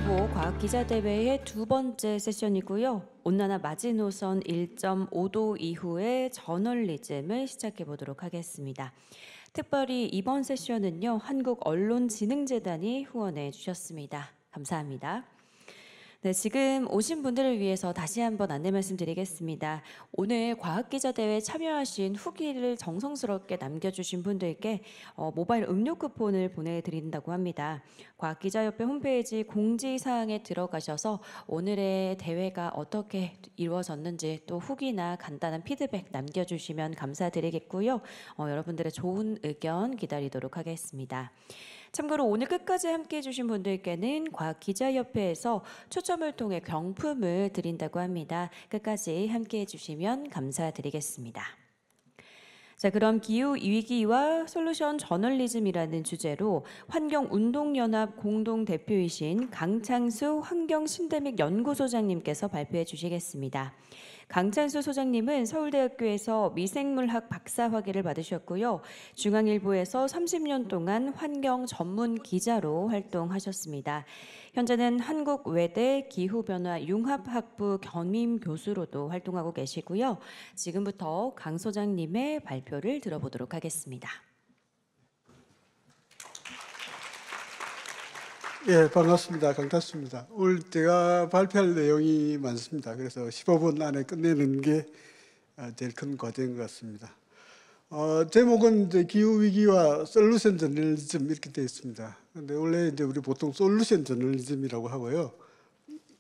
2025 과학기자대회의 두 번째 세션이고요. 온난화 마지노선 1.5도 이후의 저널리즘을 시작해 보도록 하겠습니다. 특별히 이번 세션은요, 한국언론진흥재단이 후원해 주셨습니다. 감사합니다. 네, 지금 오신 분들을 위해서 다시 한번 안내 말씀드리겠습니다. 오늘 과학기자대회에 참여하신 후기를 정성스럽게 남겨주신 분들께 모바일 음료 쿠폰을 보내드린다고 합니다. 과학기자협회 홈페이지 공지사항에 들어가셔서 오늘의 대회가 어떻게 이루어졌는지 또 후기나 간단한 피드백 남겨주시면 감사드리겠고요. 여러분들의 좋은 의견 기다리도록 하겠습니다. 참고로 오늘 끝까지 함께해 주신 분들께는 과학기자협회에서 추첨을 통해 경품을 드린다고 합니다. 끝까지 함께해 주시면 감사드리겠습니다. 자, 그럼 기후위기와 솔루션 저널리즘이라는 주제로 환경운동연합 공동대표이신 강창수 환경신대믹 연구소장님께서 발표해 주시겠습니다. 강창수 소장님은 서울대학교에서 미생물학 박사학위를 받으셨고요. 중앙일보에서 30년 동안 환경 전문 기자로 활동하셨습니다. 현재는 한국외대 기후변화 융합학부 겸임 교수로도 활동하고 계시고요. 지금부터 강 소장님의 발표를 들어보도록 하겠습니다. 예, 반갑습니다. 강타수입니다. 오늘 제가 발표할 내용이 많습니다. 그래서 15분 안에 끝내는 게 제일 큰 과제인 것 같습니다. 제목은 이제 기후위기와 솔루션 저널리즘 이렇게 되어 있습니다. 근데 원래 이제 우리 보통 솔루션 저널리즘이라고 하고요.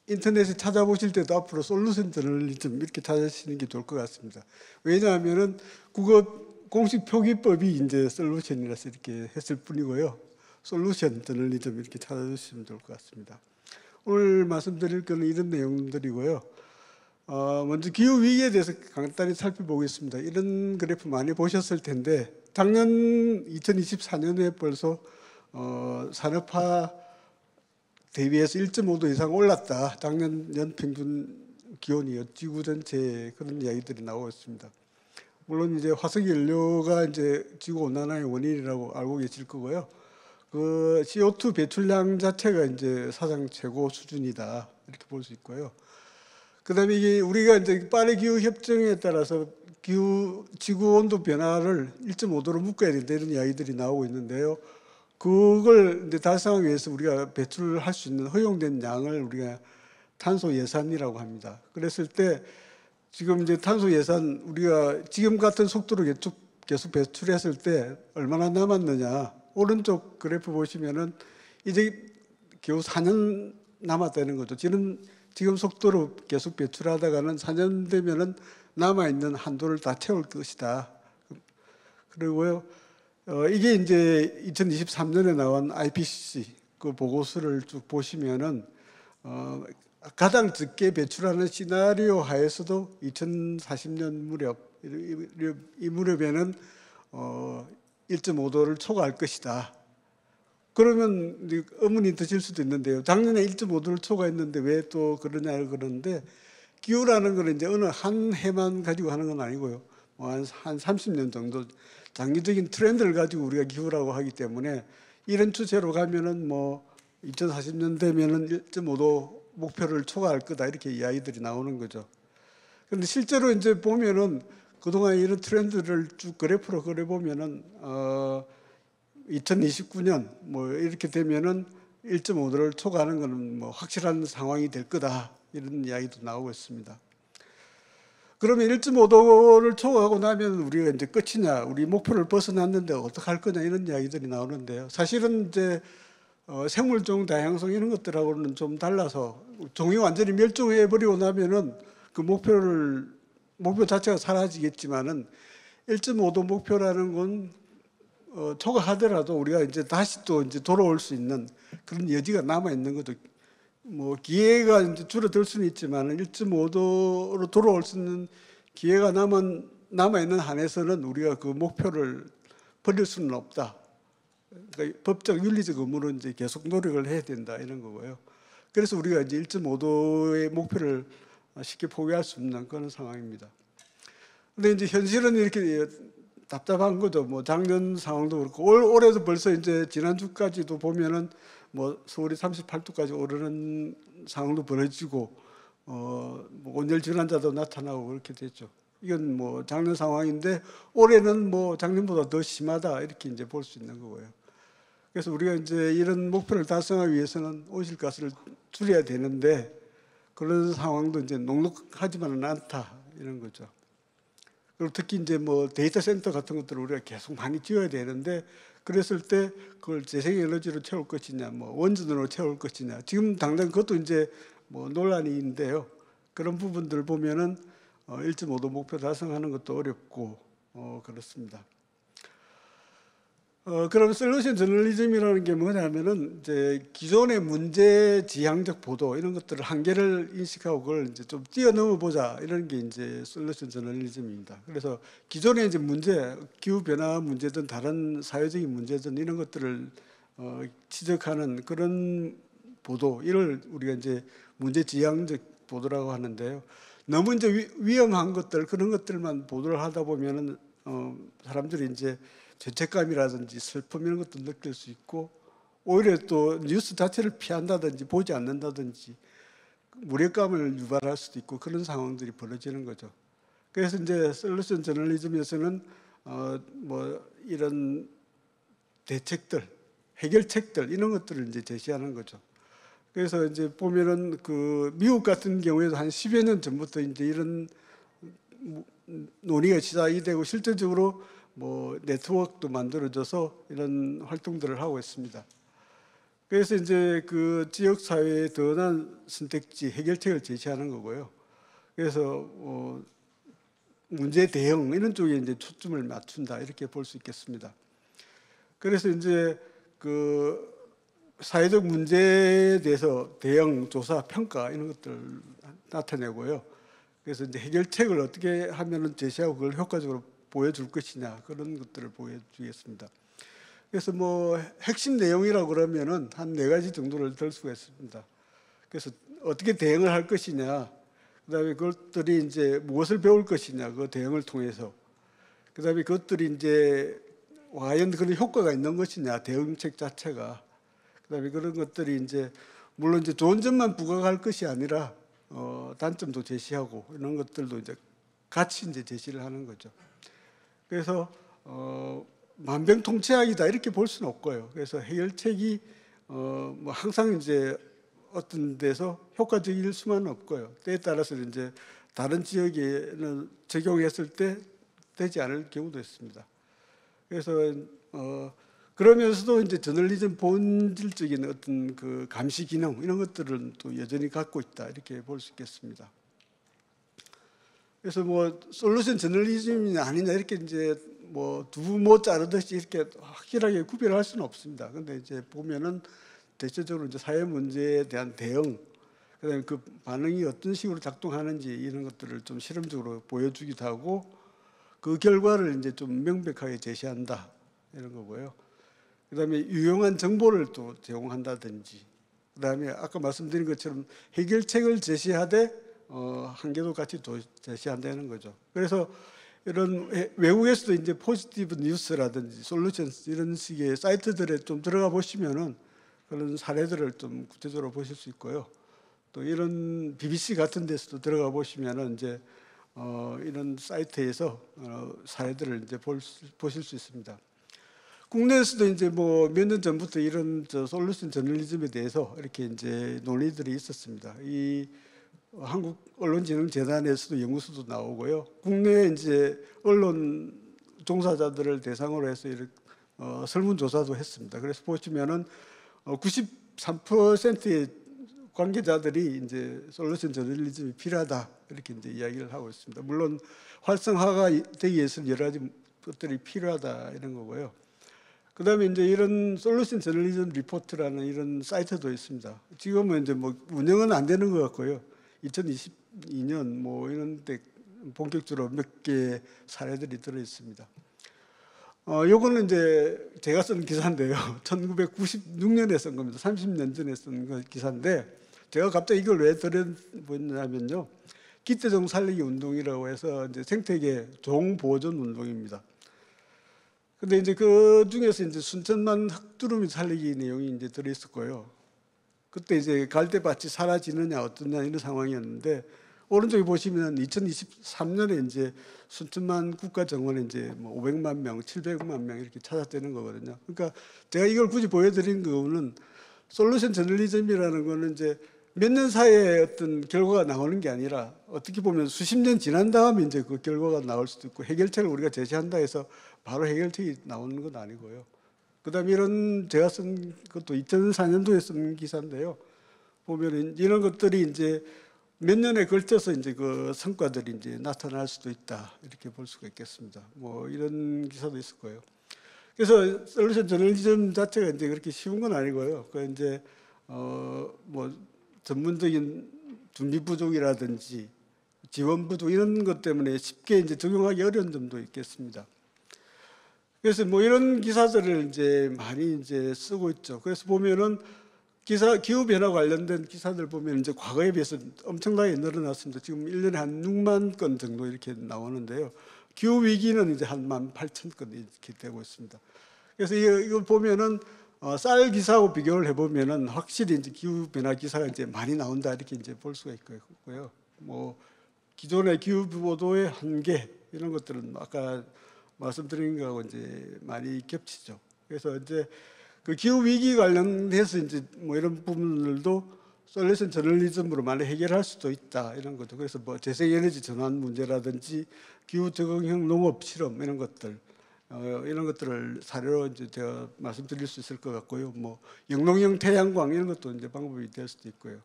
인터넷에 찾아보실 때도 앞으로 솔루션 저널리즘 이렇게 찾으시는 게 좋을 것 같습니다. 왜냐하면은 국어 공식 표기법이 이제 솔루션이라서 이렇게 했을 뿐이고요. 솔루션 저널리즘 이렇게 찾아주시면 좋을 것 같습니다. 오늘 말씀드릴 거는 이런 내용들이고요. 먼저 기후 위기에 대해서 간단히 살펴보겠습니다. 이런 그래프 많이 보셨을 텐데 작년 2024년에 벌써 산업화 대비해서 1.5도 이상 올랐다. 작년 연평균 기온이요. 지구 전체에 그런 이야기들이 나오고 있습니다. 물론 이제 화석 연료가 이제 지구 온난화의 원인이라고 알고 계실 거고요. 그 CO2 배출량 자체가 이제 사상 최고 수준이다 이렇게 볼 수 있고요. 그다음에 이게 우리가 이제 파리 기후 협정에 따라서 지구 온도 변화를 1.5도로 묶어야 된다 이런 이야기들이 나오고 있는데요. 그걸 이제 달성하기 위해서 우리가 배출할 수 있는 허용된 양을 우리가 탄소 예산이라고 합니다. 그랬을 때 지금 이제 탄소 예산 우리가 지금 같은 속도로 계속 배출했을 때 얼마나 남았느냐. 오른쪽 그래프 보시면은 이제 겨우 4년 남았다는 거죠. 지금 속도로 계속 배출하다가는 4년 되면은 남아있는 한도를 다 채울 것이다. 그리고요, 이게 이제 2023년에 나온 IPCC 그 보고서를 쭉 보시면은, 가장 적게 배출하는 시나리오 하에서도 2040년 무렵, 이 무렵에는 1.5도를 초과할 것이다. 그러면 의문이 드실 수도 있는데요. 작년에 1.5도를 초과했는데 왜 또 그러냐 그러는데 기후라는 건 이제 어느 한 해만 가지고 하는 건 아니고요. 한 30년 정도 장기적인 트렌드를 가지고 우리가 기후라고 하기 때문에 이런 추세로 가면은 뭐 2040년 되면은 1.5도 목표를 초과할 거다 이렇게 이야기들이 나오는 거죠. 그런데 실제로 이제 보면은 그동안 이런 트렌드를 쭉 그래프로 그려보면은 2029년 뭐 이렇게 되면은 1.5도를 초과하는 것은 뭐 확실한 상황이 될 거다 이런 이야기도 나오고 있습니다. 그러면 1.5도를 초과하고 나면 우리가 이제 끝이냐, 우리 목표를 벗어났는데 어떻게 할 거냐 이런 이야기들이 나오는데요. 사실은 이제 생물종 다양성 이런 것들하고는 좀 달라서 종이 완전히 멸종해 버리고 나면은 그 목표 자체가 사라지겠지만은 1.5도 목표라는 건 초과하더라도 우리가 이제 다시 또 이제 돌아올 수 있는 그런 여지가 남아 있는 거죠. 뭐 기회가 이제 줄어들 수는 있지만 1.5도로 돌아올 수 있는 기회가 남아 있는 한에서는 우리가 그 목표를 버릴 수는 없다. 그러니까 법적 윤리적 의무로 이제 계속 노력을 해야 된다 이런 거고요. 그래서 우리가 이제 1.5도의 목표를 쉽게 포기할 수 없는 그런 상황입니다. 근데 이제 현실은 이렇게 답답한 거죠. 뭐 작년 상황도 그렇고 올해도 벌써 이제 지난주까지도 보면은 뭐 서울이 38도까지 오르는 상황도 벌어지고 뭐 온열 질환자도 나타나고 그렇게 됐죠. 이건 뭐 작년 상황인데 올해는 뭐 작년보다 더 심하다 이렇게 이제 볼 수 있는 거고요. 그래서 우리가 이제 이런 목표를 달성하기 위해서는 온실가스를 줄여야 되는데 그런 상황도 이제 녹록하지만은 않다 이런 거죠. 그리고 특히 이제 뭐 데이터 센터 같은 것들을 우리가 계속 많이 지어야 되는데 그랬을 때 그걸 재생에너지로 채울 것이냐, 뭐 원전으로 채울 것이냐. 지금 당장 그것도 이제 뭐 논란이 있는데요. 그런 부분들 보면은 1.5도 목표 달성하는 것도 어렵고 그렇습니다. 그럼 솔루션 저널리즘이라는 게 뭐냐면은 이제 기존의 문제 지향적 보도 이런 것들을 한계를 인식하고 그걸 이제 좀 뛰어넘어 보자 이런 게 이제 솔루션 저널리즘입니다. 그래서 기존의 이제 문제, 기후 변화 문제든 다른 사회적인 문제든 이런 것들을 지적하는 그런 보도 이를 우리가 이제 문제 지향적 보도라고 하는데요. 너무 이제 위험한 것들 그런 것들만 보도를 하다 보면은 사람들이 이제 죄책감이라든지 슬픔 이런 것도 느낄 수 있고 오히려 또 뉴스 자체를 피한다든지 보지 않는다든지 무력감을 유발할 수도 있고 그런 상황들이 벌어지는 거죠. 그래서 이제 솔루션 저널리즘에서는 뭐 이런 대책들, 해결책들 이런 것들을 이제 제시하는 거죠. 그래서 이제 보면은 그 미국 같은 경우에도 한 10여 년 전부터 이제 이런 논의가 시작이 되고 실질적으로 뭐 네트워크도 만들어져서 이런 활동들을 하고 있습니다. 그래서 이제 그 지역 사회에 더 나은 선택지, 해결책을 제시하는 거고요. 그래서 문제 대응 이런 쪽에 이제 초점을 맞춘다 이렇게 볼 수 있겠습니다. 그래서 이제 그 사회적 문제에 대해서 대응, 조사, 평가 이런 것들을 나타내고요. 그래서 이제 해결책을 어떻게 하면은 제시하고 그걸 효과적으로 보여줄 것이냐 그런 것들을 보여주겠습니다. 그래서 뭐 핵심 내용이라고 그러면은 한 4가지 정도를 들 수가 있습니다. 그래서 어떻게 대응을 할 것이냐, 그다음에 그것들이 이제 무엇을 배울 것이냐 그 대응을 통해서, 그다음에 그것들이 이제 과연 그런 효과가 있는 것이냐 대응책 자체가, 그다음에 그런 것들이 이제 물론 이제 좋은 점만 부각할 것이 아니라 단점도 제시하고 이런 것들도 이제 같이 이제 제시를 하는 거죠. 그래서 만병통치약이다 이렇게 볼 수는 없고요. 그래서 해결책이 뭐 항상 이제 어떤 데서 효과적일 수만은 없고요. 때에 따라서 이제 다른 지역에는 적용했을 때 되지 않을 경우도 있습니다. 그래서 그러면서도 이제 저널리즘 본질적인 어떤 그 감시 기능 이런 것들은 또 여전히 갖고 있다 이렇게 볼 수 있겠습니다. 그래서 뭐 솔루션 저널리즘이냐 아니냐 이렇게 이제 뭐 두부 못 자르듯이 이렇게 확실하게 구별할 수는 없습니다. 근데 이제 보면은 대체적으로 이제 사회 문제에 대한 대응, 그다음에 그 반응이 어떤 식으로 작동하는지 이런 것들을 좀 실험적으로 보여주기도 하고 그 결과를 이제 좀 명백하게 제시한다 이런 거고요. 그다음에 유용한 정보를 또 제공한다든지, 그다음에 아까 말씀드린 것처럼 해결책을 제시하되 한계도 같이 또 제시한다는 거죠. 그래서 이런 외국에서도 이제 포지티브 뉴스라든지 솔루션스 이런 식의 사이트들에 좀 들어가 보시면은 그런 사례들을 좀 구체적으로 보실 수 있고요. 또 이런 BBC 같은 데서도 들어가 보시면은 이제 이런 사이트에서 사례들을 이제 보실 수 있습니다. 국내에서도 이제 뭐 몇 년 전부터 이런 솔루션 저널리즘에 대해서 이렇게 이제 논의들이 있었습니다. 이 한국언론진흥재단에서도 연구소도 나오고요. 국내 이제 언론 종사자들을 대상으로 해서 이렇게 설문조사도 했습니다. 그래서 보시면은 93%의 관계자들이 이제 솔루션 저널리즘이 필요하다 이렇게 이제 이야기를 하고 있습니다. 물론 활성화가 되기 위해서는 여러 가지 것들이 필요하다 이런 거고요. 그다음에 이제 이런 솔루션 저널리즘 리포트라는 이런 사이트도 있습니다. 지금은 이제 뭐 운영은 안 되는 것 같고요. 2022년 뭐 이런 때 본격적으로 몇 개의 사례들이 들어 있습니다. 요거는 이제 제가 쓴 기사인데요. 1996년에 쓴 겁니다. 30년 전에 쓴 기사인데 제가 갑자기 이걸 왜 들어보냐면요. 기대종 살리기 운동이라고 해서 이제 생태계 종 보존 운동입니다. 근데 이제 그 중에서 이제 순천만 흑두루미 살리기 내용이 이제 들어있었고요. 그때 이제 갈대밭이 사라지느냐 어떠냐 이런 상황이었는데, 오른쪽에 보시면 2023년에 이제 순천만 국가정원에 이제 뭐 500만 명, 700만 명 이렇게 찾아되는 거거든요. 그러니까 제가 이걸 굳이 보여드린 거는 솔루션 저널리즘이라는 거는 이제 몇 년 사이에 어떤 결과가 나오는 게 아니라 어떻게 보면 수십 년 지난 다음에 이제 그 결과가 나올 수도 있고, 해결책을 우리가 제시한다 해서 바로 해결책이 나오는 건 아니고요. 그다음에 이런 제가 쓴 것도 2004년도에 쓴 기사인데요. 보면 이런 것들이 이제 몇 년에 걸쳐서 이제 그 성과들이 이제 나타날 수도 있다, 이렇게 볼 수가 있겠습니다. 뭐 이런 기사도 있을 거예요. 그래서 솔루션 저널리즘 자체가 이제 그렇게 쉬운 건 아니고요. 그 이제 뭐 전문적인 준비 부족이라든지 지원 부족 이런 것 때문에 쉽게 이제 적용하기 어려운 점도 있겠습니다. 그래서 뭐 이런 기사들을 이제 많이 이제 쓰고 있죠. 그래서 보면은 기후 변화 관련된 기사들 보면 이제 과거에 비해서 엄청나게 늘어났습니다. 지금 1년에 한 6만 건 정도 이렇게 나오는데요. 기후 위기는 이제 한 18,000건 이렇게 되고 있습니다. 그래서 이거 보면은 쌀 기사하고 비교를 해보면은 확실히 이제 기후 변화 기사가 이제 많이 나온다, 이렇게 이제 볼 수가 있고요. 뭐 기존의 기후 보도의 한계 이런 것들은 아까 말씀드린 거하고 이제 많이 겹치죠. 그래서 이제 그 기후 위기 관련해서 이제 뭐 이런 부분들도 솔루션 저널리즘으로 많이 해결할 수도 있다, 이런 거죠. 그래서 뭐 재생에너지 전환 문제라든지 기후 적응형 농업 실험 이런 것들, 이런 것들을 사례로 이제 제가 말씀드릴 수 있을 것 같고요. 뭐 영농형 태양광 이런 것도 이제 방법이 될 수도 있고요.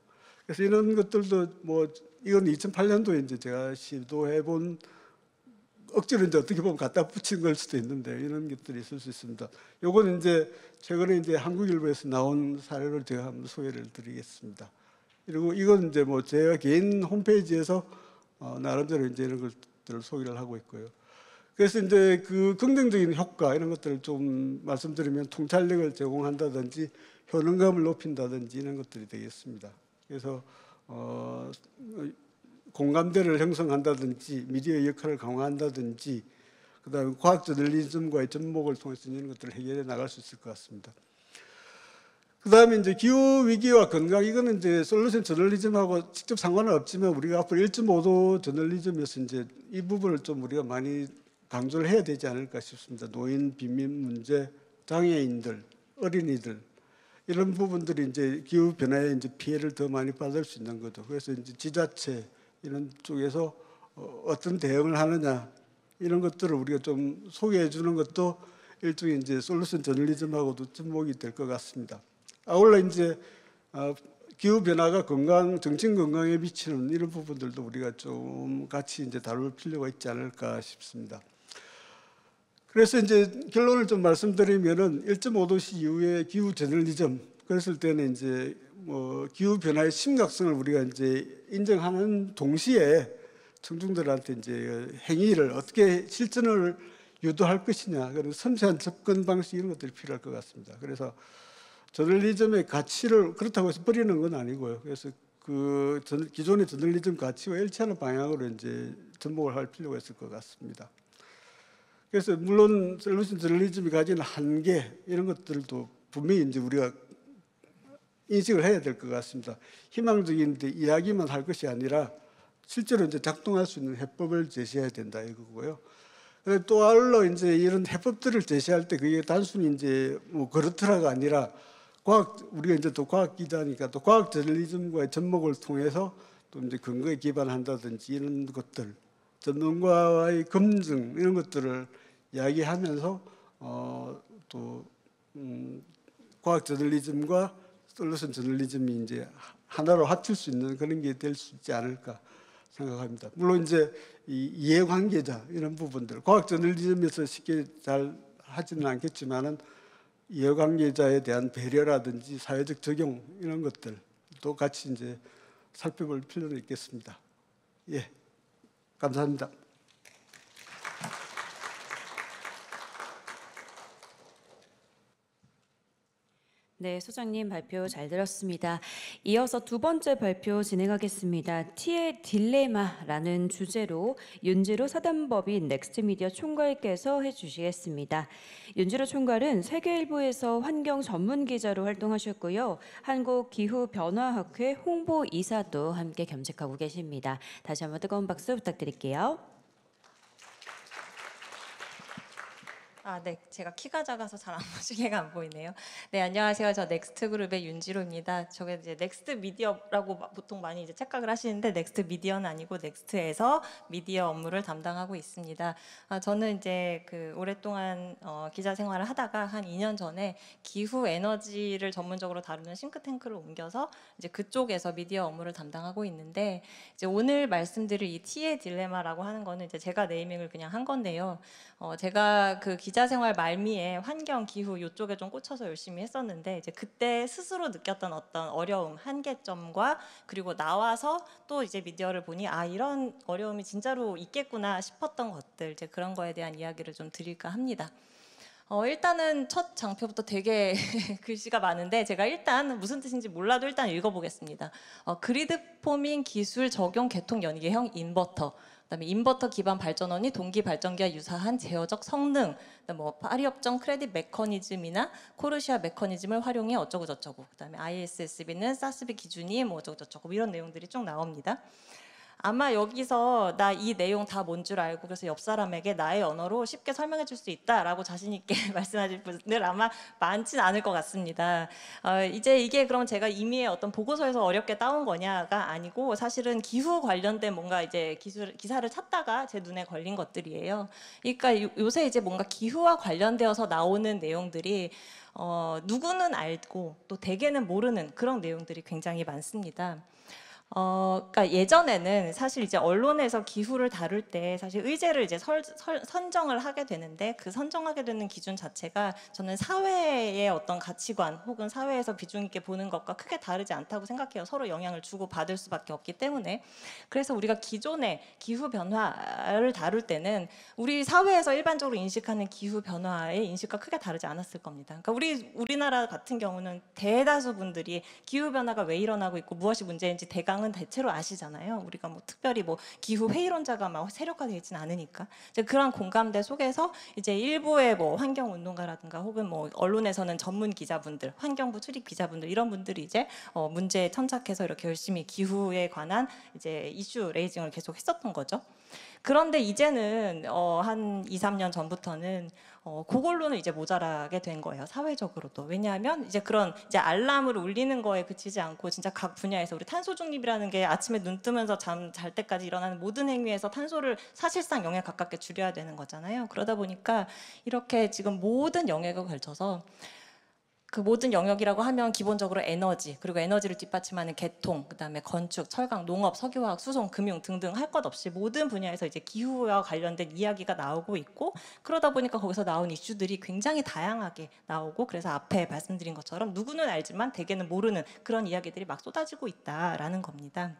그래서 이런 것들도 뭐 이건 2008년도에 이제 제가 시도해본, 억지로 이제 어떻게 보면 갖다 붙인 걸 수도 있는데 이런 것들이 있을 수 있습니다. 요거는 이제 최근에 이제 한국일보에서 나온 사례를 제가 한번 소개를 드리겠습니다. 그리고 이건 이제 뭐 제가 개인 홈페이지에서 나름대로 이제 이런 것들을 소개를 하고 있고요. 그래서 이제 그 긍정적인 효과 이런 것들을 좀 말씀드리면, 통찰력을 제공한다든지 효능감을 높인다든지 이런 것들이 되겠습니다. 그래서 공감대를 형성한다든지 미디어의 역할을 강화한다든지, 그다음에 과학 저널리즘과의 접목을 통해서 이런 것들을 해결해 나갈 수 있을 것 같습니다. 그다음에 이제 기후 위기와 건강, 이거는 이제 솔루션 저널리즘하고 직접 상관은 없지만 우리가 앞으로 1.5도 저널리즘에서 이제 이 부분을 좀 우리가 많이 강조를 해야 되지 않을까 싶습니다. 노인, 빈민 문제, 장애인들, 어린이들 이런 부분들이 이제 기후 변화에 이제 피해를 더 많이 받을 수 있는 거죠. 그래서 이제 지자체 이런 쪽에서 어떤 대응을 하느냐 이런 것들을 우리가 좀 소개해 주는 것도 일종의 이제 솔루션 저널리즘하고도 접목이 될 것 같습니다. 아울러 이제 기후 변화가 정신 건강에 미치는 이런 부분들도 우리가 좀 같이 이제 다룰 필요가 있지 않을까 싶습니다. 그래서 이제 결론을 좀 말씀드리면은 1.5도씨 이후에 기후 저널리즘, 그랬을 때는 이제 뭐 기후 변화의 심각성을 우리가 이제 인정하는 동시에 청중들한테 이제 행위를 어떻게 실천을 유도할 것이냐, 그런 섬세한 접근 방식 이런 것들이 필요할 것 같습니다. 그래서 저널리즘의 가치를 그렇다고 해서 버리는 건 아니고요. 그래서 그 기존의 저널리즘 가치와 일치하는 방향으로 이제 접목을 할 필요가 있을 것 같습니다. 그래서 물론 솔루션 저널리즘이 가진 한계 이런 것들도 분명히 이제 우리가 인식을 해야 될 것 같습니다. 희망적인 이야기만 할 것이 아니라 실제로 이제 작동할 수 있는 해법을 제시해야 된다, 이거고요. 또 아울러 이제 이런 해법들을 제시할 때 그게 단순히 이제 뭐 그렇더라가 아니라 우리가 이제 또 과학 기자니까 또 과학 저널리즘과의 접목을 통해서 또 이제 근거에 기반한다든지 이런 것들, 전문가와의 검증 이런 것들을 이야기하면서 또 과학 저널리즘과 솔루션 저널리즘이 이제 하나로 합칠 수 있는 그런 게 될 수 있지 않을까 생각합니다. 물론 이제 이 이해관계자 이런 부분들, 과학 저널리즘에서 쉽게 잘 하지는 않겠지만은 이해관계자에 대한 배려라든지 사회적 적용 이런 것들도 같이 이제 살펴볼 필요는 있겠습니다. 예, 감사합니다. 네, 소장님 발표 잘 들었습니다. 이어서 두 번째 발표 진행하겠습니다. T의 딜레마라는 주제로 윤지로 사단법인 넥스트미디어 총괄께서 해주시겠습니다. 윤지로 총괄은 세계일보에서 환경 전문 기자로 활동하셨고요. 한국기후변화학회 홍보이사도 함께 겸직하고 계십니다. 다시 한번 뜨거운 박수 부탁드릴게요. 네. 제가 키가 작아서 잘 안 보시게가 안 보이네요. 네, 안녕하세요. 저 넥스트그룹의 윤지로입니다. 저게 이제 넥스트 미디어라고 보통 많이 이제 착각을 하시는데 넥스트 미디어는 아니고 넥스트에서 미디어 업무를 담당하고 있습니다. 저는 이제 그 오랫동안 기자 생활을 하다가 한 2년 전에 기후 에너지를 전문적으로 다루는 싱크탱크를 옮겨서 이제 그쪽에서 미디어 업무를 담당하고 있는데 이제 오늘 말씀드릴 이 T의 딜레마라고 하는 거는 이제 제가 네이밍을 그냥 한 건데요. 제가 그 기자 생활 말미에 환경, 기후 이쪽에 좀 꽂혀서 열심히 했었는데 이제 그때 스스로 느꼈던 어떤 어려움, 한계점과 그리고 나와서 또 이제 미디어를 보니 이런 어려움이 진짜로 있겠구나 싶었던 것들 이제 그런 거에 대한 이야기를 좀 드릴까 합니다. 일단은 첫 장표부터 되게 글씨가 많은데 제가 일단 무슨 뜻인지 몰라도 일단 읽어보겠습니다. 그리드 포밍 기술 적용 개통 연계형 인버터. 그다음에 인버터 기반 발전원이 동기 발전기와 유사한 제어적 성능, 뭐 파리협정 크레딧 메커니즘이나 코르시아 메커니즘을 활용해 어쩌고 저쩌고. 그다음에 ISSB는 사스비 기준이 뭐 어쩌고 저쩌고 이런 내용들이 쭉 나옵니다. 아마 여기서 나 이 내용 다 뭔 줄 알고 그래서 옆 사람에게 나의 언어로 쉽게 설명해 줄 수 있다라고 자신 있게 말씀하실 분들 아마 많진 않을 것 같습니다. 이제 이게 그럼 제가 이미 어떤 보고서에서 어렵게 따온 거냐가 아니고 사실은 기후 관련된 뭔가 이제 기사를 찾다가 제 눈에 걸린 것들이에요. 그러니까 요새 이제 뭔가 기후와 관련되어서 나오는 내용들이 누구는 알고 또 대개는 모르는 그런 내용들이 굉장히 많습니다. 그러니까 예전에는 사실 이제 언론에서 기후를 다룰 때 사실 의제를 이제 선정을 하게 되는데 그 선정하게 되는 기준 자체가 저는 사회의 어떤 가치관 혹은 사회에서 비중 있게 보는 것과 크게 다르지 않다고 생각해요. 서로 영향을 주고 받을 수밖에 없기 때문에. 그래서 우리가 기존의 기후 변화를 다룰 때는 우리 사회에서 일반적으로 인식하는 기후 변화의 인식과 크게 다르지 않았을 겁니다. 그러니까 우리나라 같은 경우는 대다수 분들이 기후 변화가 왜 일어나고 있고 무엇이 문제인지 대강은 대체로 아시잖아요. 우리가 뭐 특별히 뭐 기후 회의론자가 막 세력화되어 있지는 않으니까. 이제 그런 공감대 속에서 이제 일부의 뭐 환경 운동가라든가 혹은 뭐 언론에서는 전문 기자분들, 환경부 출입 기자분들 이런 분들이 이제 문제에 천착해서 이렇게 열심히 기후에 관한 이제 이슈 레이징을 계속 했었던 거죠. 그런데 이제는 한 2, 3년 전부터는 그걸로는 이제 모자라게 된 거예요. 사회적으로도. 왜냐하면 이제 그런 이제 알람을 울리는 거에 그치지 않고 진짜 각 분야에서 우리 탄소 중립이라는 게 아침에 눈 뜨면서 잠 잘 때까지 일어나는 모든 행위에서 탄소를 사실상 영역 가깝게 줄여야 되는 거잖아요. 그러다 보니까 이렇게 지금 모든 영역에 걸쳐서 그 모든 영역이라고 하면 기본적으로 에너지, 그리고 에너지를 뒷받침하는 개통, 그다음에 건축, 철강, 농업, 석유화학, 수송, 금융 등등 할 것 없이 모든 분야에서 이제 기후와 관련된 이야기가 나오고 있고 그러다 보니까 거기서 나온 이슈들이 굉장히 다양하게 나오고 그래서 앞에 말씀드린 것처럼 누구는 알지만 대개는 모르는 그런 이야기들이 막 쏟아지고 있다라는 겁니다.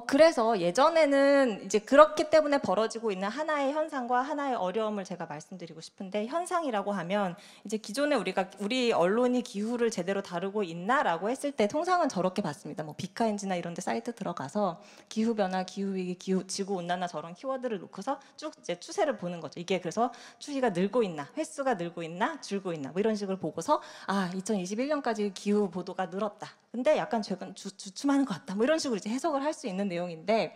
그래서 예전에는 이제 그렇기 때문에 벌어지고 있는 하나의 현상과 하나의 어려움을 제가 말씀드리고 싶은데 현상이라고 하면 이제 기존에 우리 언론이 기후를 제대로 다루고 있나라고 했을 때 통상은 저렇게 봤습니다. 뭐 비카인지나 이런 데 사이트 들어가서 기후 변화, 기후 위기, 지구 온난화 저런 키워드를 놓고서 쭉 이제 추세를 보는 거죠. 이게 그래서 추위가 늘고 있나, 횟수가 늘고 있나, 줄고 있나 뭐 이런 식으로 보고서 2021년까지 기후 보도가 늘었다. 근데 약간 최근 주춤하는 것 같다. 뭐 이런 식으로 이제 해석을 할 수 있는 내용인데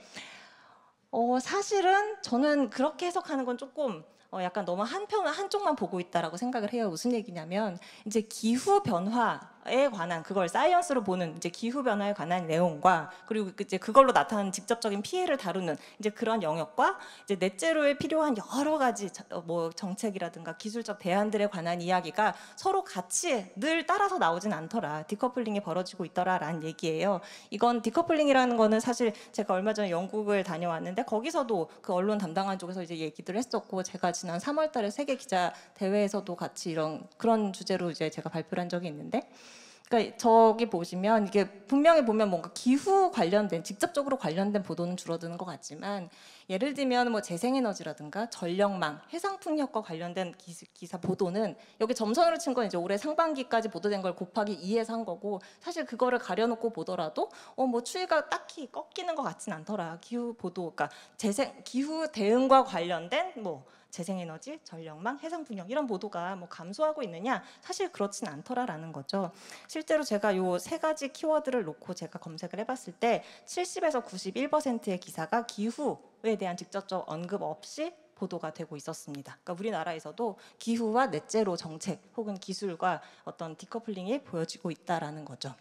사실은 저는 그렇게 해석하는 건 조금 약간 너무 한쪽만 보고 있다라고 생각을 해요. 무슨 얘기냐면 이제 기후 변화에 관한 그걸 사이언스로 보는 이제 기후 변화에 관한 내용과 그리고 이제 그걸로 나타나는 직접적인 피해를 다루는 이제 그런 영역과 이제 넷제로에 필요한 여러 가지 뭐 정책이라든가 기술적 대안들에 관한 이야기가 서로 같이 늘 따라서 나오진 않더라. 디커플링이 벌어지고 있더라라는 얘기예요. 이건 디커플링이라는 거는 사실 제가 얼마 전에 영국을 다녀왔는데 거기서도 그 언론 담당한 쪽에서 이제 얘기를 했었고 제가 지난 3월달에 세계 기자 대회에서도 같이 그런 주제로 이제 제가 발표를 한 적이 있는데, 그러니까 저기 보시면 이게 분명히 보면 뭔가 기후 관련된 직접적으로 관련된 보도는 줄어드는 것 같지만 예를 들면 뭐 재생에너지라든가 전력망, 해상풍력과 관련된 기사 보도는 여기 점선으로 친 건 이제 올해 상반기까지 보도된 걸 곱하기 2해서 한 거고, 사실 그거를 가려놓고 보더라도 뭐 추이가 딱히 꺾이는 것 같진 않더라. 기후 보도, 그러니까 기후 대응과 관련된 뭐 재생에너지, 전력망, 해상풍력 이런 보도가 뭐 감소하고 있느냐? 사실 그렇진 않더라라는 거죠. 실제로 제가 요 세 가지 키워드를 놓고 제가 검색을 해봤을 때 70에서 91%의 기사가 기후에 대한 직접적 언급 없이 보도가 되고 있었습니다. 그러니까 우리나라에서도 기후와 넷제로 정책 혹은 기술과 어떤 디커플링이 보여지고 있다라는 거죠.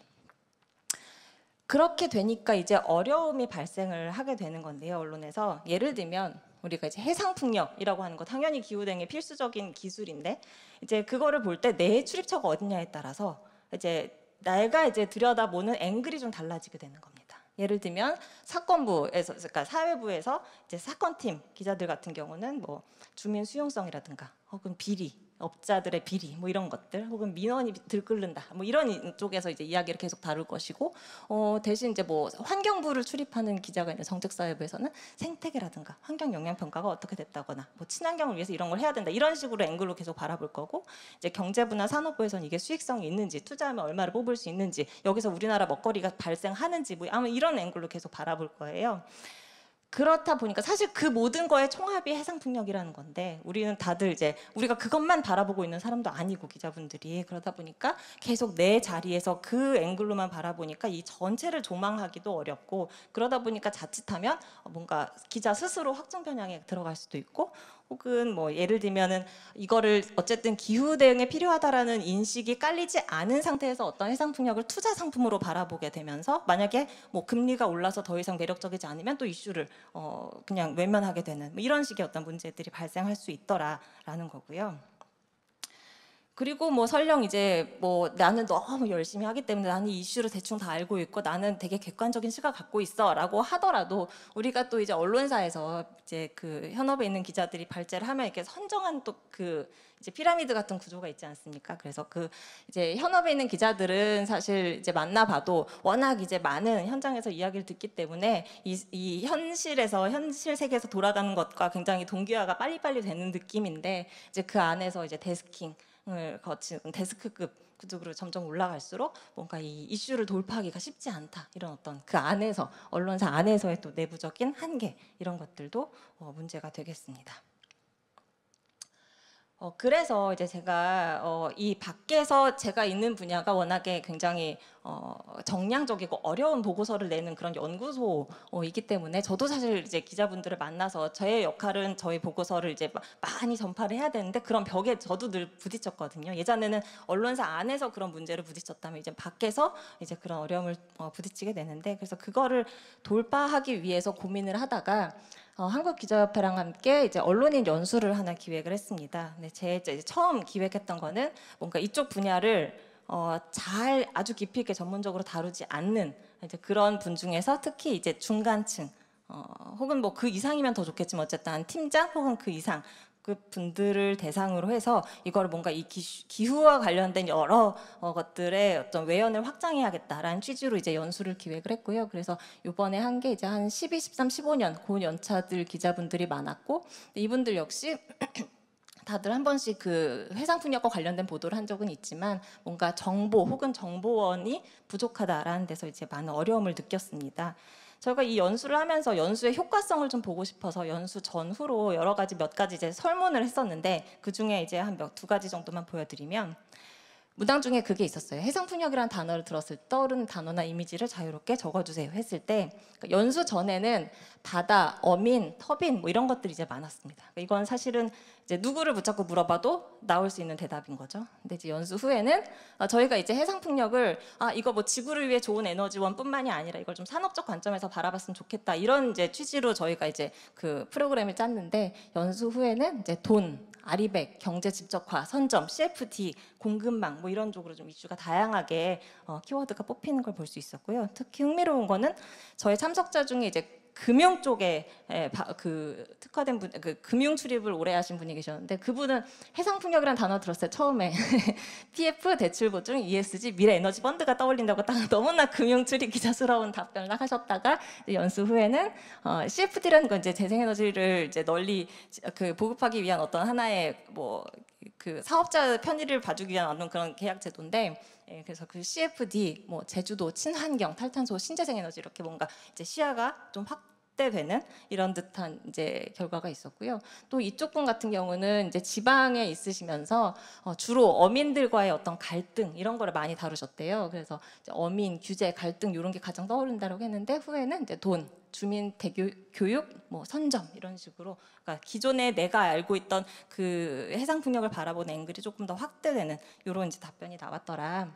그렇게 되니까 이제 어려움이 발생을 하게 되는 건데요. 언론에서 예를 들면 우리가 이제 해상풍력이라고 하는 거 당연히 기후대응의 필수적인 기술인데, 이제 그거를 볼 때 내 출입처가 어디냐에 따라서 이제 내가 이제 들여다보는 앵글이 좀 달라지게 되는 겁니다. 예를 들면 사건부에서, 그러니까 사회부에서 이제 사건팀 기자들 같은 경우는 뭐 주민 수용성이라든가 혹은 비리, 업자들의 비리 뭐 이런 것들, 혹은 민원이 들끓는다 뭐 이런 쪽에서 이제 이야기를 계속 다룰 것이고, 대신 이제 뭐 환경부를 출입하는 기자가 있는 정책사회부에서는 생태계라든가 환경 영향 평가가 어떻게 됐다거나 뭐 친환경을 위해서 이런 걸 해야 된다 이런 식으로 앵글로 계속 바라볼 거고, 이제 경제부나 산업부에서는 이게 수익성이 있는지, 투자하면 얼마를 뽑을 수 있는지, 여기서 우리나라 먹거리가 발생하는지 뭐 아마 이런 앵글로 계속 바라볼 거예요. 그렇다 보니까 사실 그 모든 거의 총합이 해상풍력이라는 건데, 우리는 다들 이제 우리가 그것만 바라보고 있는 사람도 아니고 기자분들이, 그러다 보니까 계속 내 자리에서 그 앵글로만 바라보니까 이 전체를 조망하기도 어렵고, 그러다 보니까 자칫하면 뭔가 기자 스스로 확정 편향에 들어갈 수도 있고, 혹은 뭐 예를 들면은 이거를 어쨌든 기후 대응에 필요하다라는 인식이 깔리지 않은 상태에서 어떤 해상풍력을 투자 상품으로 바라보게 되면서, 만약에 뭐 금리가 올라서 더 이상 매력적이지 않으면 또 이슈를 그냥 외면하게 되는 뭐 이런 식의 어떤 문제들이 발생할 수 있더라라는 거고요. 그리고 뭐 설령 이제 뭐 나는 너무 열심히 하기 때문에 나는 이 이슈를 대충 다 알고 있고 나는 되게 객관적인 시각 갖고 있어라고 하더라도, 우리가 또 이제 언론사에서 이제 그 현업에 있는 기자들이 발제를 하면 이렇게 선정한 또 그 이제 피라미드 같은 구조가 있지 않습니까? 그래서 그 이제 현업에 있는 기자들은 사실 이제 만나봐도 워낙 이제 많은 현장에서 이야기를 듣기 때문에 이 현실에서 현실 세계에서 돌아가는 것과 굉장히 동기화가 빨리빨리 되는 느낌인데, 이제 그 안에서 이제 데스킹 을 거친 데스크급 구조로 점점 올라갈수록 뭔가 이 이슈를 돌파하기가 쉽지 않다, 이런 어떤 그 안에서 언론사 안에서의 또 내부적인 한계, 이런 것들도 문제가 되겠습니다. 그래서 이제 제가 이 밖에서 제가 있는 분야가 워낙에 굉장히 정량적이고 어려운 보고서를 내는 그런 연구소이기 때문에, 저도 사실 이제 기자분들을 만나서 저의 역할은 저희 보고서를 이제 많이 전파를 해야 되는데 그런 벽에 저도 늘 부딪혔거든요. 예전에는 언론사 안에서 그런 문제를 부딪혔다면 이제 밖에서 이제 그런 어려움을 부딪히게 되는데, 그래서 그거를 돌파하기 위해서 고민을 하다가 한국기자협회랑 함께 이제 언론인 연수를 하나 기획을 했습니다. 근데 제 이제 처음 기획했던 거는 뭔가 이쪽 분야를 잘 아주 깊이 있게 전문적으로 다루지 않는 이제 그런 분 중에서 특히 이제 중간층, 혹은 뭐 그 이상이면 더 좋겠지만 어쨌든 한 팀장 혹은 그 이상 그 분들을 대상으로 해서 이걸 뭔가 이 기후와 관련된 여러 것들의 어떤 외연을 확장해야겠다라는 취지로 이제 연수를 기획을 했고요. 그래서 이번에 한 게 이제 한 12, 13, 15년 고 연차들 기자분들이 많았고, 이분들 역시 다들 한 번씩 그 해상풍력과 관련된 보도를 한 적은 있지만 뭔가 정보 혹은 정보원이 부족하다라는 데서 이제 많은 어려움을 느꼈습니다. 저희가 이 연수를 하면서 연수의 효과성을 좀 보고 싶어서 연수 전후로 여러 가지 몇 가지 이제 설문을 했었는데, 그 중에 이제 한 두 가지 정도만 보여드리면, 문항 중에 그게 있었어요. 해상풍력이라는 단어를 들었을 때 떠오르는 단어나 이미지를 자유롭게 적어주세요 했을 때, 그러니까 연수 전에는 바다, 어민, 터빈 뭐 이런 것들이 이제 많았습니다. 그러니까 이건 사실은 이제 누구를 붙잡고 물어봐도 나올 수 있는 대답인 거죠. 근데 이제 연수 후에는 저희가 이제 해상풍력을 이거 뭐 지구를 위해 좋은 에너지원뿐만이 아니라 이걸 좀 산업적 관점에서 바라봤으면 좋겠다, 이런 이제 취지로 저희가 이제 그 프로그램을 짰는데, 연수 후에는 이제 돈, 아리백, 경제 집적화, 선점, CFD, 공급망 뭐 이런 쪽으로 좀 이슈가 다양하게 키워드가 뽑히는 걸 볼 수 있었고요. 특히 흥미로운 거는 저희 참석자 중에 이제 금융 쪽에 그 특화된 분, 그 금융 출입을 오래 하신 분이 계셨는데 그분은 해상풍력이라는 단어 들었어요 처음에. PF 대출 보증 ESG 미래 에너지 펀드가 떠올린다고 딱 너무나 금융 출입 기자스러운 답변을 딱 하셨다가 연수 후에는 CFD라는 건 이제 재생에너지를 이제 널리 그 보급하기 위한 어떤 하나의 뭐 그 사업자 편의를 봐주기 위한 어떤 그런 계약 제도인데, 예, 그래서 그 CFD 뭐 제주도 친환경 탈탄소 신재생에너지 이렇게 뭔가 이제 시야가 좀 확대되는 이런 듯한 이제 결과가 있었고요. 또 이쪽 분 같은 경우는 이제 지방에 있으시면서 주로 어민들과의 어떤 갈등 이런 거를 많이 다루셨대요. 그래서 이제 어민 규제 갈등 이런 게 가장 떠오른다고 했는데 후에는 이제 돈 주민 교육, 뭐 선점 이런 식으로, 그러니까 기존에 내가 알고 있던 그 해상 풍력을 바라보는 앵글이 조금 더 확대되는 이런 이제 답변이 나왔더라라는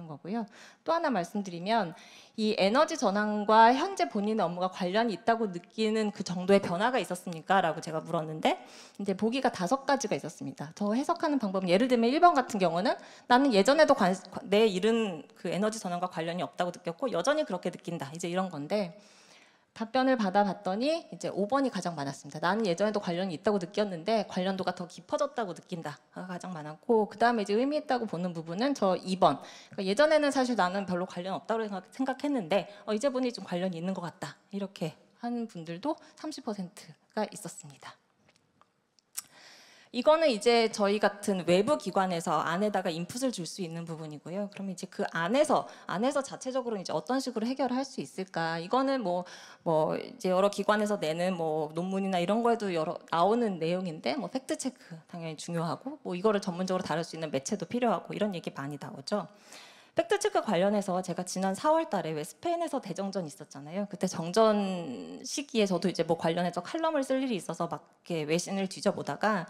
거고요. 또 하나 말씀드리면 이 에너지 전환과 현재 본인의 업무가 관련이 있다고 느끼는 그 정도의 변화가 있었습니까?라고 제가 물었는데 이제 보기가 5가지가 있었습니다. 저 해석하는 방법은 예를 들면 1번 같은 경우는 나는 예전에도 내 일은 그 에너지 전환과 관련이 없다고 느꼈고 여전히 그렇게 느낀다. 이제 이런 건데. 답변을 받아봤더니 이제 5번이 가장 많았습니다. 나는 예전에도 관련이 있다고 느꼈는데 관련도가 더 깊어졌다고 느낀다가 가장 많았고, 그 다음에 이제 의미 있다고 보는 부분은 저 2번. 그러니까 예전에는 사실 나는 별로 관련 없다고 생각했는데 이제 보니 좀 관련이 있는 것 같다. 이렇게 하는 분들도 30%가 있었습니다. 이거는 이제 저희 같은 외부 기관에서 안에다가 인풋을 줄 수 있는 부분이고요. 그러면 이제 그 안에서 자체적으로 이제 어떤 식으로 해결할 수 있을까? 이거는 뭐 이제 여러 기관에서 내는 뭐 논문이나 이런 거에도 여러 나오는 내용인데 뭐 팩트 체크 당연히 중요하고 뭐 이거를 전문적으로 다룰 수 있는 매체도 필요하고 이런 얘기 많이 나오죠. 팩트체크 관련해서 제가 지난 4월 달에 왜 스페인에서 대정전 있었잖아요. 그때 정전 시기에 저도 이제 뭐 관련해서 칼럼을 쓸 일이 있어서 막 이렇게 외신을 뒤져보다가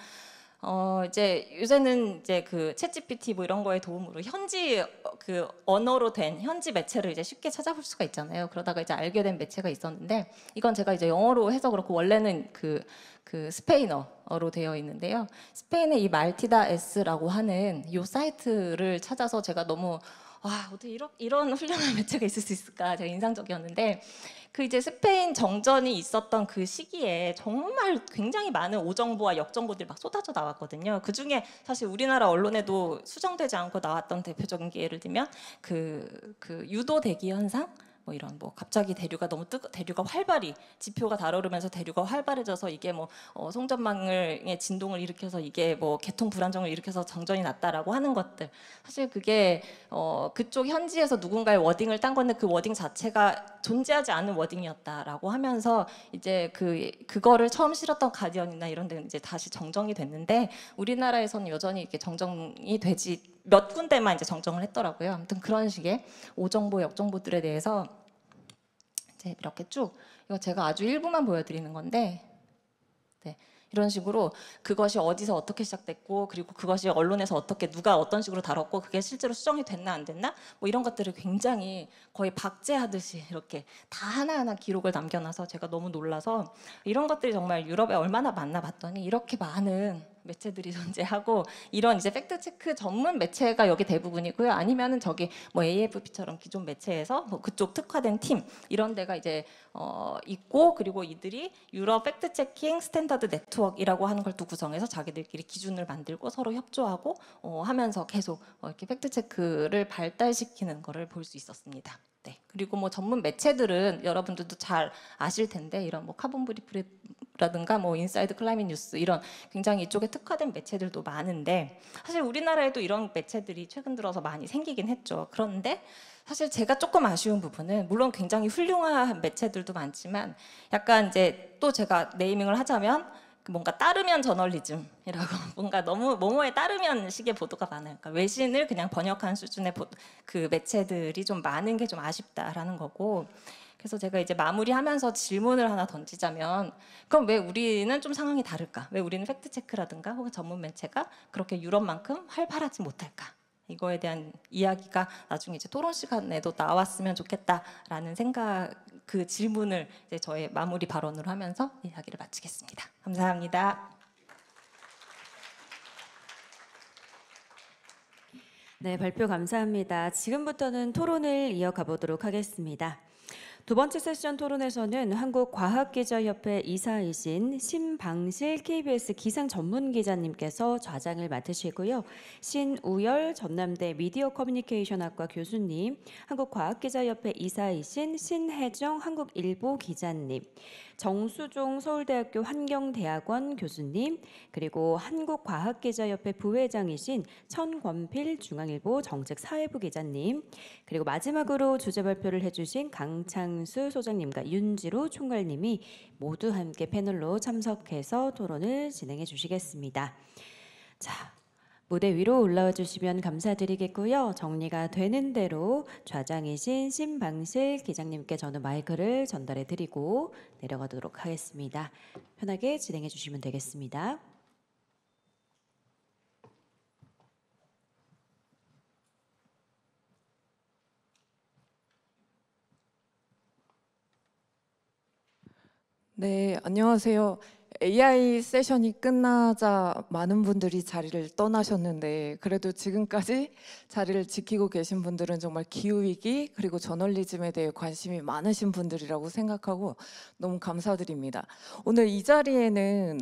이제 요새는 이제 그 챗GPT 뭐 이런 거의 도움으로 현지 그 언어로 된 현지 매체를 이제 쉽게 찾아볼 수가 있잖아요. 그러다가 이제 알게 된 매체가 있었는데 이건 제가 이제 영어로 해서 그렇고 원래는 그 스페인어로 되어 있는데요. 스페인의 이 말티다 S라고 하는 이 사이트를 찾아서 제가 너무 어떻게 이런 훌륭한 매체가 있을 수 있을까 제가 인상적이었는데, 그 이제 스페인 정전이 있었던 그 시기에 정말 굉장히 많은 오정보와 역정보들이 막 쏟아져 나왔거든요. 그 중에 사실 우리나라 언론에도 수정되지 않고 나왔던 대표적인 게 예를 들면 그 유도 대기 현상, 뭐 이런 뭐 갑자기 대류가 활발히 지표가 달아오르면서 대류가 활발해져서 이게 뭐 송전망의 진동을 일으켜서 이게 뭐 개통 불안정을 일으켜서 정전이 났다라고 하는 것들, 사실 그게 그쪽 현지에서 누군가의 워딩을 딴 건데 그 워딩 자체가 존재하지 않은 워딩이었다라고 하면서 이제 그거를 처음 실었던 가디언이나 이런 데는 이제 다시 정정이 됐는데 우리나라에서는 여전히 이렇게 정정이 되지 몇 군데만 이제 정정을 했더라고요. 아무튼 그런 식의 오정보, 역정보들에 대해서 이제 이렇게 쭉, 이거 제가 아주 일부만 보여드리는 건데, 네, 이런 식으로 그것이 어디서 어떻게 시작됐고 그리고 그것이 언론에서 어떻게 누가 어떤 식으로 다뤘고 그게 실제로 수정이 됐나 안 됐나 뭐 이런 것들을 굉장히 거의 박제하듯이 이렇게 다 하나하나 기록을 남겨놔서 제가 너무 놀라서 이런 것들이 정말 유럽에 얼마나 많나 봤더니 이렇게 많은 매체들이 존재하고 이런 이제 팩트체크 전문 매체가 여기 대부분이고요. 아니면은 저기 뭐 AFP처럼 기존 매체에서 뭐 그쪽 특화된 팀 이런 데가 이제 있고, 그리고 이들이 유럽 팩트체킹 스탠다드 네트워크이라고 하는 걸 또 구성해서 자기들끼리 기준을 만들고 서로 협조하고 하면서 계속 이렇게 팩트체크를 발달시키는 거를 볼 수 있었습니다. 네. 그리고 뭐 전문 매체들은 여러분들도 잘 아실 텐데 이런 뭐 카본 브리프라든가 뭐 인사이드 클라이밋 뉴스 이런 굉장히 이쪽에 특화된 매체들도 많은데 사실 우리나라에도 이런 매체들이 최근 들어서 많이 생기긴 했죠. 그런데 사실 제가 조금 아쉬운 부분은 물론 굉장히 훌륭한 매체들도 많지만 약간 이제 또 제가 네이밍을 하자면 뭔가 따르면 저널리즘이라고 뭔가 너무 뭐뭐에 따르면 식의 보도가 많아요. 그러니까 외신을 그냥 번역한 수준의 그 매체들이 좀 많은 게 좀 아쉽다라는 거고, 그래서 제가 이제 마무리하면서 질문을 하나 던지자면 그럼 왜 우리는 좀 상황이 다를까? 왜 우리는 팩트체크라든가 혹은 전문 매체가 그렇게 유럽만큼 활발하지 못할까? 이거에 대한 이야기가 나중에 이제 토론 시간에도 나왔으면 좋겠다라는 생각, 그 질문을 이제 저의 마무리 발언으로 하면서 이야기를 마치겠습니다. 감사합니다. 네, 발표 감사합니다. 지금부터는 토론을 이어가 보도록 하겠습니다. 두 번째 세션 토론에서는 한국과학기자협회 이사이신 신방실 KBS 기상 전문 기자님께서 좌장을 맡으시고요. 신우열 전남대 미디어 커뮤니케이션학과 교수님, 한국과학기자협회 이사이신 신혜정 한국일보 기자님, 정수종 서울대학교 환경대학원 교수님, 그리고 한국과학기자협회 부회장이신 천권필 중앙일보 정책사회부 기자님, 그리고 마지막으로 주제 발표를 해주신 강창수 소장님과 윤지로 총괄님이 모두 함께 패널로 참석해서 토론을 진행해 주시겠습니다. 자, 무대 위로 올라와 주시면 감사드리겠고요. 정리가 되는 대로 좌장이신 신방실 기장님께 저는 마이크를 전달해 드리고 내려가도록 하겠습니다. 편하게 진행해 주시면 되겠습니다. 네, 안녕하세요. AI 세션이 끝나자 많은 분들이 자리를 떠나셨는데 그래도 지금까지 자리를 지키고 계신 분들은 정말 기후위기 그리고 저널리즘에 대해 관심이 많으신 분들이라고 생각하고 너무 감사드립니다. 오늘 이 자리에는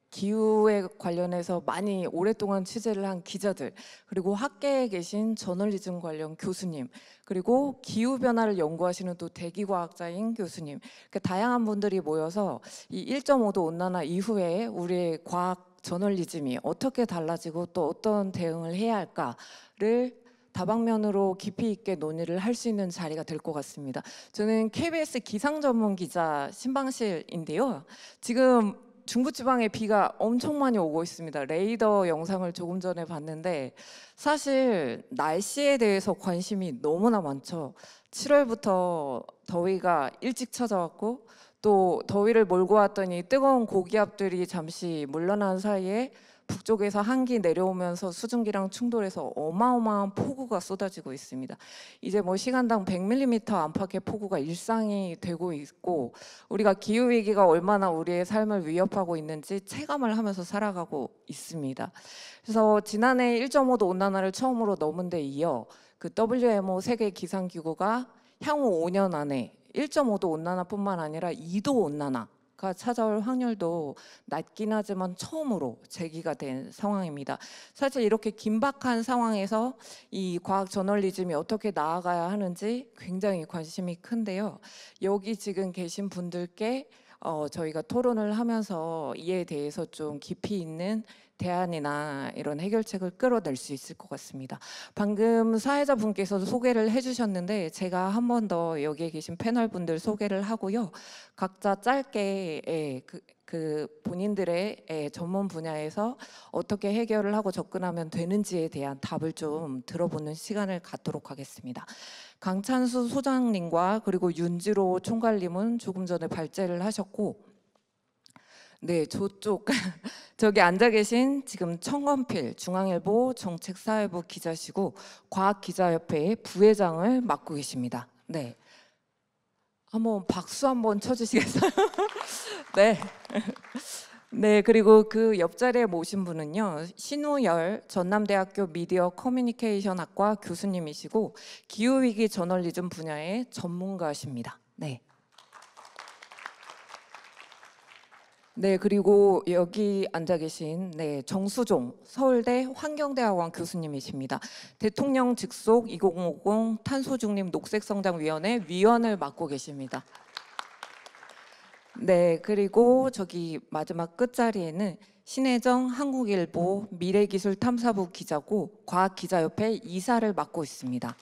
기후에 관련해서 많이 오랫동안 취재를 한 기자들, 그리고 학계에 계신 저널리즘 관련 교수님, 그리고 기후변화를 연구하시는 또 대기과학자인 교수님, 이렇게 다양한 분들이 모여서 이 1.5도 온난화 이후에 우리의 과학 저널리즘이 어떻게 달라지고 또 어떤 대응을 해야 할까를 다방면으로 깊이 있게 논의를 할 수 있는 자리가 될 것 같습니다. 저는 KBS 기상 전문 기자 신방실인데요. 지금 중부지방에 비가 엄청 많이 오고 있습니다. 레이더 영상을 조금 전에 봤는데 사실 날씨에 대해서 관심이 너무나 많죠. 7월부터 더위가 일찍 찾아왔고 또 더위를 몰고 왔더니 뜨거운 고기압들이 잠시 물러난 사이에 북쪽에서 한기 내려오면서 수증기랑 충돌해서 어마어마한 폭우가 쏟아지고 있습니다. 이제 뭐 시간당 100mm 안팎의 폭우가 일상이 되고 있고 우리가 기후위기가 얼마나 우리의 삶을 위협하고 있는지 체감을 하면서 살아가고 있습니다. 그래서 지난해 1.5도 온난화를 처음으로 넘은 데 이어 그 WMO 세계기상기구가 향후 5년 안에 1.5도 온난화뿐만 아니라 2도 온난화가 찾아올 확률도 낮긴 하지만 처음으로 제기가 된 상황입니다. 사실 이렇게 긴박한 상황에서 이 과학 저널리즘이 어떻게 나아가야 하는지 굉장히 관심이 큰데요. 여기 지금 계신 분들께 저희가 토론을 하면서 이에 대해서 좀 깊이 있는 대안이나 이런 해결책을 끌어낼 수 있을 것 같습니다. 방금 사회자분께서도 소개를 해주셨는데 제가 한 번 더 여기에 계신 패널 분들 소개를 하고요. 각자 짧게 본인들의 전문 분야에서 어떻게 해결을 하고 접근하면 되는지에 대한 답을 좀 들어보는 시간을 갖도록 하겠습니다. 강찬수 소장님과 그리고 윤지로 총괄님은 조금 전에 발제를 하셨고 네, 저쪽 저기 앉아 계신 지금 천권필 중앙일보 정책사회부 기자시고 과학기자협회의 부회장을 맡고 계십니다. 네, 한번 박수 한번 쳐주시겠어요? 네. 네, 그리고 그 옆자리에 모신 분은요, 신우열 전남대학교 미디어 커뮤니케이션학과 교수님이시고 기후위기 저널리즘 분야의 전문가십니다. 네. 네, 그리고 여기 앉아 계신 정수종 서울대 환경대학원 교수님이십니다. 대통령 직속 2050 탄소중립 녹색성장위원회 위원을 맡고 계십니다. 네, 그리고 저기 마지막 끝자리에는 신혜정 한국일보 미래기술탐사부 기자고 과학기자협회 이사를 맡고 있습니다.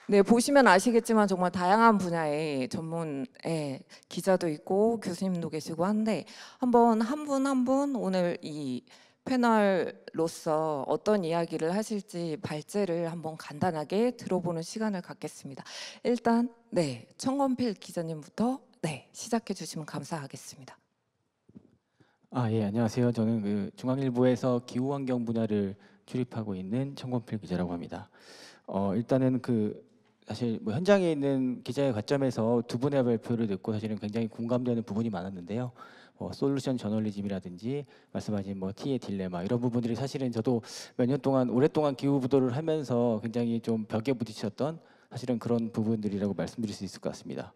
네, 보시면 아시겠지만 정말 다양한 분야의 전문의 기자도 있고 교수님도 계시고 한데 한번 한 분 한 분 오늘 이 패널로서 어떤 이야기를 하실지 발제를 한번 간단하게 들어보는 시간을 갖겠습니다. 일단 천권필 기자님부터 시작해 주시면 감사하겠습니다. 예, 안녕하세요. 저는 그 중앙일보에서 기후환경 분야를 출입하고 있는 천권필 기자라고 합니다. 일단은 사실 뭐 현장에 있는 기자의 관점에서 두 분의 발표를 듣고 사실은 굉장히 공감되는 부분이 많았는데요. 솔루션 저널리즘이라든지 말씀하신 T의 딜레마 이런 부분들이 사실은 저도 몇 년 동안 오랫동안 기후 보도를 하면서 굉장히 좀 벽에 부딪혔던 사실은 그런 부분들이라고 말씀드릴 수 있을 것 같습니다.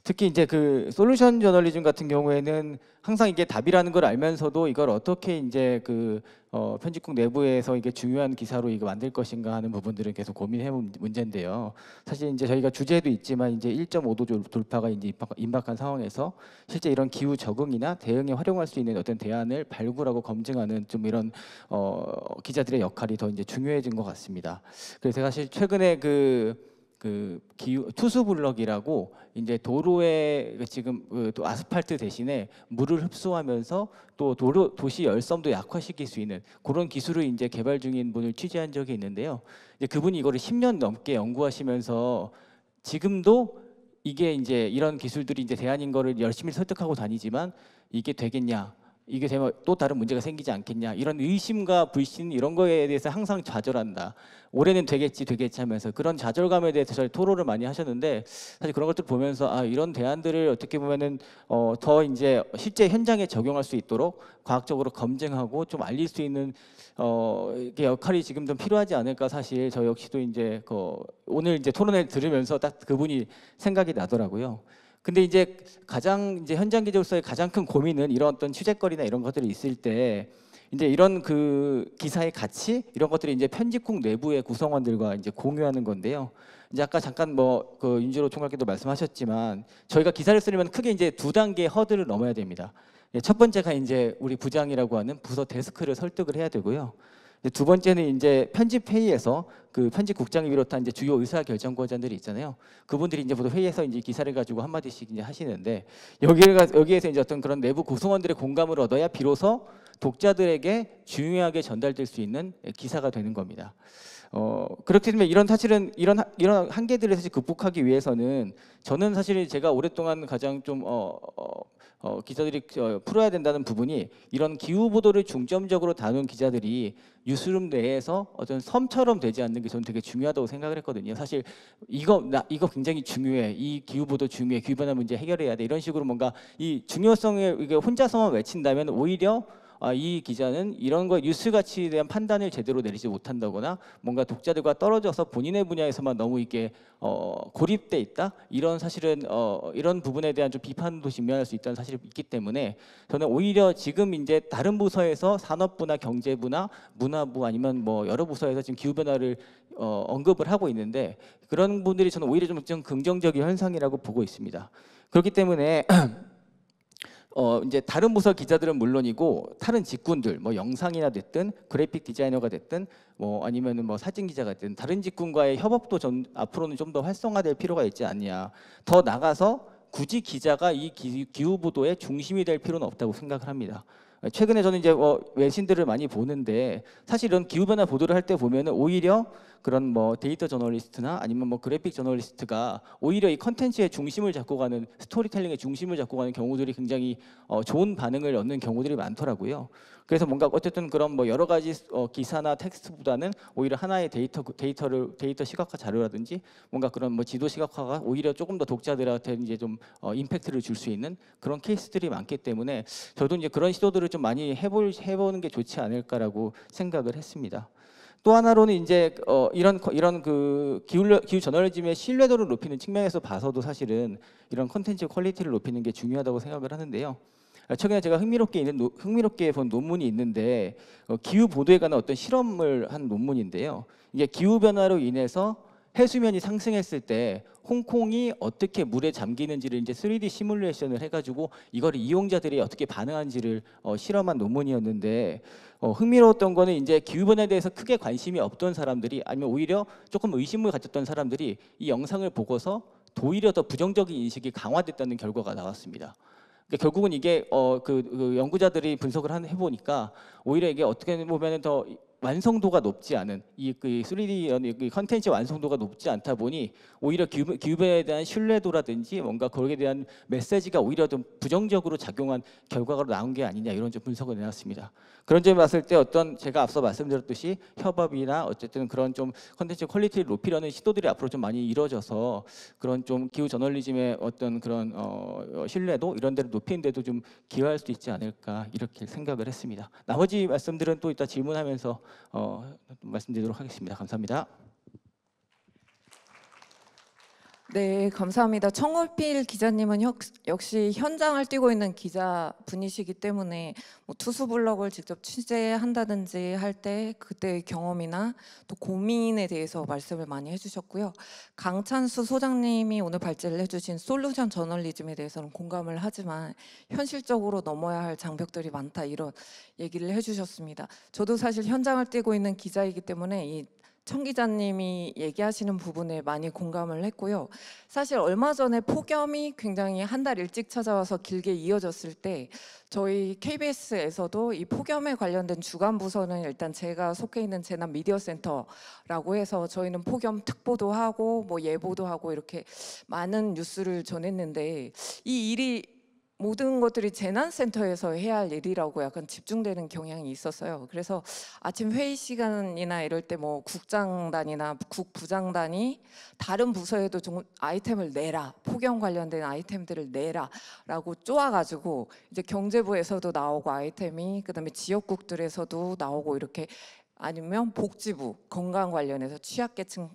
특히 이제 그 솔루션 저널리즘 같은 경우에는 항상 이게 답이라는 걸 알면서도 이걸 어떻게 이제 그 편집국 내부에서 이게 중요한 기사로 이거 만들 것인가 하는 부분들은 계속 고민해본 문제인데요. 사실 이제 저희가 주제도 있지만 이제 1.5도 돌파가 이제 임박한 상황에서 실제 이런 기후 적응이나 대응에 활용할 수 있는 어떤 대안을 발굴하고 검증하는 좀 이런 기자들의 역할이 더 이제 중요해진 것 같습니다. 그래서 사실 최근에 그 기후 투수 블럭이라고 이제 도로에 지금 또 아스팔트 대신에 물을 흡수하면서 또 도시 열섬도 약화시킬 수 있는 그런 기술을 이제 개발 중인 분을 취재한 적이 있는데요. 이제 그분이 이거를 10년 넘게 연구하시면서 지금도 이게 이제 이런 기술들이 이제 대안인 거를 열심히 설득하고 다니지만 이게 되겠냐? 이게 되면 또 다른 문제가 생기지 않겠냐 이런 의심과 불신 이런 거에 대해서 항상 좌절한다. 올해는 되겠지 하면서 그런 좌절감에 대해서 저희 토론을 많이 하셨는데 사실 그런 것들 보면서 아 이런 대안들을 어떻게 보면은 더 이제 실제 현장에 적용할 수 있도록 과학적으로 검증하고 좀 알릴 수 있는 이게 역할이 지금 좀 필요하지 않을까. 사실 저 역시도 이제 오늘 이제 토론을 들으면서 딱 그분이 생각이 나더라고요. 근데 이제 가장 이제 현장 기자로서의 가장 큰 고민은 이런 어떤 취재거리나 이런 것들이 있을 때 이제 이런 그 기사의 가치 이런 것들이 이제 편집국 내부의 구성원들과 이제 공유하는 건데요. 이제 아까 잠깐 그 윤지로 총괄께도 말씀하셨지만 저희가 기사를 쓰려면 크게 이제 두 단계의 허들을 넘어야 됩니다. 첫 번째가 이제 우리 부장이라고 하는 부서 데스크를 설득을 해야 되고요. 두 번째는 이제 편집 회의에서 그 편집국장을 비롯한 이제 주요 의사 결정권자들이 있잖아요. 그분들이 이제 모두 회의에서 이제 기사를 가지고 한 마디씩 이제 하시는데 여기에서 이제 어떤 그런 내부 구성원들의 공감을 얻어야 비로소 독자들에게 중요하게 전달될 수 있는 기사가 되는 겁니다. 그렇게 되면 사실은 이런 한계들을 사실 극복하기 위해서는 저는 사실 제가 오랫동안 가장 좀 기자들이 풀어야 된다는 부분이 이런 기후 보도를 중점적으로 다룬 기자들이 뉴스룸 내에서 어떤 섬처럼 되지 않는 게 저는 되게 중요하다고 생각을 했거든요. 사실 이거 굉장히 중요해. 이 기후 보도 중요해. 기후 변화 문제 해결해야 돼. 이런 식으로 뭔가 이 중요성을 이게 혼자서만 외친다면 오히려 이 기자는 이런 거 뉴스 가치에 대한 판단을 제대로 내리지 못한다거나 뭔가 독자들과 떨어져서 본인의 분야에서만 너무 이게 고립돼 있다 이런 사실은 이런 부분에 대한 좀 비판도 직면할 수 있다는 사실이 있기 때문에 저는 오히려 지금 이제 다른 부서에서 산업부나 경제부나 문화부 아니면 뭐 여러 부서에서 지금 기후 변화를 언급을 하고 있는데 그런 분들이 저는 오히려 좀 긍정적인 현상이라고 보고 있습니다. 그렇기 때문에 이제 다른 부서 기자들은 물론이고 다른 직군들 뭐 영상이나 됐든 그래픽 디자이너가 됐든 뭐 아니면은 뭐 사진 기자가 됐든 다른 직군과의 협업도 앞으로는 좀 더 활성화될 필요가 있지 않냐. 더 나가서 굳이 기자가 이 기후 보도의 중심이 될 필요는 없다고 생각을 합니다. 최근에 저는 이제 외신들을 많이 보는데 사실 이런 기후 변화 보도를 할 때 보면은 오히려 그런 뭐 데이터 저널리스트나 아니면 뭐 그래픽 저널리스트가 오히려 이 컨텐츠의 중심을 잡고 가는 스토리텔링의 중심을 잡고 가는 경우들이 굉장히 좋은 반응을 얻는 경우들이 많더라고요. 그래서 뭔가 어쨌든 그런 뭐 여러 가지 기사나 텍스트보다는 오히려 하나의 데이터 시각화 자료라든지 뭔가 그런 뭐 지도 시각화가 오히려 조금 더 독자들한테 이제 좀 임팩트를 줄 수 있는 그런 케이스들이 많기 때문에 저도 이제 그런 시도들을 좀 많이 해보는 게 좋지 않을까라고 생각을 했습니다. 또 하나로는 이제 이런 그 기후 저널리즘의 신뢰도를 높이는 측면에서 봐서도 사실은 이런 콘텐츠 퀄리티를 높이는 게 중요하다고 생각을 하는데요. 최근에 제가 흥미롭게 본 논문이 있는데 기후 보도에 관한 어떤 실험을 한 논문인데요. 이게 기후 변화로 인해서 해수면이 상승했을 때 홍콩이 어떻게 물에 잠기는지를 이제 3D 시뮬레이션을 해가지고 이걸 이용자들이 어떻게 반응하는지를 실험한 논문이었는데 흥미로웠던 거는 이제 기후 변화에 대해서 크게 관심이 없던 사람들이 아니면 오히려 조금 의심을 가졌던 사람들이 이 영상을 보고서 오히려 더 부정적인 인식이 강화됐다는 결과가 나왔습니다. 그러니까 결국은 이게 그 연구자들이 분석을 해보니까 오히려 이게 어떻게 보면 더 완성도가 높지 않은 이 3D 컨텐츠 완성도가 높지 않다 보니 오히려 기후변화에 대한 신뢰도라든지 뭔가 거기에 대한 메시지가 오히려 좀 부정적으로 작용한 결과가 나온 게 아니냐 이런 좀 분석을 내놨습니다. 그런 점을 봤을 때 제가 앞서 말씀드렸듯이 협업이나 어쨌든 그런 좀 컨텐츠 퀄리티를 높이려는 시도들이 앞으로 좀 많이 이루어져서 그런 좀 기후 저널리즘의 어떤 그런 신뢰도 이런 데를 높이는 데도 좀 기여할 수 있지 않을까 이렇게 생각을 했습니다. 나머지 말씀들은 또 이따 질문하면서 말씀드리도록 하겠습니다. 감사합니다. 네, 감사합니다. 청월필 기자님은 역시 현장을 뛰고 있는 기자분이시기 때문에 뭐 투수 블럭을 직접 취재한다든지 할 때 그때의 경험이나 또 고민에 대해서 말씀을 많이 해주셨고요. 강찬수 소장님이 오늘 발제를 해주신 솔루션 저널리즘에 대해서는 공감을 하지만 현실적으로 넘어야 할 장벽들이 많다 이런 얘기를 해주셨습니다. 저도 사실 현장을 뛰고 있는 기자이기 때문에 이 청 기자님이 얘기하시는 부분에 많이 공감을 했고요. 사실 얼마 전에 폭염이 굉장히 한 달 일찍 찾아와서 길게 이어졌을 때 저희 KBS에서도 이 폭염에 관련된 주간 부서는 일단 제가 속해 있는 재난 미디어 센터라고 해서 저희는 폭염 특보도 하고 뭐 예보도 하고 이렇게 많은 뉴스를 전했는데 이 일이 모든 것들이 재난센터에서 해야 할 일이라고 약간 집중되는 경향이 있었어요. 그래서 아침 회의 시간이나 이럴 때 뭐 국장단이나 국부장단이 다른 부서에도 좀 아이템을 내라, 폭염 관련된 아이템들을 내라라고 쪼아가지고 이제 경제부에서도 나오고 아이템이 그다음에 지역국들에서도 나오고 이렇게 아니면 복지부 건강 관련해서 취약계층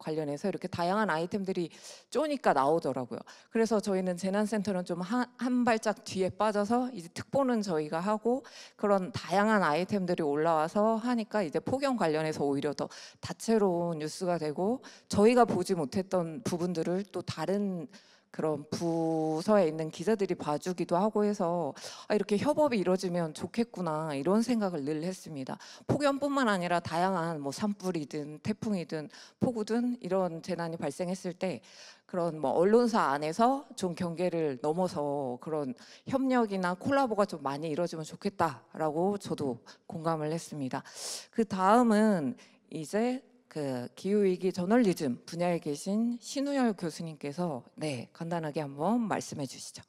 관련해서 이렇게 다양한 아이템들이 쪼니까 나오더라고요. 그래서 저희는 재난센터는 좀 한 발짝 뒤에 빠져서 이제 특보는 저희가 하고 그런 다양한 아이템들이 올라와서 하니까 이제 폭염 관련해서 오히려 더 다채로운 뉴스가 되고 저희가 보지 못했던 부분들을 또 다른 그런 부서에 있는 기자들이 봐주기도 하고 해서 이렇게 협업이 이루어지면 좋겠구나 이런 생각을 늘 했습니다. 폭염뿐만 아니라 다양한 뭐 산불이든 태풍이든 폭우든 이런 재난이 발생했을 때 그런 뭐 언론사 안에서 좀 경계를 넘어서 그런 협력이나 콜라보가 좀 많이 이루어지면 좋겠다라고 저도 공감을 했습니다. 그 다음은 이제 그 기후위기 저널리즘 분야에 계신 신우열 교수님께서 간단하게 한번 말씀해 주시죠.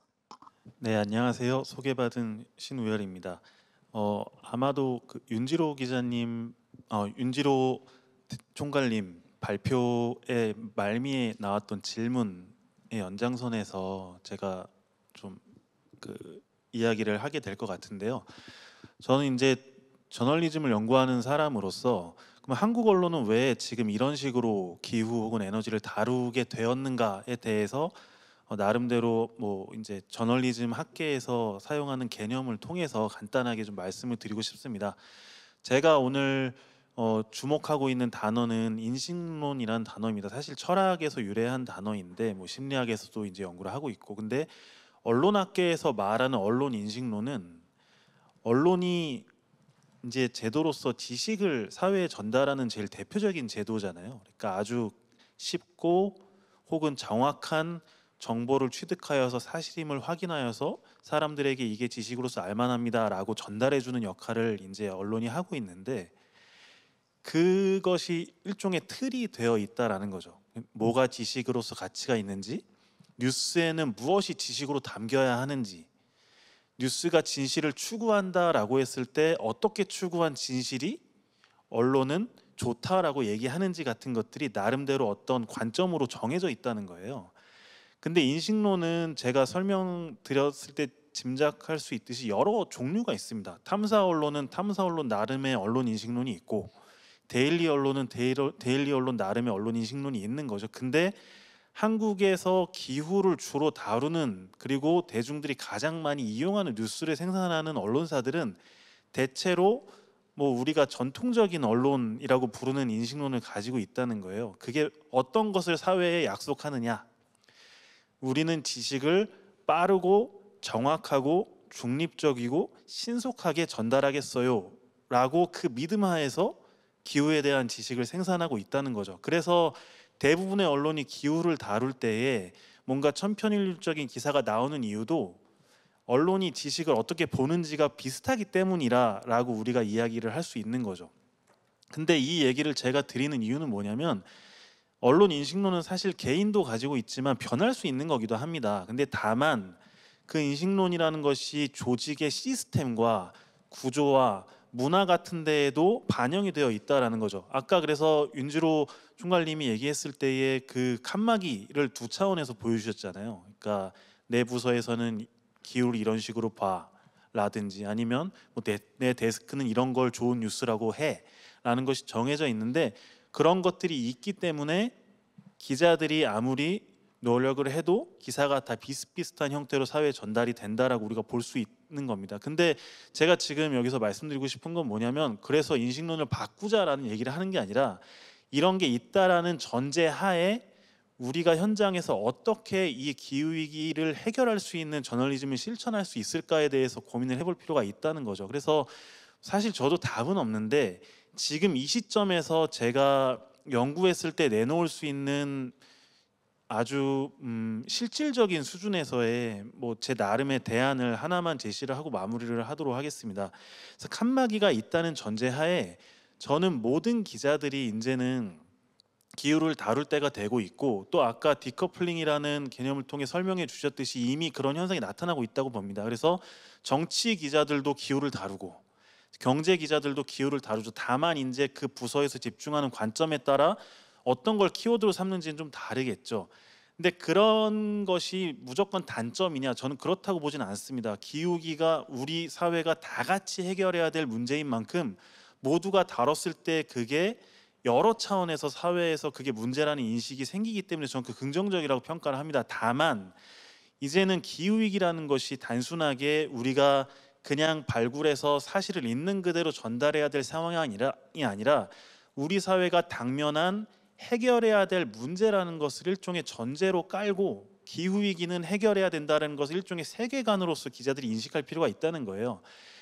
네, 안녕하세요. 소개받은 신우열입니다. 아마도 그 윤지로 기자님, 윤지로 총괄님 발표의 말미에 나왔던 질문의 연장선에서 제가 좀 그 이야기를 하게 될 것 같은데요. 저는 이제 저널리즘을 연구하는 사람으로서 그럼 한국 언론은 왜 지금 이런 식으로 기후 혹은 에너지를 다루게 되었는가에 대해서 나름대로 뭐 이제 저널리즘 학계에서 사용하는 개념을 통해서 간단하게 좀 말씀을 드리고 싶습니다. 제가 오늘 주목하고 있는 단어는 인식론이라는 단어입니다. 사실 철학에서 유래한 단어인데 뭐 심리학에서도 이제 연구를 하고 있고, 근데 언론학계에서 말하는 언론 인식론은 언론이 이제 제도로서 지식을 사회에 전달하는 제일 대표적인 제도잖아요. 그러니까 아주 쉽고 혹은 정확한 정보를 취득하여서 사실임을 확인하여서 사람들에게 이게 지식으로서 알만합니다라고 전달해주는 역할을 이제 언론이 하고 있는데, 그것이 일종의 틀이 되어 있다라는 거죠. 뭐가 지식으로서 가치가 있는지, 뉴스에는 무엇이 지식으로 담겨야 하는지, 뉴스가 진실을 추구한다라고 했을 때 어떻게 추구한 진실이 언론은 좋다라고 얘기하는지 같은 것들이 나름대로 어떤 관점으로 정해져 있다는 거예요. 근데 인식론은 제가 설명드렸을 때 짐작할 수 있듯이 여러 종류가 있습니다. 탐사 언론은 탐사 언론 나름의 언론 인식론이 있고, 데일리 언론은 데일리 언론 나름의 언론 인식론이 있는 거죠. 근데 한국에서 기후를 주로 다루는, 그리고 대중들이 가장 많이 이용하는 뉴스를 생산하는 언론사들은 대체로 뭐 우리가 전통적인 언론이라고 부르는 인식론을 가지고 있다는 거예요. 그게 어떤 것을 사회에 약속하느냐, 우리는 지식을 빠르고 정확하고 중립적이고 신속하게 전달하겠어요 라고 그 믿음 하에서 기후에 대한 지식을 생산하고 있다는 거죠. 그래서 대부분의 언론이 기후를 다룰 때에 뭔가 천편일률적인 기사가 나오는 이유도 언론이 지식을 어떻게 보는지가 비슷하기 때문이라고 우리가 이야기를 할 수 있는 거죠. 근데 이 얘기를 제가 드리는 이유는 뭐냐면, 언론 인식론은 사실 개인도 가지고 있지만 변할 수 있는 거기도 합니다. 근데 다만 그 인식론이라는 것이 조직의 시스템과 구조와 문화 같은 데에도 반영이 되어 있다라는 거죠. 아까 그래서 윤지로 총괄님이 얘기했을 때의 그 칸막이를 두 차원에서 보여주셨잖아요. 그러니까 내 부서에서는 기후를 이런 식으로 봐라든지, 아니면 뭐 내 데스크는 이런 걸 좋은 뉴스라고 해라는 것이 정해져 있는데, 그런 것들이 있기 때문에 기자들이 아무리 노력을 해도 기사가 다 비슷비슷한 형태로 사회에 전달이 된다라고 우리가 볼 수 있는 겁니다. 근데 제가 지금 여기서 말씀드리고 싶은 건 뭐냐면 그래서 인식론을 바꾸자라는 얘기를 하는 게 아니라 이런 게 있다라는 전제하에 우리가 현장에서 어떻게 이 기후위기를 해결할 수 있는 저널리즘을 실천할 수 있을까에 대해서 고민을 해볼 필요가 있다는 거죠. 그래서 사실 저도 답은 없는데 지금 이 시점에서 제가 연구했을 때 내놓을 수 있는 아주 실질적인 수준에서의 뭐 제 나름의 대안을 하나만 제시를 하고 마무리를 하도록 하겠습니다. 그래서 칸막이가 있다는 전제하에 저는 모든 기자들이 이제는 기후를 다룰 때가 되고 있고 또 아까 디커플링이라는 개념을 통해 설명해 주셨듯이 이미 그런 현상이 나타나고 있다고 봅니다. 그래서 정치 기자들도 기후를 다루고 경제 기자들도 기후를 다루죠. 다만 이제 그 부서에서 집중하는 관점에 따라 어떤 걸 키워드로 삼는지는 좀 다르겠죠. 근데 그런 것이 무조건 단점이냐? 저는 그렇다고 보지는 않습니다. 기후위기가 우리 사회가 다 같이 해결해야 될 문제인 만큼 모두가 다뤘을 때 그게 여러 차원에서 사회에서 그게 문제라는 인식이 생기기 때문에 저는 그 긍정적이라고 평가를 합니다. 다만 이제는 기후위기라는 것이 단순하게 우리가 그냥 발굴해서 사실을 있는 그대로 전달해야 될 상황이 아니라 우리 사회가 당면한 해결해야 될 문제라는 것을 일종의 전제로 깔고 기후위기는 해결해야 된다는 것을 일종의 세계관으로서 기자들이 인식할 필요가 있다는 거예요.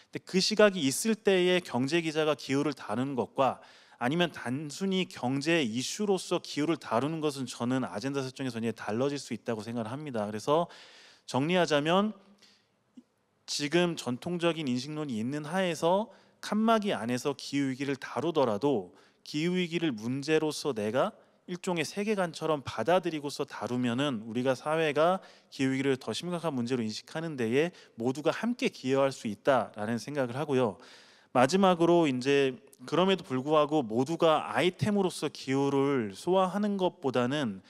근데 그 시각이 있을 때에 경제 기자가 기후를 다루는 것과 아니면 단순히 경제 이슈로서 기후를 다루는 것은 저는 아젠다 설정에서 이제 달라질 수 있다고 생각을 합니다. 그래서 정리하자면 지금 전통적인 인식론이 있는 하에서 칸막이 안에서 기후위기를 다루더라도 기후위기를 문제로서 내가 일종의 세계관처럼 받아들이고서 다루면은 우리가 사회가 기후위기를 더 심각한 문제로 인식하는 데에 모두가 함께 기여할 수 있다라는 생각을 하고요. 마지막으로 이제 그럼에도 불구하고 모두가 아이템으로서 기후를 소화하는 것보다는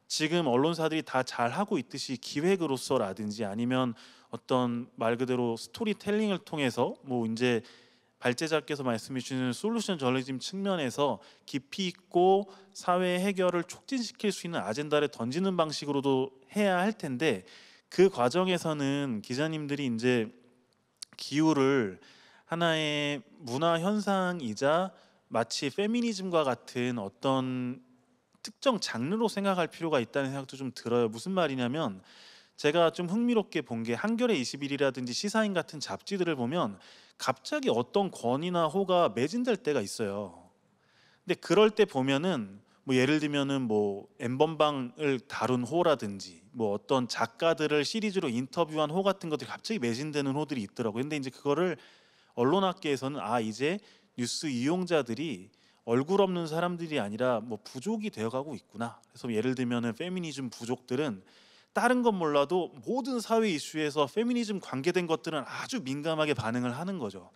지금 언론사들이 다 잘하고 있듯이 기획으로서라든지 아니면 어떤 말 그대로 스토리텔링을 통해서 뭐 이제 발제자께서 말씀해 주시는 솔루션 저널리즘 측면에서 깊이 있고 사회 해결을 촉진시킬 수 있는 아젠다를 던지는 방식으로도 해야 할 텐데 그 과정에서는 기자님들이 이제 기후를 하나의 문화 현상이자 마치 페미니즘과 같은 어떤 특정 장르로 생각할 필요가 있다는 생각도 좀 들어요. 무슨 말이냐면 제가 좀 흥미롭게 본 게 한겨레 21이라든지 시사인 같은 잡지들을 보면 갑자기 어떤 권이나 호가 매진될 때가 있어요. 근데 그럴 때 보면은 뭐 예를 들면은 뭐 엠번방을 다룬 호라든지 뭐 어떤 작가들을 시리즈로 인터뷰한 호 같은 것들이 갑자기 매진되는 호들이 있더라고요. 근데 이제 그거를 언론학계에서는 이제 뉴스 이용자들이 얼굴 없는 사람들이 아니라 뭐 부족이 되어가고 있구나. 그래서 예를 들면은 페미니즘 부족들은 다른 건 몰라도 모든 사회 이슈에서 페미니즘 관계된 것들은 아주 민감하게 반응을 하는 거죠.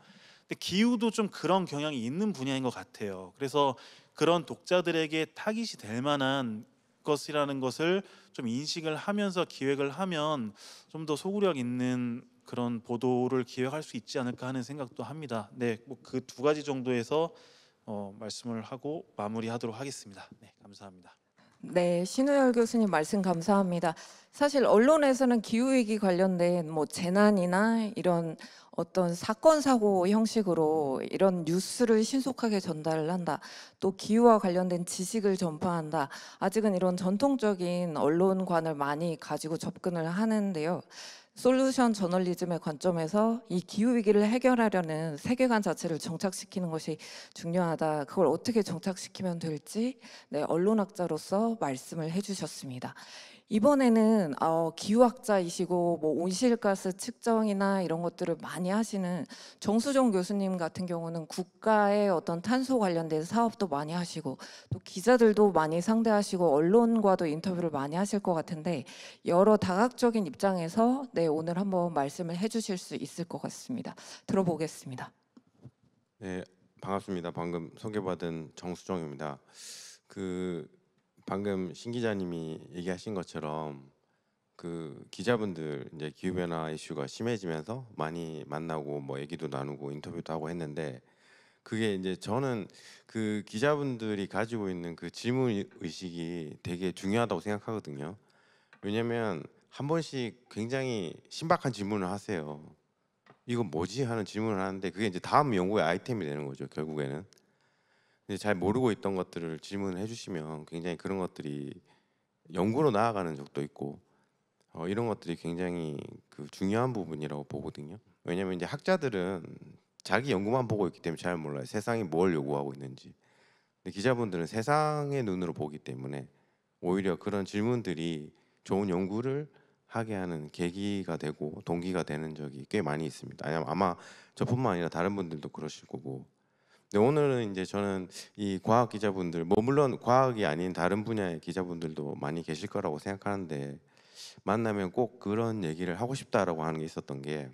근데 기후도 좀 그런 경향이 있는 분야인 것 같아요. 그래서 그런 독자들에게 타깃이 될 만한 것이라는 것을 좀 인식을 하면서 기획을 하면 좀 더 소구력 있는 그런 보도를 기획할 수 있지 않을까 하는 생각도 합니다. 네, 뭐 그 두 가지 정도에서 말씀을 하고 마무리하도록 하겠습니다. 네, 감사합니다. 네, 신우열 교수님 말씀 감사합니다. 사실 언론에서는 기후위기 관련된 뭐 재난이나 이런 어떤 사건 사고 형식으로 이런 뉴스를 신속하게 전달을 한다. 또 기후와 관련된 지식을 전파한다. 아직은 이런 전통적인 언론관을 많이 가지고 접근을 하는데요. 솔루션 저널리즘의 관점에서 이 기후위기를 해결하려는 세계관 자체를 정착시키는 것이 중요하다. 그걸 어떻게 정착시키면 될지 언론학자로서 말씀을 해주셨습니다. 이번에는 기후학자이시고 뭐 온실가스 측정이나 이런 것들을 많이 하시는 정수정 교수님 같은 경우는 국가의 어떤 탄소 관련된 사업도 많이 하시고 또 기자들도 많이 상대하시고 언론과도 인터뷰를 많이 하실 것 같은데 여러 다각적인 입장에서 오늘 한번 말씀을 해주실 수 있을 것 같습니다. 들어보겠습니다. 네, 반갑습니다. 방금 소개받은 정수정입니다. 방금 신 기자님이 얘기하신 것처럼 그 기자분들 이제 기후 변화 이슈가 심해지면서 많이 만나고 뭐 얘기도 나누고 인터뷰도 하고 했는데 그게 이제 저는 그 기자분들이 가지고 있는 그 질문 의식이 되게 중요하다고 생각하거든요. 왜냐면 한 번씩 굉장히 신박한 질문을 하세요. 이거 뭐지 하는 질문을 하는데 그게 이제 다음 연구의 아이템이 되는 거죠. 결국에는. 근데 잘 모르고 있던 것들을 질문을 해주시면 굉장히 그런 것들이 연구로 나아가는 적도 있고 이런 것들이 굉장히 그 중요한 부분이라고 보거든요. 왜냐면 이제 학자들은 자기 연구만 보고 있기 때문에 잘 몰라요. 세상이 뭘 요구하고 있는지. 근데 기자분들은 세상의 눈으로 보기 때문에 오히려 그런 질문들이 좋은 연구를 하게 하는 계기가 되고 동기가 되는 적이 꽤 많이 있습니다. 아마 저뿐만 아니라 다른 분들도 그러실 거고. 근데 오늘은 이제 저는 이 과학 기자분들, 뭐 물론 과학이 아닌 다른 분야의 기자분들도 많이 계실 거라고 생각하는데 만나면 꼭 그런 얘기를 하고 싶다라고 하는 게 있었던 게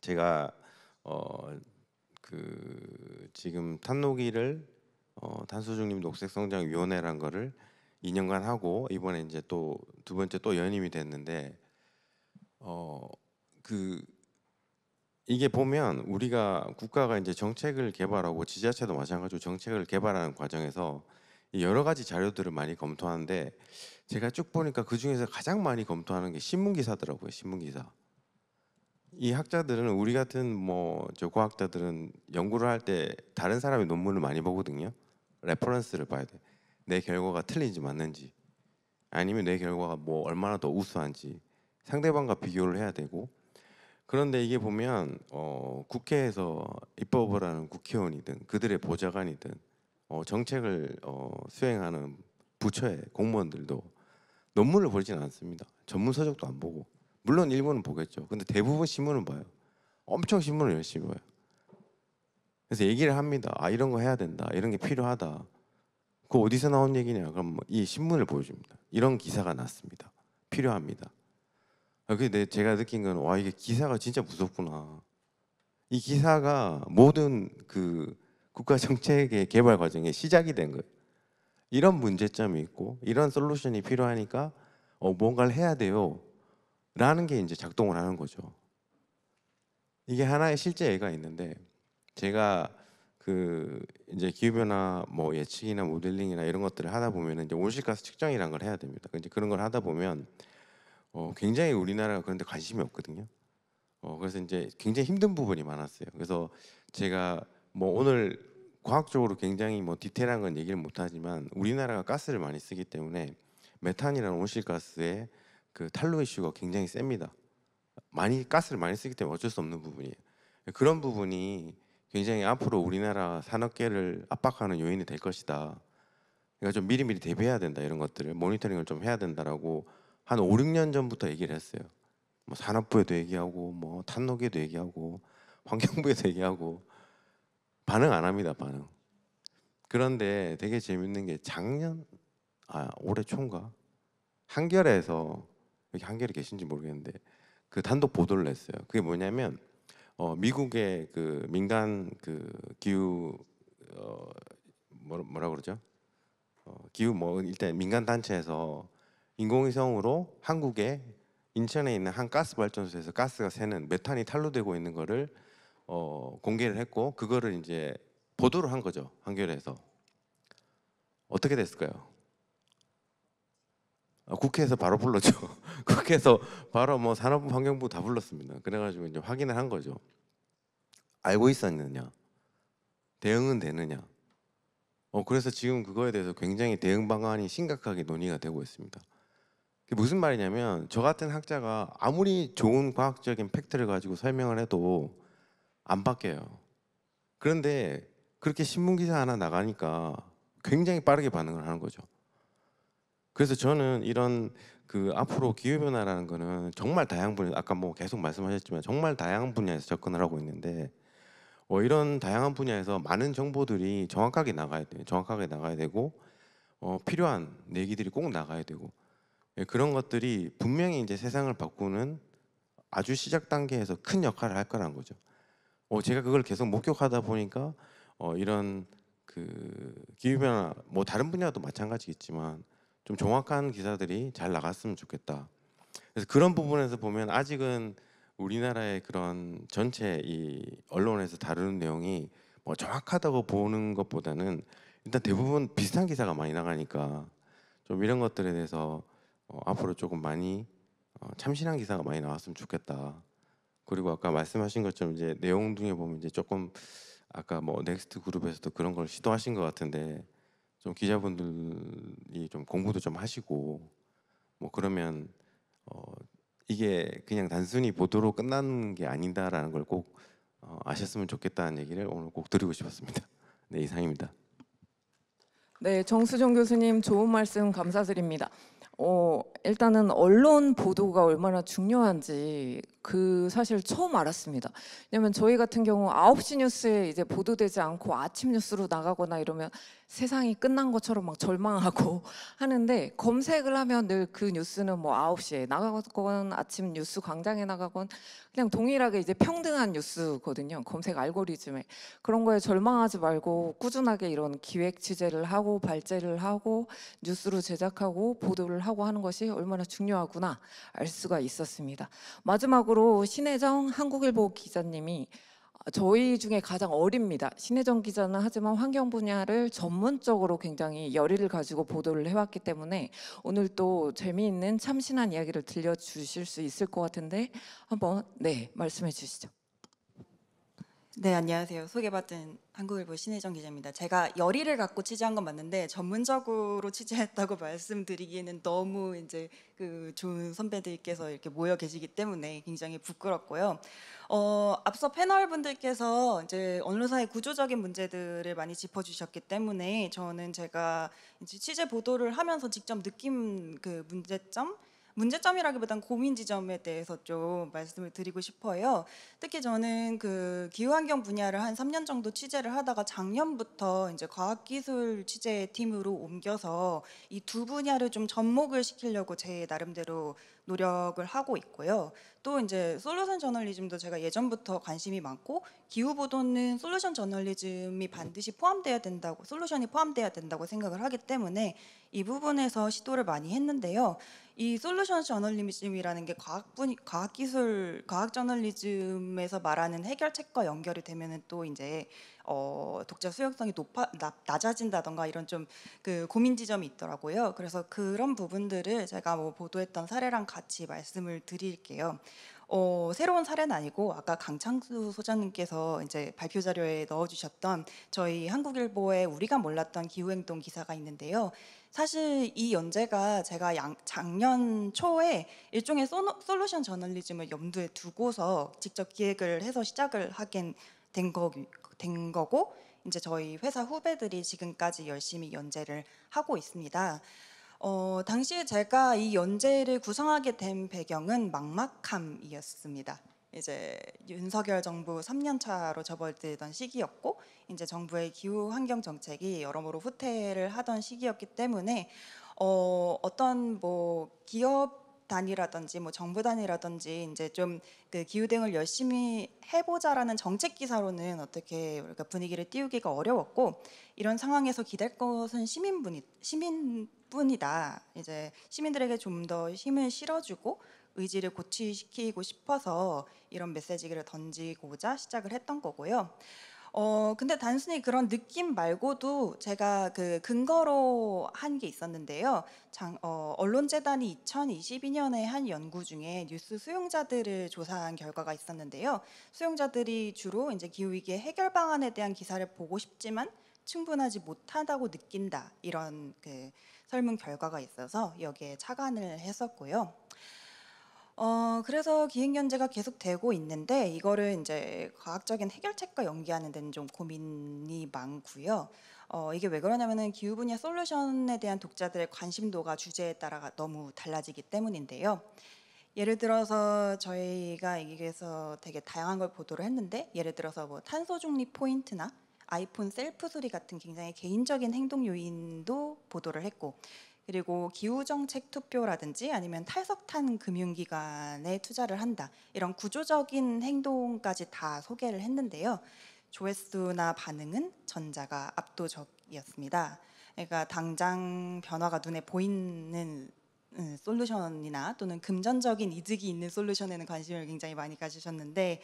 제가 그 지금 탄노기를 탄소중립 녹색성장위원회란 거를 2년간 하고 이번에 이제 또 두 번째 또 연임이 됐는데 그 이게 보면 우리가 국가가 이제 정책을 개발하고 지자체도 마찬가지로 정책을 개발하는 과정에서 이 여러 가지 자료들을 많이 검토하는데 제가 쭉 보니까 그 중에서 가장 많이 검토하는 게 신문 기사더라고요. 신문 기사. 이 학자들은 우리 같은 뭐 저 과학자들은 연구를 할 때 다른 사람의 논문을 많이 보거든요. 레퍼런스를 봐야 돼. 내 결과가 틀린지 맞는지 아니면 내 결과가 뭐 얼마나 더 우수한지 상대방과 비교를 해야 되고 그런데 이게 보면 국회에서 입법을 하는 국회의원이든 그들의 보좌관이든 정책을 수행하는 부처의 공무원들도 논문을 보진 않습니다. 전문 서적도 안 보고 물론 일부는 보겠죠. 근데 대부분 신문을 봐요. 엄청 신문을 열심히 봐요. 그래서 얘기를 합니다. 아 이런 거 해야 된다. 이런 게 필요하다. 그거 어디서 나온 얘기냐? 그럼 이 신문을 보여줍니다. 이런 기사가 났습니다. 필요합니다. 근데 제가 느낀 건 와 이게 기사가 진짜 무섭구나. 이 기사가 모든 그 국가 정책의 개발 과정의 시작이 된 거예요. 이런 문제점이 있고 이런 솔루션이 필요하니까 뭔가를 해야 돼요. 라는 게 이제 작동을 하는 거죠. 이게 하나의 실제 예가 있는데 제가 그 이제 기후변화 뭐 예측이나 모델링이나 이런 것들을 하다 보면 이제 온실가스 측정이라는 걸 해야 됩니다. 이제 그런 걸 하다 보면 굉장히 우리나라가 그런데 관심이 없거든요. 그래서 이제 굉장히 힘든 부분이 많았어요. 그래서 제가 뭐 오늘 과학적으로 굉장히 뭐 디테일한 건 얘기를 못하지만 우리나라가 가스를 많이 쓰기 때문에 메탄이라는 온실가스의 그 탄소 이슈가 굉장히 셉니다. 가스를 많이 쓰기 때문에 어쩔 수 없는 부분이에요. 그런 부분이 굉장히 앞으로 우리나라 산업계를 압박하는 요인이 될 것이다. 그러니까 좀 미리미리 대비해야 된다. 이런 것들을 모니터링을 좀 해야 된다라고 한 5, 6년 전부터 얘기를 했어요. 뭐 산업부에도 얘기하고 뭐 탄노계도 얘기하고 환경부에도 얘기하고 반응 안 합니다. 반응. 그런데 되게 재밌는 게 올해 초인가 한겨레에서 여기 한겨레 계신지 모르겠는데 그 단독 보도를 냈어요. 그게 뭐냐면 미국의 그 민간 그 기후 뭐라 그러죠? 기후 뭐 일단 민간 단체에서 인공위성으로 한국의 인천에 있는 한 가스 발전소에서 가스가 새는 메탄이 탄로되고 있는 거를 공개를 했고 그거를 이제 보도를 한 거죠. 한겨레에서. 어떻게 됐을까요? 국회에서 바로 불렀죠. 국회에서 바로 뭐 산업부, 환경부 다 불렀습니다. 그래가지고 이제 확인을 한 거죠. 알고 있었느냐? 대응은 되느냐? 그래서 지금 그거에 대해서 굉장히 대응 방안이 심각하게 논의가 되고 있습니다. 그게 무슨 말이냐면 저 같은 학자가 아무리 좋은 과학적인 팩트를 가지고 설명을 해도 안 바뀌어요. 그런데 그렇게 신문 기사 하나 나가니까 굉장히 빠르게 반응을 하는 거죠. 그래서 저는 이런 그 앞으로 기후 변화라는 거는 정말 다양한 분야, 아까 뭐 계속 말씀하셨지만 정말 다양한 분야에서 접근을 하고 있는데 이런 다양한 분야에서 많은 정보들이 정확하게 나가야 돼요. 정확하게 나가야 되고 필요한 내기들이 꼭 나가야 되고 그런 것들이 분명히 이제 세상을 바꾸는 아주 시작 단계에서 큰 역할을 할 거라는 거죠. 제가 그걸 계속 목격하다 보니까 이런 그 기후 변화 뭐 다른 분야도 마찬가지겠지만 좀 정확한 기사들이 잘 나갔으면 좋겠다. 그래서 그런 부분에서 보면 아직은 우리나라의 그런 전체 이 언론에서 다루는 내용이 뭐 정확하다고 보는 것보다는 일단 대부분 비슷한 기사가 많이 나가니까 좀 이런 것들에 대해서 앞으로 조금 많이 참신한 기사가 많이 나왔으면 좋겠다. 그리고 아까 말씀하신 것처럼 이제 내용 중에 보면 이제 조금 아까 뭐 넥스트 그룹에서도 그런 걸 시도하신 것 같은데 좀 기자분들이 좀 공부도 좀 하시고 뭐 그러면 이게 그냥 단순히 보도로 끝나는 게 아니다라는 걸 꼭 아셨으면 좋겠다는 얘기를 오늘 꼭 드리고 싶었습니다. 네, 이상입니다. 네, 정수정 교수님 좋은 말씀 감사드립니다. 일단은 언론 보도가 얼마나 중요한지 그 사실 처음 알았습니다. 왜냐면 저희 같은 경우 9시 뉴스에 이제 보도되지 않고 아침 뉴스로 나가거나 이러면 세상이 끝난 것처럼 막 절망하고 하는데 검색을 하면 늘 그 뉴스는 뭐 9시에 나가건 아침 뉴스 광장에 나가건 그냥 동일하게 이제 평등한 뉴스거든요. 검색 알고리즘에. 그런 거에 절망하지 말고 꾸준하게 이런 기획 취재를 하고 발제를 하고 뉴스로 제작하고 보도를 하고 하는 것이 얼마나 중요하구나 알 수가 있었습니다. 마지막으로 신혜정 한국일보 기자님이 저희 중에 가장 어립니다. 신혜정 기자는 하지만 환경 분야를 전문적으로 굉장히 열의를 가지고 보도를 해왔기 때문에 오늘 또 재미있는 참신한 이야기를 들려주실 수 있을 것 같은데 한번 말씀해 주시죠. 네, 안녕하세요. 소개받은 한국일보 신혜정 기자입니다. 제가 열의를 갖고 취재한 건 맞는데 전문적으로 취재했다고 말씀드리기에는 너무 이제 그 좋은 선배들께서 이렇게 모여 계시기 때문에 굉장히 부끄럽고요. 앞서 패널 분들께서 이제 언론사의 구조적인 문제들을 많이 짚어주셨기 때문에 저는 제가 이제 취재 보도를 하면서 직접 느낀 그 문제점이라기보단 고민 지점에 대해서 좀 말씀을 드리고 싶어요. 특히 저는 그 기후환경 분야를 한 3년 정도 취재를 하다가 작년부터 이제 과학기술 취재팀으로 옮겨서 이 두 분야를 좀 접목을 시키려고 제 나름대로 노력을 하고 있고요. 또 이제 솔루션 저널리즘도 제가 예전부터 관심이 많고 기후 보도는 솔루션 저널리즘이 반드시 포함돼야 된다고 솔루션이 포함돼야 된다고 생각을 하기 때문에 이 부분에서 시도를 많이 했는데요. 이 솔루션 저널리즘이라는 게 과학 저널리즘에서 말하는 해결책과 연결이 되면은 또 이제 독자 수용성이 낮아진다던가 이런 좀 그 고민 지점이 있더라고요. 그래서 그런 부분들을 제가 뭐 보도했던 사례랑 같이 말씀을 드릴게요. 새로운 사례는 아니고 아까 강창수 소장님께서 이제 발표 자료에 넣어주셨던 저희 한국일보의 우리가 몰랐던 기후행동 기사가 있는데요. 사실 이 연재가 제가 작년 초에 일종의 솔루션 저널리즘을 염두에 두고서 직접 기획을 해서 시작을 하게 된 거고 이제 저희 회사 후배들이 지금까지 열심히 연재를 하고 있습니다. 당시에 제가 이 연재를 구성하게 된 배경은 막막함이었습니다. 이제 윤석열 정부 3년 차로 접어들던 시기였고 이제 정부의 기후 환경 정책이 여러모로 후퇴를 하던 시기였기 때문에 어떤 뭐 기업 단위라든지 뭐 정부 단위라든지 이제 좀 그 기후 대응을 열심히 해보자라는 정책 기사로는 어떻게 우리가 분위기를 띄우기가 어려웠고 이런 상황에서 기댈 것은 시민뿐이다. 이제 시민들에게 좀 더 힘을 실어주고 의지를 고취시키고 싶어서 이런 메시지를 던지고자 시작을 했던 거고요. 근데 단순히 그런 느낌 말고도 제가 그 근거로 한 게 있었는데요. 언론재단이 2022년에 한 연구 중에 뉴스 수용자들을 조사한 결과가 있었는데요. 수용자들이 주로 이제 기후위기의 해결 방안에 대한 기사를 보고 싶지만 충분하지 못하다고 느낀다. 이런 그 설문 결과가 있어서 여기에 착안을 했었고요. 그래서 기획 연재가 계속되고 있는데 이거를 이제 과학적인 해결책과 연계하는 데는 좀 고민이 많고요. 이게 왜 그러냐면은 기후 분야 솔루션에 대한 독자들의 관심도가 주제에 따라 너무 달라지기 때문인데요. 예를 들어서 저희가 여기에서 되게 다양한 걸 보도를 했는데 예를 들어서 뭐 탄소 중립 포인트나 아이폰 셀프 수리 같은 굉장히 개인적인 행동 요인도 보도를 했고 그리고 기후정책 투표라든지 아니면 탈석탄 금융기관에 투자를 한다. 이런 구조적인 행동까지 다 소개를 했는데요. 조회수나 반응은 전자가 압도적이었습니다. 그러니까 당장 변화가 눈에 보이는 솔루션이나 또는 금전적인 이득이 있는 솔루션에는 관심을 굉장히 많이 가지셨는데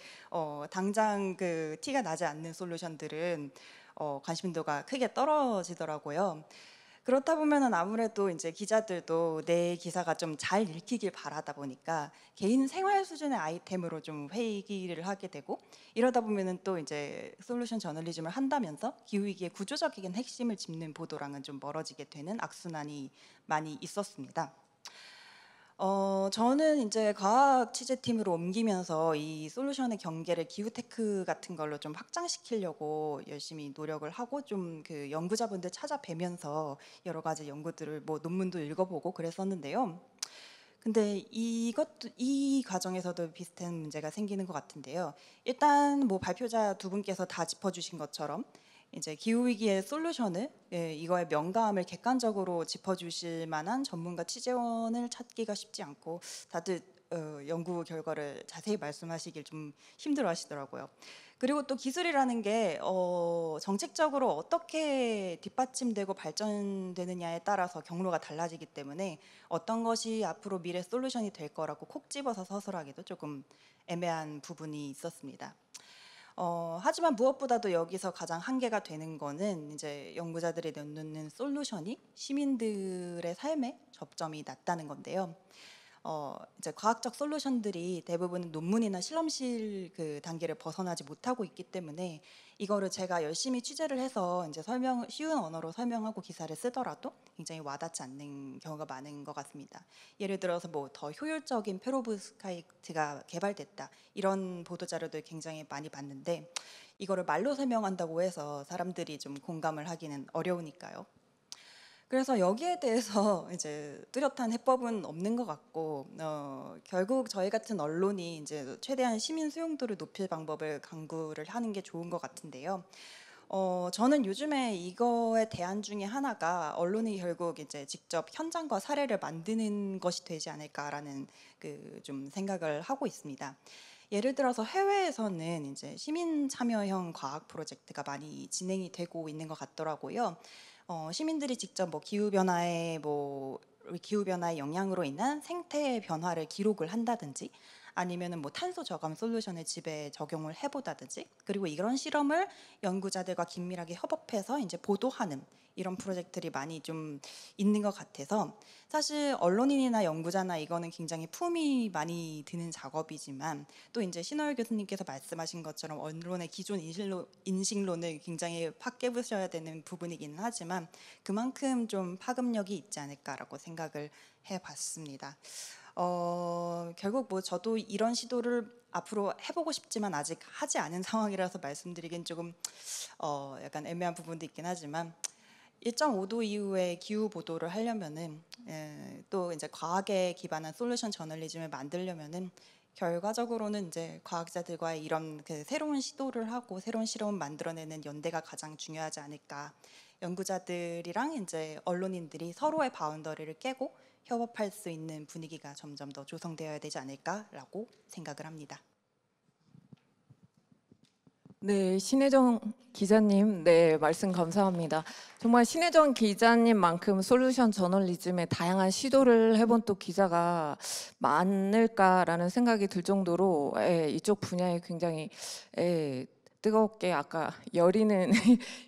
당장 그 티가 나지 않는 솔루션들은 관심도가 크게 떨어지더라고요. 그렇다 보면은 아무래도 이제 기자들도 내 기사가 좀 잘 읽히길 바라다 보니까 개인 생활 수준의 아이템으로 좀 회의를 하게 되고, 이러다 보면은 또 이제 솔루션 저널리즘을 한다면서 기후위기의 구조적인 핵심을 짚는 보도랑은 좀 멀어지게 되는 악순환이 많이 있었습니다. 저는 이제 과학 취재팀으로 옮기면서 이 솔루션의 경계를 기후테크 같은 걸로 좀 확장시키려고 열심히 노력을 하고, 좀 그 연구자분들 찾아뵈면서 여러 가지 연구들을 뭐 논문도 읽어보고 그랬었는데요. 근데 이 과정에서도 비슷한 문제가 생기는 것 같은데요. 일단 뭐 발표자 두 분께서 다 짚어주신 것처럼 이제 기후 위기의 솔루션을, 이거의 명감을 객관적으로 짚어주실 만한 전문가 취재원을 찾기가 쉽지 않고, 다들 연구 결과를 자세히 말씀하시길 좀 힘들어하시더라고요. 그리고 또 기술이라는 게 정책적으로 어떻게 뒷받침되고 발전되느냐에 따라서 경로가 달라지기 때문에 어떤 것이 앞으로 미래 솔루션이 될 거라고 콕 집어서 서술하기도 조금 애매한 부분이 있었습니다. 하지만 무엇보다도 여기서 가장 한계가 되는 거는 이제 연구자들이 내놓는 솔루션이 시민들의 삶에 접점이 낮다는 건데요. 이제 과학적 솔루션들이 대부분 논문이나 실험실 그 단계를 벗어나지 못하고 있기 때문에 이거를 제가 열심히 취재를 해서 이제 쉬운 언어로 설명하고 기사를 쓰더라도 굉장히 와닿지 않는 경우가 많은 것 같습니다. 예를 들어서 뭐 더 효율적인 페로브스카이트가 개발됐다, 이런 보도 자료들 굉장히 많이 봤는데 이거를 말로 설명한다고 해서 사람들이 좀 공감을 하기는 어려우니까요. 그래서 여기에 대해서 이제 뚜렷한 해법은 없는 것 같고, 결국 저희 같은 언론이 이제 최대한 시민 수용도를 높일 방법을 강구를 하는 게 좋은 것 같은데요. 저는 요즘에 이거에 대안 중에 하나가 언론이 결국 이제 직접 현장과 사례를 만드는 것이 되지 않을까라는 그 좀 생각을 하고 있습니다. 예를 들어서 해외에서는 이제 시민 참여형 과학 프로젝트가 많이 진행이 되고 있는 것 같더라고요. 시민들이 직접 뭐 기후변화의 영향으로 인한 생태 변화를 기록을 한다든지, 아니면은 뭐 탄소 저감 솔루션을 집에 적용을 해보다든지, 그리고 이런 실험을 연구자들과 긴밀하게 협업해서 이제 보도하는 이런 프로젝트들이 많이 좀 있는 것 같아서, 사실 언론인이나 연구자나 이거는 굉장히 품이 많이 드는 작업이지만, 또 이제 신호열 교수님께서 말씀하신 것처럼 언론의 기존 인식론을 굉장히 확 깨부셔야 되는 부분이기는 하지만 그만큼 좀 파급력이 있지 않을까라고 생각을 해봤습니다. 결국 뭐 저도 이런 시도를 앞으로 해보고 싶지만 아직 하지 않은 상황이라서 말씀드리긴 조금 약간 애매한 부분도 있긴 하지만, 1.5도 이후에 기후 보도를 하려면은 또 이제 과학에 기반한 솔루션 저널리즘을 만들려면은 결과적으로는 이제 과학자들과의 이런 그 새로운 시도를 하고 새로운 실험을 만들어내는 연대가 가장 중요하지 않을까. 연구자들이랑 이제 언론인들이 서로의 바운더리를 깨고 협업할 수 있는 분위기가 점점 더 조성되어야 되지 않을까라고 생각을 합니다. 네, 신혜정 기자님, 네, 말씀 감사합니다. 정말 신혜정 기자님만큼 솔루션 저널리즘에 다양한 시도를 해본 또 기자가 많을까라는 생각이 들 정도로 이쪽 분야에 굉장히 뜨겁게 아까 열의는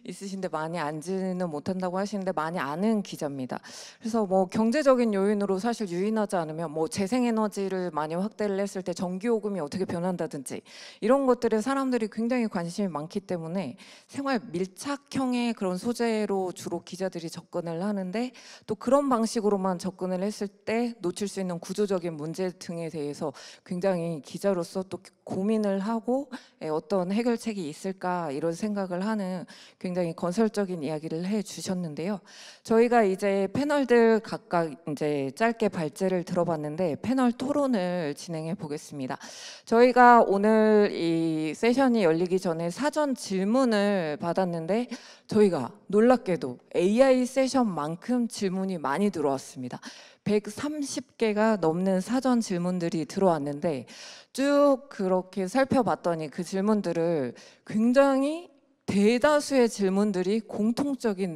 있으신데 많이 알지는 못한다고 하시는데 많이 아는 기자입니다. 그래서 뭐 경제적인 요인으로 사실 유인하지 않으면 뭐 재생에너지를 많이 확대를 했을 때 전기요금이 어떻게 변한다든지 이런 것들에 사람들이 굉장히 관심이 많기 때문에 생활 밀착형의 그런 소재로 주로 기자들이 접근을 하는데, 또 그런 방식으로만 접근을 했을 때 놓칠 수 있는 구조적인 문제 등에 대해서 굉장히 기자로서 또 고민을 하고 어떤 해결책이 있을까 이런 생각을 하는 굉장히 건설적인 이야기를 해주셨는데요. 저희가 이제 패널들 각각 이제 짧게 발제를 들어봤는데 패널 토론을 진행해 보겠습니다. 저희가 오늘 이 세션이 열리기 전에 사전 질문을 받았는데 저희가 놀랍게도 AI 세션만큼 질문이 많이 들어왔습니다. 130개가 넘는 사전 질문들이 들어왔는데 쭉 그렇게 살펴봤더니 그 질문들을 굉장히 대다수의 질문들이 공통적인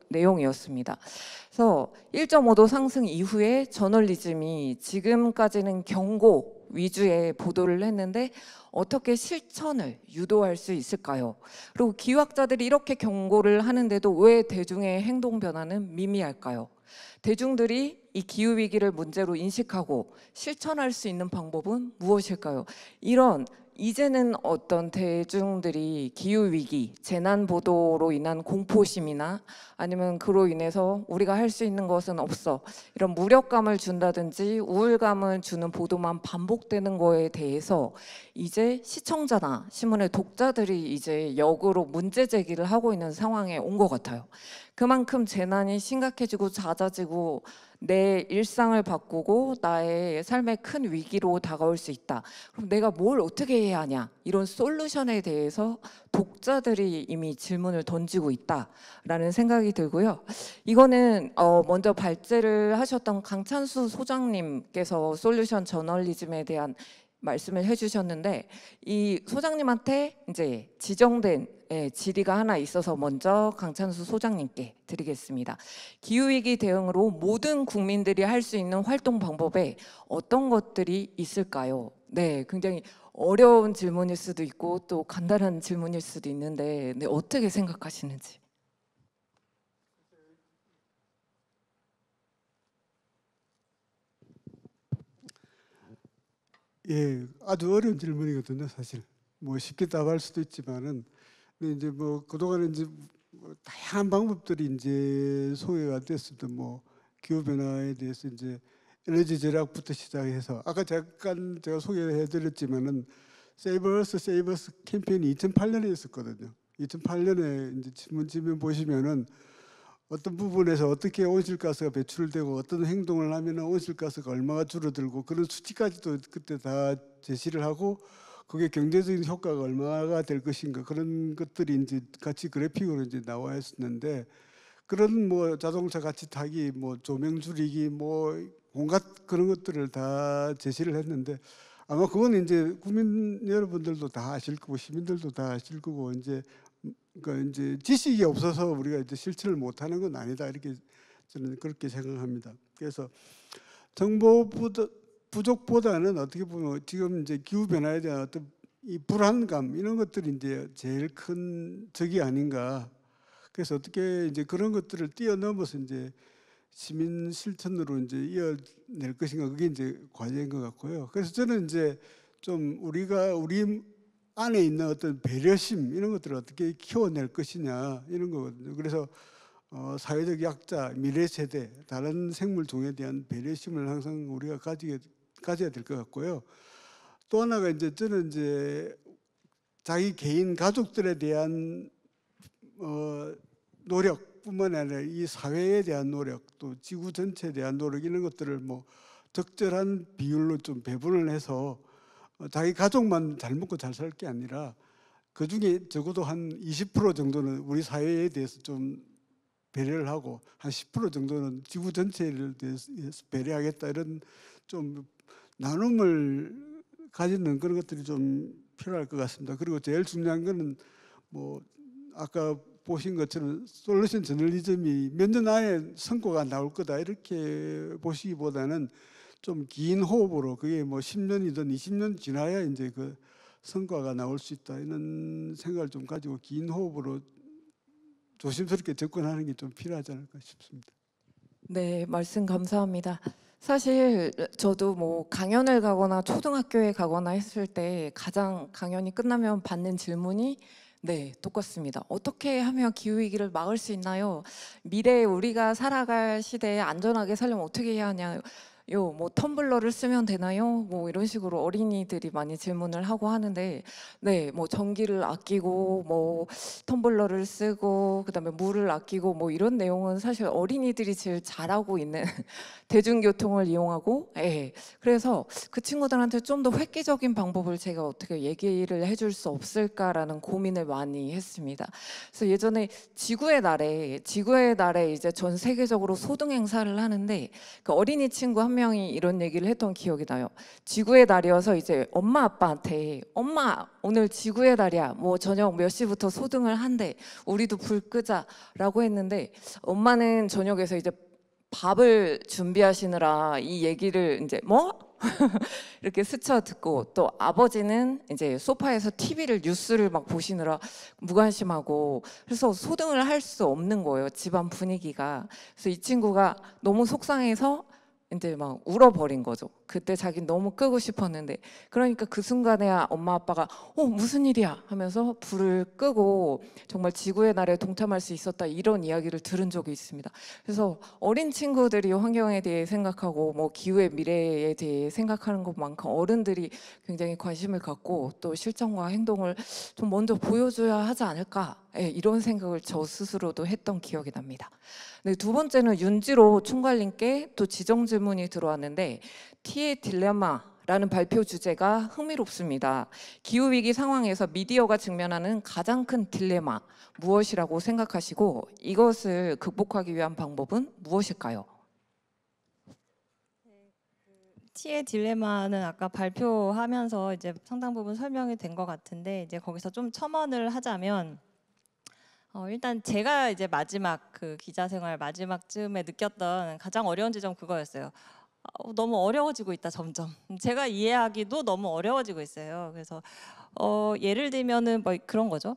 내용이었습니다. 그래서 1.5도 상승 이후에 저널리즘이 지금까지는 경고 위주의 보도를 했는데 어떻게 실천을 유도할 수 있을까요? 그리고 기후학자들이 이렇게 경고를 하는데도 왜 대중의 행동 변화는 미미할까요? 대중들이 이 기후위기를 문제로 인식하고 실천할 수 있는 방법은 무엇일까요? 이런 이제는 어떤 대중들이 기후위기, 재난보도로 인한 공포심이나 아니면 그로 인해서 우리가 할 수 있는 것은 없어, 이런 무력감을 준다든지 우울감을 주는 보도만 반복되는 거에 대해서 이제 시청자나 신문의 독자들이 이제 역으로 문제 제기를 하고 있는 상황에 온 것 같아요. 그만큼 재난이 심각해지고 잦아지고 내 일상을 바꾸고 나의 삶의 큰 위기로 다가올 수 있다. 그럼 내가 뭘 어떻게 해야 하냐? 이런 솔루션에 대해서 독자들이 이미 질문을 던지고 있다라는 생각이 들고요. 이거는 먼저 발제를 하셨던 강찬수 소장님께서 솔루션 저널리즘에 대한 말씀을 해주셨는데, 이 소장님한테 이제 지정된 질의가 하나 있어서 먼저 강찬수 소장님께 드리겠습니다. 기후위기 대응으로 모든 국민들이 할 수 있는 활동 방법에 어떤 것들이 있을까요? 네, 굉장히 어려운 질문일 수도 있고 또 간단한 질문일 수도 있는데, 네, 어떻게 생각하시는지. 예, 아주 어려운 질문이거든요, 사실. 뭐 쉽게 답할 수도 있지만은, 근데 이제 뭐 그동안에 이제 뭐 다양한 방법들이 이제 소개가 됐습니다. 뭐 기후 변화에 대해서 이제 에너지 절약부터 시작해서 아까 잠깐 제가 소개해드렸지만은 세이브 어스 캠페인이 2008년에 있었거든요. 2008년에 이제 신문지면 보시면은 어떤 부분에서 어떻게 온실가스가 배출되고 어떤 행동을 하면 온실가스가 얼마가 줄어들고 그런 수치까지도 그때 다 제시를 하고 그게 경제적인 효과가 얼마가 될 것인가 그런 것들이 이제 같이 그래픽으로 이제 나와 있었는데, 그런 뭐 자동차 같이 타기, 뭐 조명 줄이기, 뭐 온갖 그런 것들을 다 제시를 했는데, 아마 그건 이제 국민 여러분들도 다 아실 거고 시민들도 다 아실 거고 이제 그러니까 이제 지식이 없어서 우리가 이제 실천을 못하는 건 아니다, 이렇게 저는 그렇게 생각합니다. 그래서 정보 부족보다는 어떻게 보면 지금 이제 기후 변화에 대한 어떤 이 불안감 이런 것들이 이제 제일 큰 적이 아닌가. 그래서 어떻게 이제 그런 것들을 뛰어넘어서 이제 시민 실천으로 이제 이어낼 것인가, 그게 이제 과제인 것 같고요. 그래서 저는 이제 좀 우리 안에 있는 어떤 배려심 이런 것들을 어떻게 키워낼 것이냐 이런 거거든요. 그래서 사회적 약자, 미래 세대, 다른 생물 종에 대한 배려심을 항상 우리가 가져야 될 것 같고요. 또 하나가 이제 저는 이제 자기 개인 가족들에 대한 노력뿐만 아니라 이 사회에 대한 노력, 또 지구 전체에 대한 노력 이런 것들을 뭐 적절한 비율로 좀 배분을 해서 자기 가족만 잘 먹고 잘 살 게 아니라 그 중에 적어도 한 20% 정도는 우리 사회에 대해서 좀 배려를 하고 한 10% 정도는 지구 전체를 대해서 배려하겠다, 이런 좀 나눔을 가지는 그런 것들이 좀 필요할 것 같습니다. 그리고 제일 중요한 거는 뭐 아까 보신 것처럼 솔루션 저널리즘이 몇 년 안에 성과가 나올 거다 이렇게 보시기보다는 좀 긴 호흡으로, 그게 뭐 10년이든 20년 지나야 이제 그 성과가 나올 수 있다, 이런 생각을 좀 가지고 긴 호흡으로 조심스럽게 접근하는 게 좀 필요하지 않을까 싶습니다. 네, 말씀 감사합니다. 사실 저도 뭐 강연을 가거나 초등학교에 가거나 했을 때 가장 강연이 끝나면 받는 질문이 네, 똑같습니다. 어떻게 하면 기후위기를 막을 수 있나요? 미래에 우리가 살아갈 시대에 안전하게 살려면 어떻게 해야 하냐요? 뭐 텀블러를 쓰면 되나요? 뭐 이런 식으로 어린이들이 많이 질문을 하고 하는데, 네, 뭐 전기를 아끼고 뭐 텀블러를 쓰고 그다음에 물을 아끼고 뭐 이런 내용은 사실 어린이들이 제일 잘하고 있는 대중교통을 이용하고, 그래서 그 친구들한테 좀 더 획기적인 방법을 제가 어떻게 얘기를 해줄 수 없을까라는 고민을 많이 했습니다. 그래서 예전에 지구의 날에 이제 전 세계적으로 소등 행사를 하는데 그 어린이 친구 한 명이 이런 얘기를 했던 기억이 나요. 지구의 날이어서 이제 엄마 아빠한테 엄마 오늘 지구의 날이야, 뭐 저녁 몇 시부터 소등을 한대, 우리도 불 끄자라고 했는데 엄마는 저녁에서 이제 밥을 준비하시느라 이 얘기를 이제 뭐? 이렇게 스쳐 듣고, 또 아버지는 이제 소파에서 TV를 뉴스를 막 보시느라 무관심하고, 그래서 소등을 할 수 없는 거예요, 집안 분위기가. 그래서 이 친구가 너무 속상해서 이제 막 울어버린 거죠. 그때 자기는 너무 끄고 싶었는데, 그러니까 그 순간에야 엄마 아빠가 무슨 일이야 하면서 불을 끄고 정말 지구의 날에 동참할 수 있었다, 이런 이야기를 들은 적이 있습니다. 그래서 어린 친구들이 환경에 대해 생각하고 뭐 기후의 미래에 대해 생각하는 것만큼 어른들이 굉장히 관심을 갖고 또 실천과 행동을 좀 먼저 보여줘야 하지 않을까, 이런 생각을 저 스스로도 했던 기억이 납니다. 네, 두 번째는 윤지로 총괄님께 또 지정 질문이 들어왔는데, T의 딜레마라는 발표 주제가 흥미롭습니다. 기후위기 상황에서 미디어가 직면하는 가장 큰 딜레마 무엇이라고 생각하시고, 이것을 극복하기 위한 방법은 무엇일까요? T의 딜레마는 아까 발표하면서 이제 상당 부분 설명이 된 것 같은데, 이제 거기서 좀 첨언을 하자면, 일단 제가 이제 마지막 그 기자 생활 마지막쯤에 느꼈던 가장 어려운 지점 그거였어요. 너무 어려워지고 있다, 점점. 제가 이해하기도 너무 어려워지고 있어요. 그래서 예를 들면은 뭐 그런 거죠.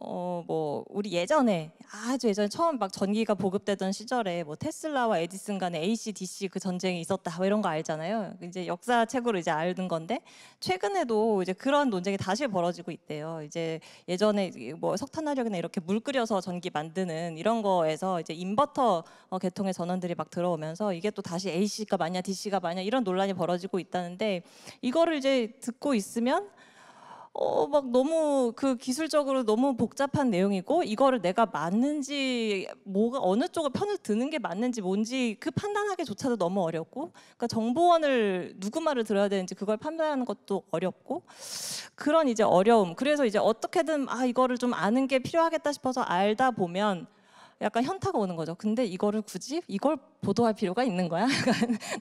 뭐 우리 예전에 아주 예전에 처음 막 전기가 보급되던 시절에 뭐 테슬라와 에디슨 간에 AC/DC 그 전쟁이 있었다, 뭐 이런 거 알잖아요. 이제 역사책으로 이제 알던 건데, 최근에도 이제 그런 논쟁이 다시 벌어지고 있대요. 이제 예전에 뭐 석탄화력이나 이렇게 물 끓여서 전기 만드는 이런 거에서 이제 인버터 계통의 전원들이 막 들어오면서 이게 또 다시 AC가 맞냐 DC가 맞냐 이런 논란이 벌어지고 있다는데, 이거를 이제 듣고 있으면 막 너무 그 기술적으로 너무 복잡한 내용이고, 이거를 내가 맞는지 뭐가 어느 쪽을 편을 드는 게 맞는지 뭔지 그 판단하기조차도 너무 어렵고, 그러니까 정보원을 누구 말을 들어야 되는지 그걸 판단하는 것도 어렵고, 그런 이제 어려움. 그래서 이제 어떻게든 이거를 좀 아는 게 필요하겠다 싶어서 알다 보면 약간 현타가 오는 거죠. 근데 이거를 굳이 이걸 보도할 필요가 있는 거야?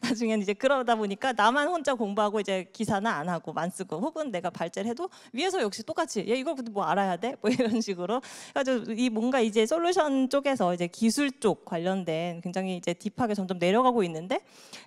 나중엔 이제 그러다 보니까 나만 혼자 공부하고 이제 기사는 안 하고 만 쓰고, 혹은 내가 발제를 해도 위에서 역시 똑같이 얘 이걸 근데 뭐 알아야 돼? 뭐 이런 식으로. 그래서 이 뭔가 이제 솔루션 쪽에서 이제 기술 쪽 관련된 굉장히 이제 딥하게 점점 내려가고 있는데,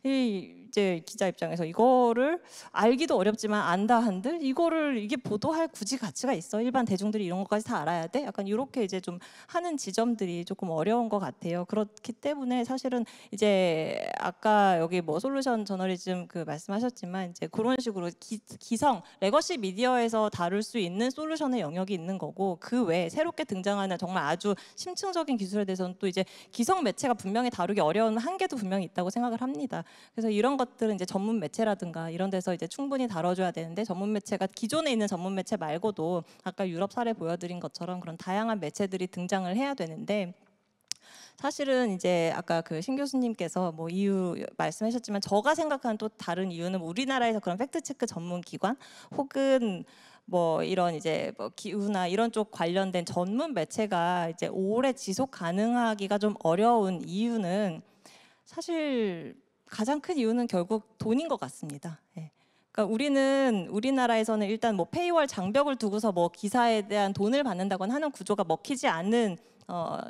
이제 기자 입장에서 이거를 알기도 어렵지만 안다 한들 이거를 이게 보도할 굳이 가치가 있어? 일반 대중들이 이런 것까지 다 알아야 돼? 약간 이렇게 이제 좀 하는 지점들이 조금 어려운 것 같아요. 그렇기 때문에 사실은 이제 아까 여기 뭐 솔루션 저널리즘 그 말씀하셨지만, 이제 그런 식으로 기성 레거시 미디어에서 다룰 수 있는 솔루션의 영역이 있는 거고, 그 외에 새롭게 등장하는 정말 아주 심층적인 기술에 대해서는 또 이제 기성 매체가 분명히 다루기 어려운 한계도 분명히 있다고 생각을 합니다. 그래서 이런 것들은 이제 전문 매체라든가 이런 데서 이제 충분히 다뤄줘야 되는데, 전문 매체가 기존에 있는 전문 매체 말고도 아까 유럽 사례 보여드린 것처럼 그런 다양한 매체들이 등장을 해야 되는데, 사실은 이제 아까 그 신 교수님께서 뭐 이유 말씀하셨지만, 제가 생각하는 또 다른 이유는 우리나라에서 그런 팩트 체크 전문 기관 혹은 뭐 이런 이제 뭐 기후나 이런 쪽 관련된 전문 매체가 이제 오래 지속 가능하기가 좀 어려운 이유는, 사실 가장 큰 이유는 결국 돈인 것 같습니다. 예. 그러니까 우리나라에서는 일단 뭐 페이월 장벽을 두고서 뭐 기사에 대한 돈을 받는다거나 하는 구조가 먹히지 않는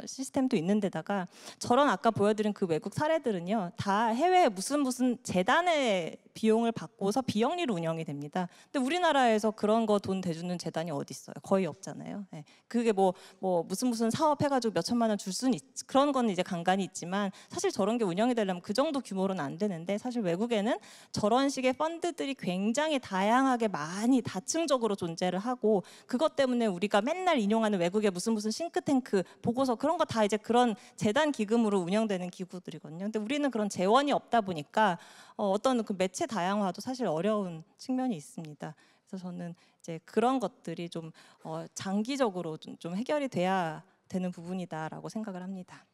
시스템도 있는데다가, 저런 아까 보여드린 그 외국 사례들은요 다 해외 무슨 재단의 비용을 받고서 비영리로 운영이 됩니다. 근데 우리나라에서 그런 거 돈 대주는 재단이 어디 있어요? 거의 없잖아요. 네. 그게 뭐 무슨 사업 해가지고 몇 천만 원 줄 수는 그런 건 이제 간간이 있지만, 사실 저런 게 운영이 되려면 그 정도 규모로는 안 되는데, 사실 외국에는 저런 식의 펀드들이 굉장히 다양하게 많이 다층적으로 존재를 하고, 그것 때문에 우리가 맨날 인용하는 외국의 무슨 싱크탱크 보고서 그런 거 다 이제 그런 재단 기금으로 운영되는 기구들이거든요. 근데 우리는 그런 재원이 없다 보니까 어떤 그 매체 다양화도 사실 어려운 측면이 있습니다. 그래서 저는 이제 그런 것들이 좀 장기적으로 좀 해결이 돼야 되는 부분이다라고 생각을 합니다.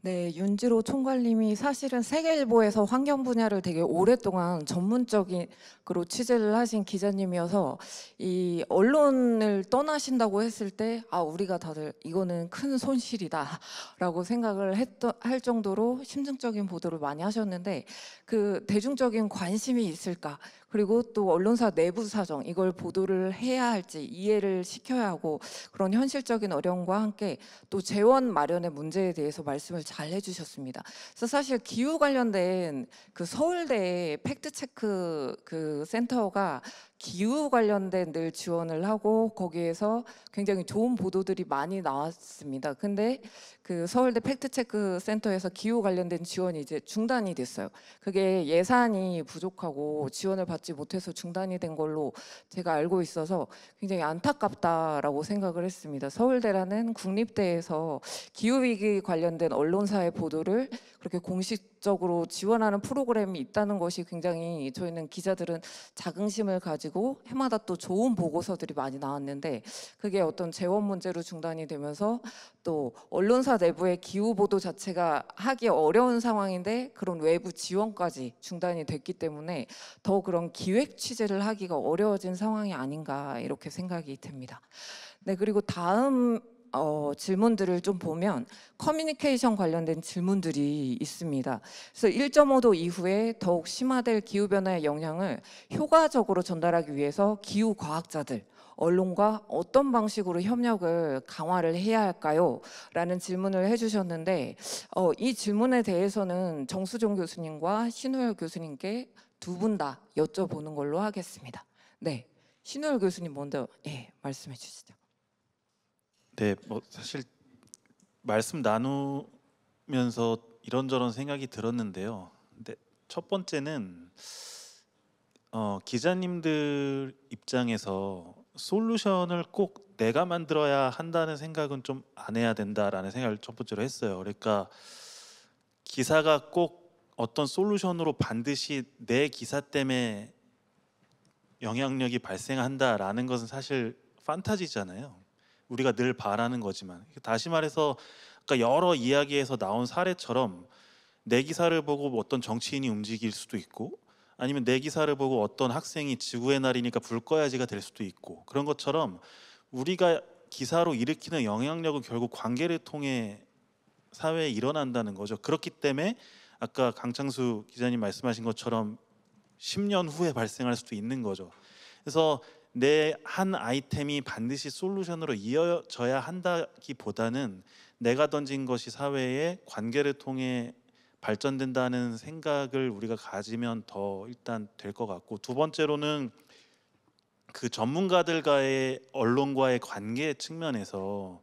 네, 윤지로 총괄님이 사실은 세계일보에서 환경 분야를 되게 오랫동안 전문적으로 취재를 하신 기자님이어서, 이 언론을 떠나신다고 했을 때 우리가 다들 이거는 큰 손실이다라고 생각을 할 정도로 심층적인 보도를 많이 하셨는데, 그 대중적인 관심이 있을까? 그리고 또 언론사 내부 사정, 이걸 보도를 해야 할지 이해를 시켜야 하고, 그런 현실적인 어려움과 함께 또 재원 마련의 문제에 대해서 말씀을 잘 해주셨습니다. 그래서 사실 기후 관련된 그 서울대 팩트체크 그 센터가 기후 관련된 늘 지원을 하고 거기에서 굉장히 좋은 보도들이 많이 나왔습니다. 근데 그 서울대 팩트체크 센터에서 기후 관련된 지원이 이제 중단이 됐어요. 그게 예산이 부족하고 지원을 받지 못해서 중단이 된 걸로 제가 알고 있어서 굉장히 안타깝다라고 생각을 했습니다. 서울대라는 국립대에서 기후위기 관련된 언론사의 보도를 그렇게 공식적으로 지원하는 프로그램이 있다는 것이 굉장히, 저희는 기자들은 자긍심을 가지고 해마다 또 좋은 보고서들이 많이 나왔는데, 그게 어떤 재원 문제로 중단이 되면서 또 언론사 내부의 기후 보도 자체가 하기 어려운 상황인데 그런 외부 지원까지 중단이 됐기 때문에 더 그런 기획 취재를 하기가 어려워진 상황이 아닌가, 이렇게 생각이 듭니다. 네, 그리고 다음 질문들을 좀 보면 커뮤니케이션 관련된 질문들이 있습니다. 그래서 1.5도 이후에 더욱 심화될 기후변화의 영향을 효과적으로 전달하기 위해서 기후과학자들, 언론과 어떤 방식으로 협력을 강화를 해야 할까요? 라는 질문을 해주셨는데, 이 질문에 대해서는 정수종 교수님과 신우열 교수님께 두 분 다 여쭤보는 걸로 하겠습니다. 네, 신우열 교수님 먼저 말씀해 주시죠. 네, 뭐 사실 말씀 나누면서 이런저런 생각이 들었는데요. 근데 첫 번째는 기자님들 입장에서 솔루션을 꼭 내가 만들어야 한다는 생각은 좀 안 해야 된다라는 생각을 첫 번째로 했어요. 그러니까 기사가 꼭 어떤 솔루션으로 반드시 내 기사 때문에 영향력이 발생한다라는 것은 사실 판타지잖아요. 우리가 늘 바라는 거지만, 다시 말해서 아까 여러 이야기에서 나온 사례처럼 내 기사를 보고 어떤 정치인이 움직일 수도 있고, 아니면 내 기사를 보고 어떤 학생이 지구의 날이니까 불 꺼야지가 될 수도 있고, 그런 것처럼 우리가 기사로 일으키는 영향력은 결국 관계를 통해 사회에 일어난다는 거죠. 그렇기 때문에 아까 강창수 기자님 말씀하신 것처럼 10년 후에 발생할 수도 있는 거죠. 그래서 내 한 아이템이 반드시 솔루션으로 이어져야 한다기보다는 내가 던진 것이 사회의 관계를 통해 발전된다는 생각을 우리가 가지면 더 일단 될 것 같고, 두 번째로는 그 전문가들과의 언론과의 관계 측면에서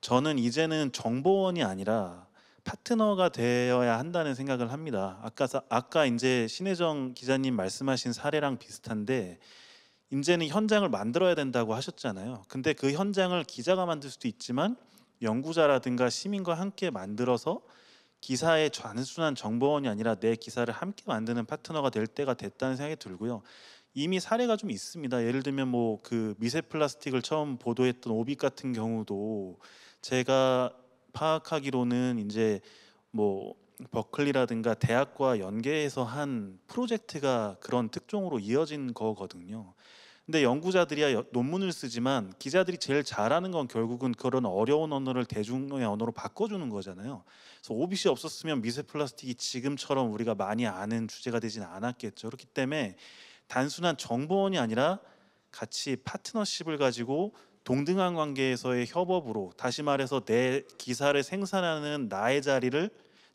저는 이제는 정보원이 아니라 파트너가 되어야 한다는 생각을 합니다. 아까 이제 신혜정 기자님 말씀하신 사례랑 비슷한데, 이제는 현장을 만들어야 된다고 하셨잖아요. 근데 그 현장을 기자가 만들 수도 있지만 연구자라든가 시민과 함께 만들어서 기사의 단순한 정보원이 아니라 내 기사를 함께 만드는 파트너가 될 때가 됐다는 생각이 들고요. 이미 사례가 좀 있습니다. 예를 들면 뭐 그 미세 플라스틱을 처음 보도했던 오빅 같은 경우도 제가 파악하기로는 이제 뭐 버클리라든가 대학과 연계해서 한 프로젝트가 그런 특종으로 이어진 거거든요. 근데 연구자들이야 논문을 쓰지만 기자들이 제일 잘하는 건 결국은 그런 어려운 언어를 대중의 언어로 바꿔주는 거잖아요. 그래서 오빗이 없었으면 미세 플라스틱이 지금처럼 우리가 많이 아는 주제가 되진 않았겠죠. 그렇기 때문에 단순한 정보원이 아니라 같이 파트너십을 가지고 동등한 관계에서의 협업으로, 다시 말해서 내 기사를 생산하는 나의 자리를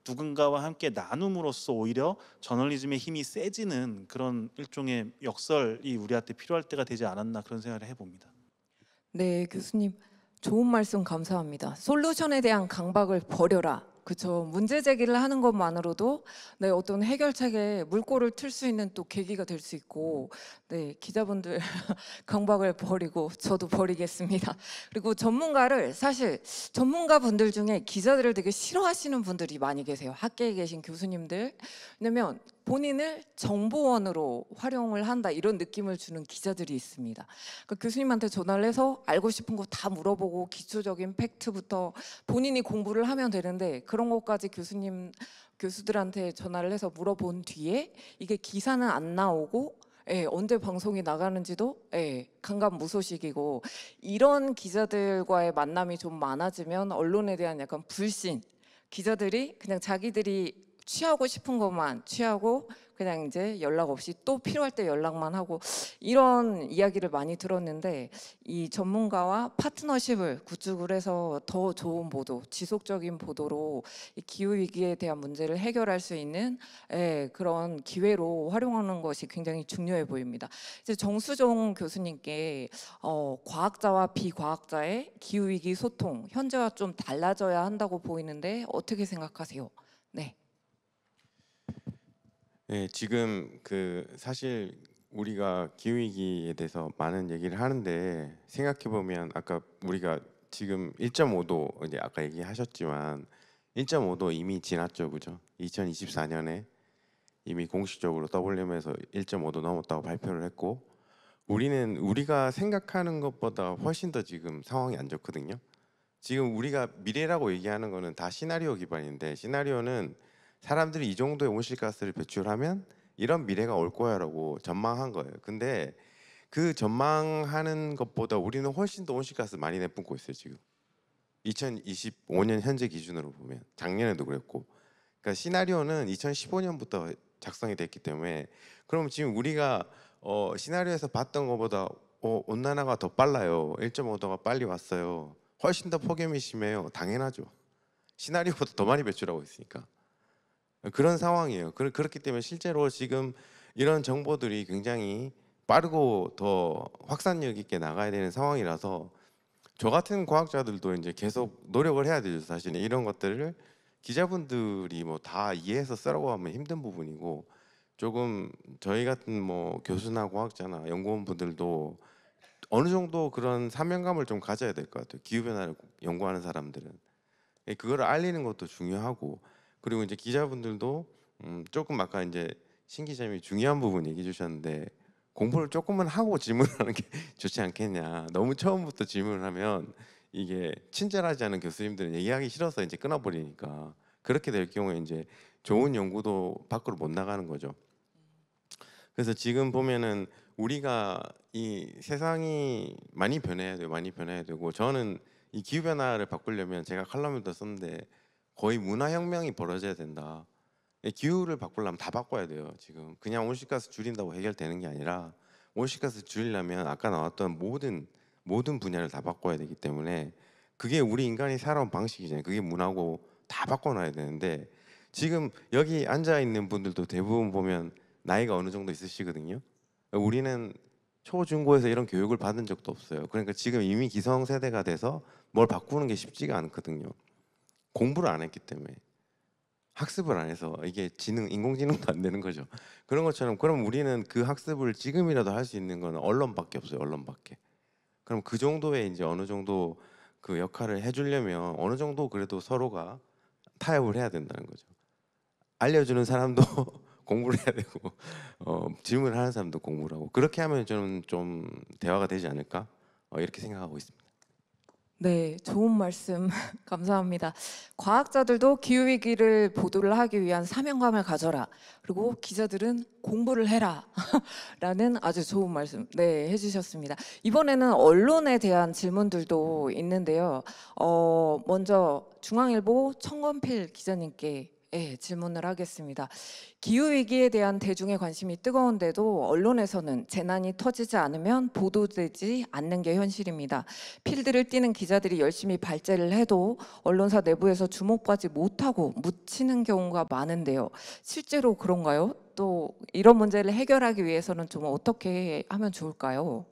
누군가와 함께 나눔으로써 오히려 저널리즘의 힘이 세지는 그런 일종의 역설이 우리한테 필요할 때가 되지 않았나, 그런 생각을 해봅니다. 네, 교수님 좋은 말씀 감사합니다. 솔루션에 대한 강박을 버려라. 그렇죠. 문제 제기를 하는 것만으로도 네, 어떤 해결책에 물꼬를 틀 수 있는 또 계기가 될 수 있고, 네, 기자분들 강박을 버리고 저도 버리겠습니다. 그리고 전문가를, 사실 전문가분들 중에 기자들을 되게 싫어하시는 분들이 많이 계세요. 학계에 계신 교수님들. 왜냐면 본인을 정보원으로 활용을 한다, 이런 느낌을 주는 기자들이 있습니다. 그러니까 교수님한테 전화를 해서 알고 싶은 거 다 물어보고 기초적인 팩트부터 본인이 공부를 하면 되는데, 그런 것까지 교수들한테 전화를 해서 물어본 뒤에 이게 기사는 안 나오고 언제 방송이 나가는지도 강감무소식이고, 이런 기자들과의 만남이 좀 많아지면 언론에 대한 약간 불신, 기자들이 그냥 자기들이 취하고 싶은 것만 취하고 그냥 이제 연락 없이 또 필요할 때 연락만 하고 이런 이야기를 많이 들었는데 이 전문가와 파트너십을 구축을 해서 더 좋은 보도, 지속적인 보도로 이 기후 위기에 대한 문제를 해결할 수 있는 그런 기회로 활용하는 것이 굉장히 중요해 보입니다. 이제 정수정 교수님께 과학자와 비과학자의 기후 위기 소통 현재와 좀 달라져야 한다고 보이는데 어떻게 생각하세요? 네. 네, 지금 사실 우리가 기후 위기에 대해서 많은 얘기를 하는데 생각해 보면 아까 우리가 지금 1.5도 이제 아까 얘기하셨지만 1.5도 이미 지났죠, 그죠? 2024년에 이미 공식적으로 WM에서 1.5도 넘었다고 발표를 했고 우리가 생각하는 것보다 훨씬 더 지금 상황이 안 좋거든요. 지금 우리가 미래라고 얘기하는 거는 다 시나리오 기반인데 시나리오는 사람들이 이 정도의 온실가스를 배출하면 이런 미래가 올 거야라고 전망한 거예요. 근데 그 전망하는 것보다 우리는 훨씬 더 온실가스 많이 내뿜고 있어요. 지금 2025년 현재 기준으로 보면 작년에도 그랬고 그러니까 시나리오는 2015년부터 작성이 됐기 때문에 그럼 지금 우리가 시나리오에서 봤던 것보다 온난화가 더 빨라요. 1.5도가 빨리 왔어요. 훨씬 더 폭염이 심해요. 당연하죠. 시나리오보다 더 많이 배출하고 있으니까. 그런 상황이에요. 그렇기 때문에 실제로 지금 이런 정보들이 굉장히 빠르고 더 확산력 있게 나가야 되는 상황이라서 저 같은 과학자들도 이제 계속 노력을 해야 되죠. 사실은 이런 것들을 기자분들이 뭐 다 이해해서 쓰라고 하면 힘든 부분이고 조금 저희 같은 뭐 교수나 과학자나 연구원분들도 어느 정도 그런 사명감을 좀 가져야 될 것 같아요. 기후변화를 연구하는 사람들은 그거를 알리는 것도 중요하고 그리고 이제 기자분들도 조금 아까 이제 신 기자님이 중요한 부분 얘기해 주셨는데 공부를 조금은 하고 질문하는 게 좋지 않겠냐. 너무 처음부터 질문을 하면 이게 친절하지 않은 교수님들은 얘기하기 싫어서 이제 끊어버리니까 그렇게 될 경우에 이제 좋은 연구도 밖으로 못 나가는 거죠. 그래서 지금 보면은 우리가 이 세상이 많이 변해야 돼요. 많이 변해야 되고 저는 이 기후 변화를 바꾸려면 제가 칼럼에도 썼는데 거의 문화혁명이 벌어져야 된다. 기후를 바꾸려면 다 바꿔야 돼요. 지금 그냥 온실가스 줄인다고 해결되는 게 아니라 온실가스 줄이려면 아까 나왔던 모든 분야를 다 바꿔야 되기 때문에 그게 우리 인간이 살아온 방식이잖아요. 그게 문화고 다 바꿔놔야 되는데 지금 여기 앉아 있는 분들도 대부분 보면 나이가 어느 정도 있으시거든요. 우리는 초중고에서 이런 교육을 받은 적도 없어요. 그러니까 지금 이미 기성세대가 돼서 뭘 바꾸는 게 쉽지가 않거든요. 공부를 안 했기 때문에 학습을 안 해서 이게 인공지능도 안 되는 거죠. 그런 것처럼 그럼 우리는 그 학습을 지금이라도 할 수 있는 건 언론밖에 없어요. 언론밖에. 그럼 그 정도의 이제 어느 정도 그 역할을 해주려면 어느 정도 그래도 서로가 타협을 해야 된다는 거죠. 알려주는 사람도 공부를 해야 되고 질문을 하는 사람도 공부를 하고 그렇게 하면 저는 좀 대화가 되지 않을까 이렇게 생각하고 있습니다. 네, 좋은 말씀 감사합니다. 과학자들도 기후위기를 보도를 하기 위한 사명감을 가져라. 그리고 기자들은 공부를 해라. 라는 아주 좋은 말씀 해주셨습니다. 이번에는 언론에 대한 질문들도 있는데요. 먼저 중앙일보 청건필 기자님께 질문을 하겠습니다. 기후위기에 대한 대중의 관심이 뜨거운데도 언론에서는 재난이 터지지 않으면 보도되지 않는 게 현실입니다. 필드를 뛰는 기자들이 열심히 발제를 해도 언론사 내부에서 주목받지 못하고 묻히는 경우가 많은데요. 실제로 그런가요? 또 이런 문제를 해결하기 위해서는 좀 어떻게 하면 좋을까요?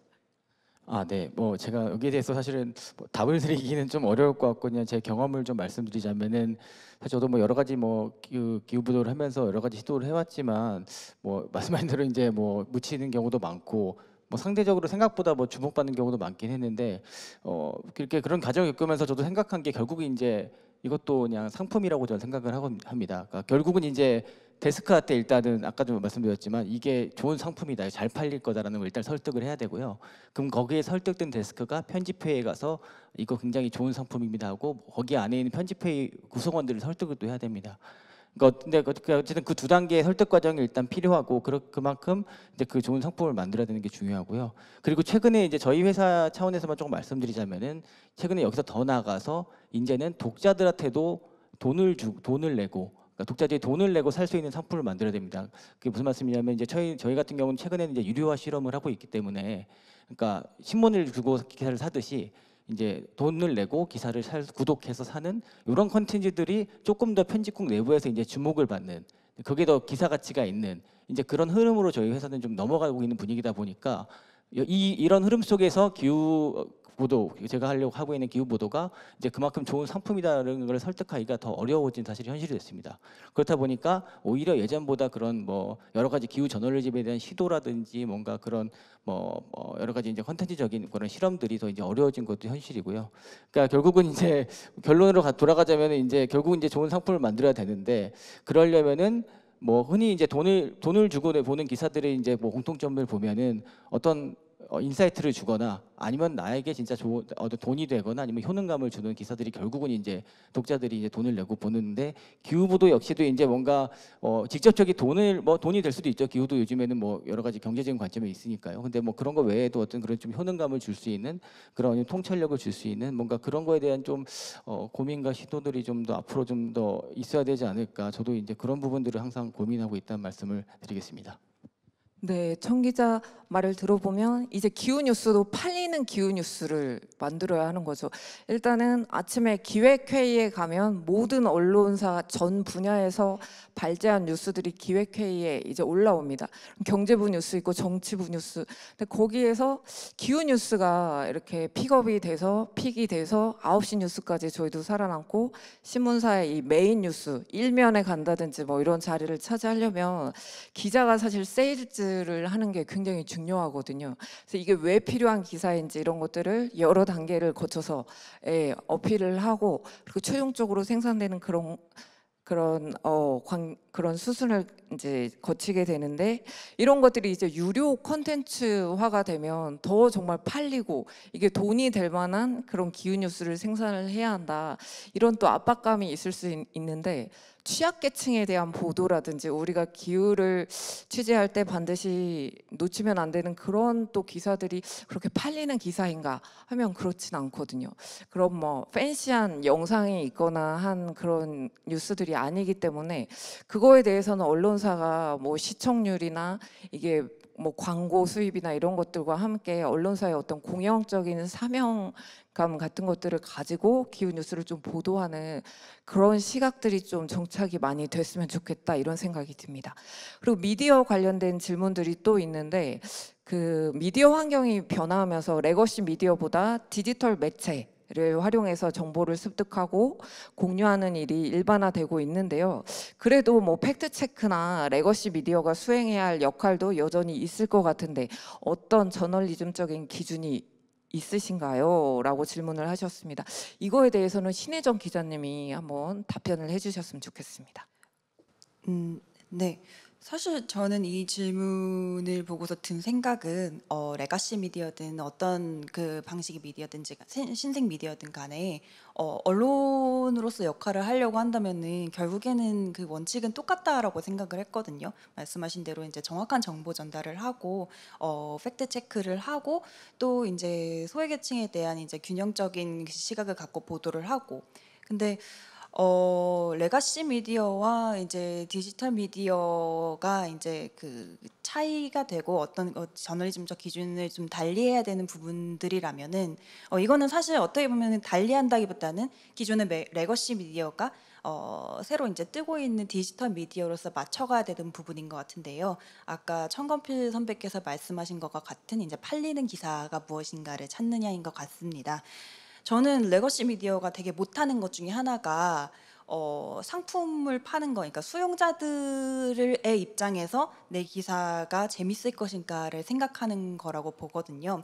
네. 뭐 제가 여기에 대해서 사실은 답을 드리기는 좀 어려울 것 같고 그냥 제 경험을 좀 말씀드리자면은 사실 저도 뭐 여러 가지 뭐 기후 보도를 하면서 여러 가지 시도를 해왔지만 뭐 말씀하신 대로 이제 뭐 묻히는 경우도 많고 뭐 상대적으로 생각보다 뭐 주목받는 경우도 많긴 했는데 그렇게 그런 과정을 겪으면서 저도 생각한 게 결국은 이제 이것도 그냥 상품이라고 저는 생각을 합니다. 그러니까 결국은 이제 데스크한테 일단은 아까도 말씀드렸지만 이게 좋은 상품이다, 잘 팔릴 거다라는 걸 일단 설득을 해야 되고요. 그럼 거기에 설득된 데스크가 편집회의에 가서 이거 굉장히 좋은 상품입니다 하고 거기 안에 있는 편집회의 구성원들을 설득을 또 해야 됩니다. 근데 어쨌든 그 두 단계의 설득 과정이 일단 필요하고 그만큼 이제 그 좋은 상품을 만들어야 되는 게 중요하고요. 그리고 최근에 이제 저희 회사 차원에서만 조금 말씀드리자면은 최근에 여기서 더 나아가서 이제는 독자들한테도 돈을 내고 그러니까 독자들이 돈을 내고 살 수 있는 상품을 만들어야 됩니다. 그게 무슨 말씀이냐면 이제 저희 같은 경우는 최근에는 이제 유료화 실험을 하고 있기 때문에 그러니까 신문을 주고 기사를 사듯이 이제 돈을 내고 기사를 구독해서 사는 이런 컨텐츠들이 조금 더 편집국 내부에서 이제 주목을 받는 그게 더 기사 가치가 있는 이제 그런 흐름으로 저희 회사는 좀 넘어가고 있는 분위기다 보니까 이런 흐름 속에서 기후 보도 제가 하려고 하고 있는 기후 보도가 이제 그만큼 좋은 상품이다라는 걸 설득하기가 더 어려워진 사실이 현실이 됐습니다. 그렇다 보니까 오히려 예전보다 그런 뭐 여러 가지 기후 저널리즘에 대한 시도라든지 뭔가 그런 여러 가지 이제 컨텐츠적인 그런 실험들이 더 이제 어려워진 것도 현실이고요. 그러니까 결국은 이제 결론으로 돌아가자면 이제 결국 이제 좋은 상품을 만들어야 되는데 그러려면은 뭐 흔히 이제 돈을 주고 보는 기사들의 이제 뭐 공통점을 보면은 어떤 인사이트를 주거나 아니면 나에게 진짜 돈이 되거나 아니면 효능감을 주는 기사들이 결국은 이제 독자들이 이제 돈을 내고 보는데 기후보도 역시도 이제 뭔가 직접적인 돈이 될 수도 있죠. 기후도 요즘에는 뭐 여러 가지 경제적인 관점이 있으니까요. 근데 뭐 그런 거 외에도 어떤 그런 좀 효능감을 줄 수 있는 그런 통찰력을 줄 수 있는 뭔가 그런 거에 대한 좀 고민과 시도들이 좀 더 앞으로 좀 더 있어야 되지 않을까. 저도 이제 그런 부분들을 항상 고민하고 있다는 말씀을 드리겠습니다. 네, 청 기자 말을 들어보면 이제 기후 뉴스도 팔리는 기후 뉴스를 만들어야 하는 거죠. 일단은 아침에 기획회의에 가면 모든 언론사 전 분야에서 발제한 뉴스들이 기획회의에 이제 올라옵니다. 경제부 뉴스 있고 정치부 뉴스. 근데 거기에서 기후 뉴스가 이렇게 픽이 돼서 9시 뉴스까지 저희도 살아남고 신문사의 이 메인 뉴스 일면에 간다든지 뭐 이런 자리를 차지하려면 기자가 사실 세일즈를 하는 게 굉장히 중요하거든요. 그래서 이게 왜 필요한 기사인지 이런 것들을 여러 단계를 거쳐서 어필을 하고 그리고 최종적으로 생산되는 그런 수순을 이제 거치게 되는데 이런 것들이 이제 유료 콘텐츠화가 되면 더 정말 팔리고 이게 돈이 될 만한 그런 기후 뉴스를 생산을 해야 한다. 이런 또 압박감이 있을 수 있는데 취약계층에 대한 보도라든지 우리가 기후를 취재할 때 반드시 놓치면 안 되는 그런 또 기사들이 그렇게 팔리는 기사인가 하면 그렇진 않거든요. 그럼 뭐 팬시한 영상이 있거나 한 그런 뉴스들이 아니기 때문에 그거에 대해서는 언론사가 뭐 시청률이나 이게 뭐 광고 수입이나 이런 것들과 함께 언론사의 어떤 공영적인 사명감 같은 것들을 가지고 기후 뉴스를 좀 보도하는 그런 시각들이 좀 정착이 많이 됐으면 좋겠다 이런 생각이 듭니다. 그리고 미디어 관련된 질문들이 또 있는데 그 미디어 환경이 변화하면서 레거시 미디어보다 디지털 매체를 활용해서 정보를 습득하고 공유하는 일이 일반화되고 있는데요. 그래도 뭐 팩트 체크나 레거시 미디어가 수행해야 할 역할도 여전히 있을 것 같은데 어떤 저널리즘적인 기준이 있으신가요? 라고 질문을 하셨습니다. 이거에 대해서는 신혜정 기자님이 한번 답변을 해주셨으면 좋겠습니다. 네. 사실 저는 이 질문을 보고서 든 생각은 레가시 미디어든 어떤 그 방식의 미디어든지 신생 미디어든 간에 언론으로서 역할을 하려고 한다면은 결국에는 그 원칙은 똑같다라고 생각을 했거든요. 말씀하신 대로 이제 정확한 정보 전달을 하고 팩트 체크를 하고 또 이제 소외계층에 대한 이제 균형적인 시각을 갖고 보도를 하고 근데 레가시 미디어와 이제 디지털 미디어가 이제 그 차이가 되고 어떤 저널리즘적 기준을 좀 달리해야 되는 부분들이라면은 이거는 사실 어떻게 보면은 달리한다기보다는 기존의 레거시 미디어가 새로 이제 뜨고 있는 디지털 미디어로서 맞춰가야 되는 부분인 것 같은데요. 아까 천건필 선배께서 말씀하신 것과 같은 이제 팔리는 기사가 무엇인가를 찾느냐인 것 같습니다. 저는 레거시 미디어가 되게 못하는 것 중에 하나가 상품을 파는 거, 그러니까 수용자들의 입장에서 내 기사가 재밌을 것인가를 생각하는 거라고 보거든요.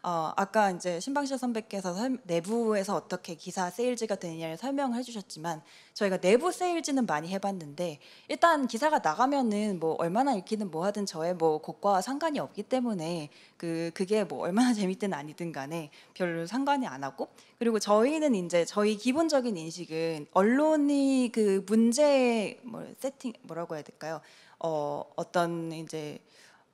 아까 이제 신방실 선배께서 내부에서 어떻게 기사 세일즈가 되느냐를 설명을 해주셨지만 저희가 내부 세일즈는 많이 해봤는데 일단 기사가 나가면은 뭐 얼마나 읽히든 뭐 하든 저의 뭐 곡과 상관이 없기 때문에 그게 뭐 얼마나 재밌든 아니든 간에 별로 상관이 안 하고 그리고 저희는 이제 저희 기본적인 인식은 언론이 그 문제 세팅 뭐라고 해야 될까요? 어떤 이제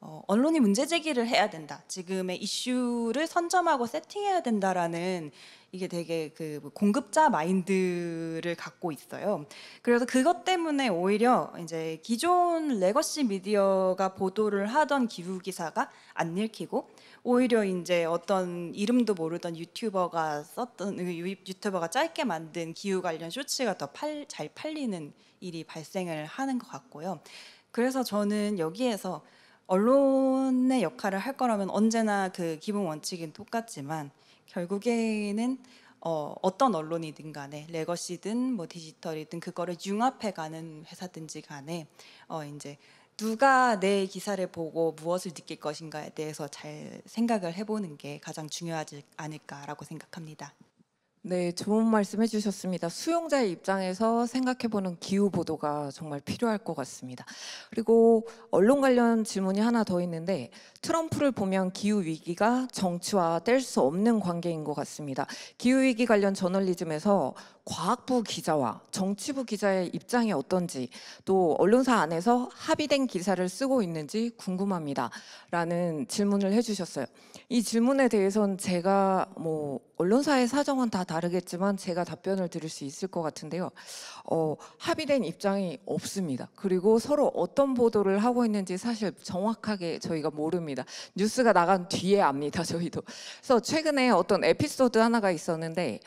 언론이 문제 제기를 해야 된다. 지금의 이슈를 선점하고 세팅해야 된다라는 이게 되게 그 공급자 마인드를 갖고 있어요. 그래서 그것 때문에 오히려 이제 기존 레거시 미디어가 보도를 하던 기후 기사가 안 읽히고 오히려 이제 어떤 이름도 모르던 유튜버가 썼던 유튜버가 짧게 만든 기후 관련 쇼츠가 더 잘 팔리는 일이 발생을 하는 것 같고요. 그래서 저는 여기에서 언론의 역할을 할 거라면 언제나 그 기본 원칙은 똑같지만 결국에는 어떤 언론이든 간에 레거시든 뭐 디지털이든 그거를 융합해가는 회사든지 간에 이제 누가 내 기사를 보고 무엇을 느낄 것인가에 대해서 잘 생각을 해보는 게 가장 중요하지 않을까라고 생각합니다. 네, 좋은 말씀 해주셨습니다. 수용자의 입장에서 생각해보는 기후 보도가 정말 필요할 것 같습니다. 그리고 언론 관련 질문이 하나 더 있는데 트럼프를 보면 기후 위기가 정치와 뗄 수 없는 관계인 것 같습니다. 기후 위기 관련 저널리즘에서 과학부 기자와 정치부 기자의 입장이 어떤지 또 언론사 안에서 합의된 기사를 쓰고 있는지 궁금합니다. 라는 질문을 해주셨어요. 이 질문에 대해서는 제가 뭐 언론사의 사정은 다 다르겠지만 제가 답변을 드릴 수 있을 것 같은데요. 합의된 입장이 없습니다. 그리고 서로 어떤 보도를 하고 있는지 사실 정확하게 저희가 모릅니다. 뉴스가 나간 뒤에 압니다. 저희도. 그래서 최근에 어떤 에피소드 하나가 있었는데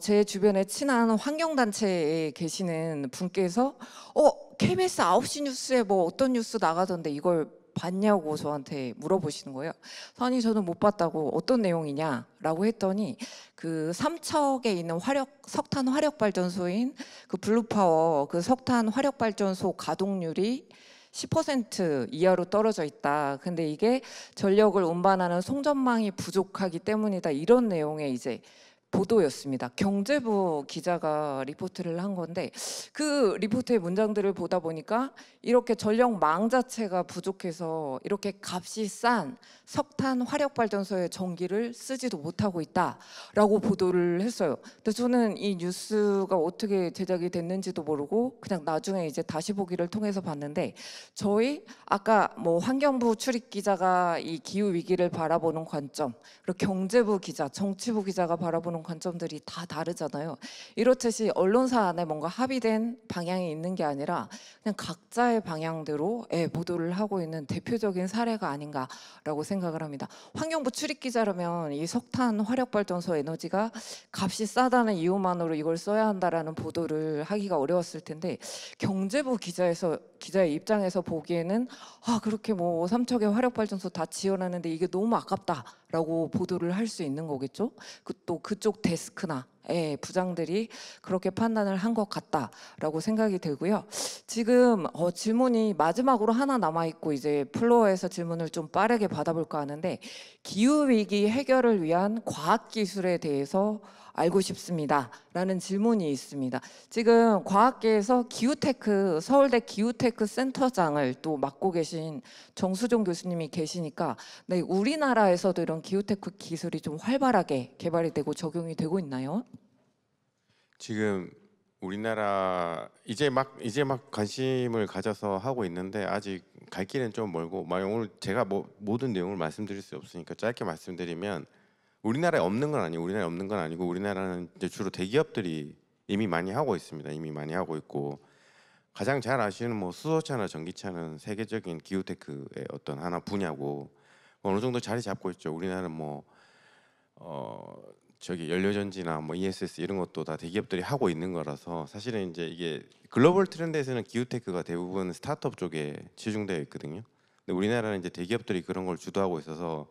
제 주변에 친한 환경단체에 계시는 분께서 KBS 9시 뉴스에 뭐 어떤 뉴스 나가던데 이걸 봤냐고 저한테 물어보시는 거예요. 아니 저는 못 봤다고. 어떤 내용이냐라고 했더니 그 삼척에 있는 석탄 화력 발전소인 그 블루파워 그 석탄 화력 발전소 가동률이 10% 이하로 떨어져 있다. 근데 이게 전력을 운반하는 송전망이 부족하기 때문이다. 이런 내용의 이제 보도였습니다. 경제부 기자가 리포트를 한 건데 그 리포트의 문장들을 보다 보니까 이렇게 전력망 자체가 부족해서 이렇게 값이 싼 석탄 화력발전소의 전기를 쓰지도 못하고 있다라고 보도를 했어요. 근데 저는 이 뉴스가 어떻게 제작이 됐는지도 모르고 그냥 나중에 이제 다시 보기를 통해서 봤는데 저희 아까 뭐 환경부 출입 기자가 이 기후 위기를 바라보는 관점 그리고 경제부 기자, 정치부 기자가 바라보는 관점들이 다 다르잖아요. 이렇듯이 언론사 안에 뭔가 합의된 방향이 있는 게 아니라 그냥 각자의 방향대로 보도를 하고 있는 대표적인 사례가 아닌가라고 생각을 합니다. 환경부 출입 기자라면 이 석탄 화력발전소 에너지가 값이 싸다는 이유만으로 이걸 써야 한다라는 보도를 하기가 어려웠을 텐데 경제부 기자의 입장에서 보기에는 그렇게 뭐 삼척의 화력발전소 다 지어놨는데 이게 너무 아깝다라고 보도를 할 수 있는 거겠죠. 또 그쪽 데스크나 부장들이 그렇게 판단을 한 것 같다라고 생각이 들고요. 지금 질문이 마지막으로 하나 남아있고 이제 플로어에서 질문을 좀 빠르게 받아볼까 하는데 기후위기 해결을 위한 과학기술에 대해서 알고 싶습니다 라는 질문이 있습니다. 지금 과학계에서 기후테크 서울대 기후테크 센터장을 또 맡고 계신 정수종 교수님이 계시니까 네, 우리나라에서도 이런 기후테크 기술이 좀 활발하게 개발이 되고 적용이 되고 있나요? 지금 우리나라 이제 막 관심을 가져서 하고 있는데 아직 갈 길은 좀 멀고 오늘 제가 모든 내용을 말씀드릴 수 없으니까 짧게 말씀드리면 우리나라에 없는 건 아니고 우리나라는 이제 주로 대기업들이 이미 많이 하고 있습니다. 이미 많이 하고 있고 가장 잘 아시는 뭐 수소차나 전기차는 세계적인 기후테크의 어떤 하나 분야고 어느 정도 자리 잡고 있죠. 우리나라는 연료전지나 ESS 이런 것도 다 대기업들이 하고 있는 거라서 사실은 이제 이게 글로벌 트렌드에서는 기후테크가 대부분 스타트업 쪽에 치중되어 있거든요. 근데 우리나라는 이제 대기업들이 그런 걸 주도하고 있어서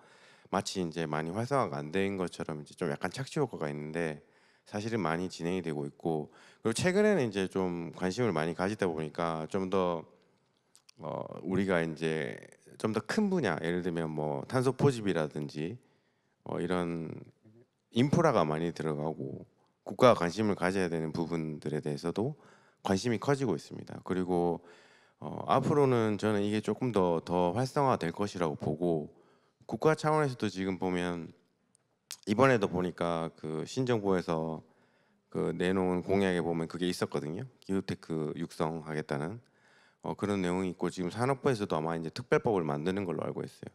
마치 이제 많이 활성화가 안 된 것처럼 이제 좀 약간 착시 효과가 있는데 사실은 많이 진행이 되고 있고 그리고 최근에는 이제 좀 관심을 많이 가지다 보니까 좀 더 우리가 이제 좀 더 큰 분야 예를 들면 탄소 포집이라든지 이런 인프라가 많이 들어가고 국가가 관심을 가져야 되는 부분들에 대해서도 관심이 커지고 있습니다. 그리고 앞으로는 저는 이게 조금 더 활성화될 것이라고 보고 국가 차원에서도 지금 보면 이번에도 보니까 그 신정부에서 그 내놓은 공약에 보면 그게 있었거든요. 기후테크 육성하겠다는 그런 내용이 있고 지금 산업부에서도 아마 이제 특별법을 만드는 걸로 알고 있어요.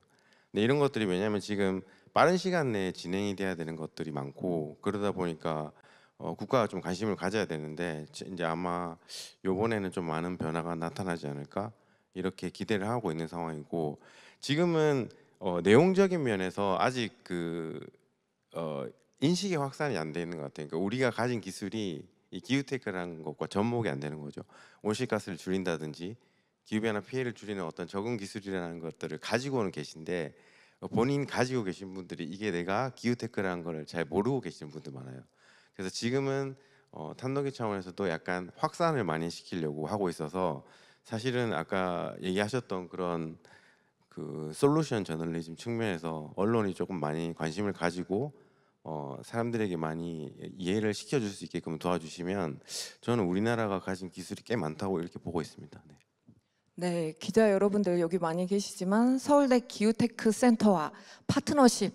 근데 이런 것들이 왜냐하면 지금 빠른 시간 내에 진행이 돼야 되는 것들이 많고 그러다 보니까 국가가 좀 관심을 가져야 되는데 이제 아마 이번에는 좀 많은 변화가 나타나지 않을까 이렇게 기대를 하고 있는 상황이고 지금은 내용적인 면에서 아직 인식이 확산이 안 돼 있는 것 같아요. 그러니까 우리가 가진 기술이 이 기후테크라는 것과 접목이 안 되는 거죠. 온실가스를 줄인다든지 기후변화 피해를 줄이는 어떤 적응 기술이라는 것들을 가지고는 계신데 본인 가지고 계신 분들이 이게 내가 기후테크라는 걸 잘 모르고 계시는 분들 많아요. 그래서 지금은 탐노기 차원에서도 약간 확산을 많이 시키려고 하고 있어서 사실은 아까 얘기하셨던 그런 그 솔루션 저널리즘 측면에서 언론이 조금 많이 관심을 가지고 사람들에게 많이 이해를 시켜줄 수 있게끔 도와주시면 저는 우리나라가 가진 기술이 꽤 많다고 이렇게 보고 있습니다. 네. 네, 기자 여러분들 여기 많이 계시지만 서울대 기후테크 센터와 파트너십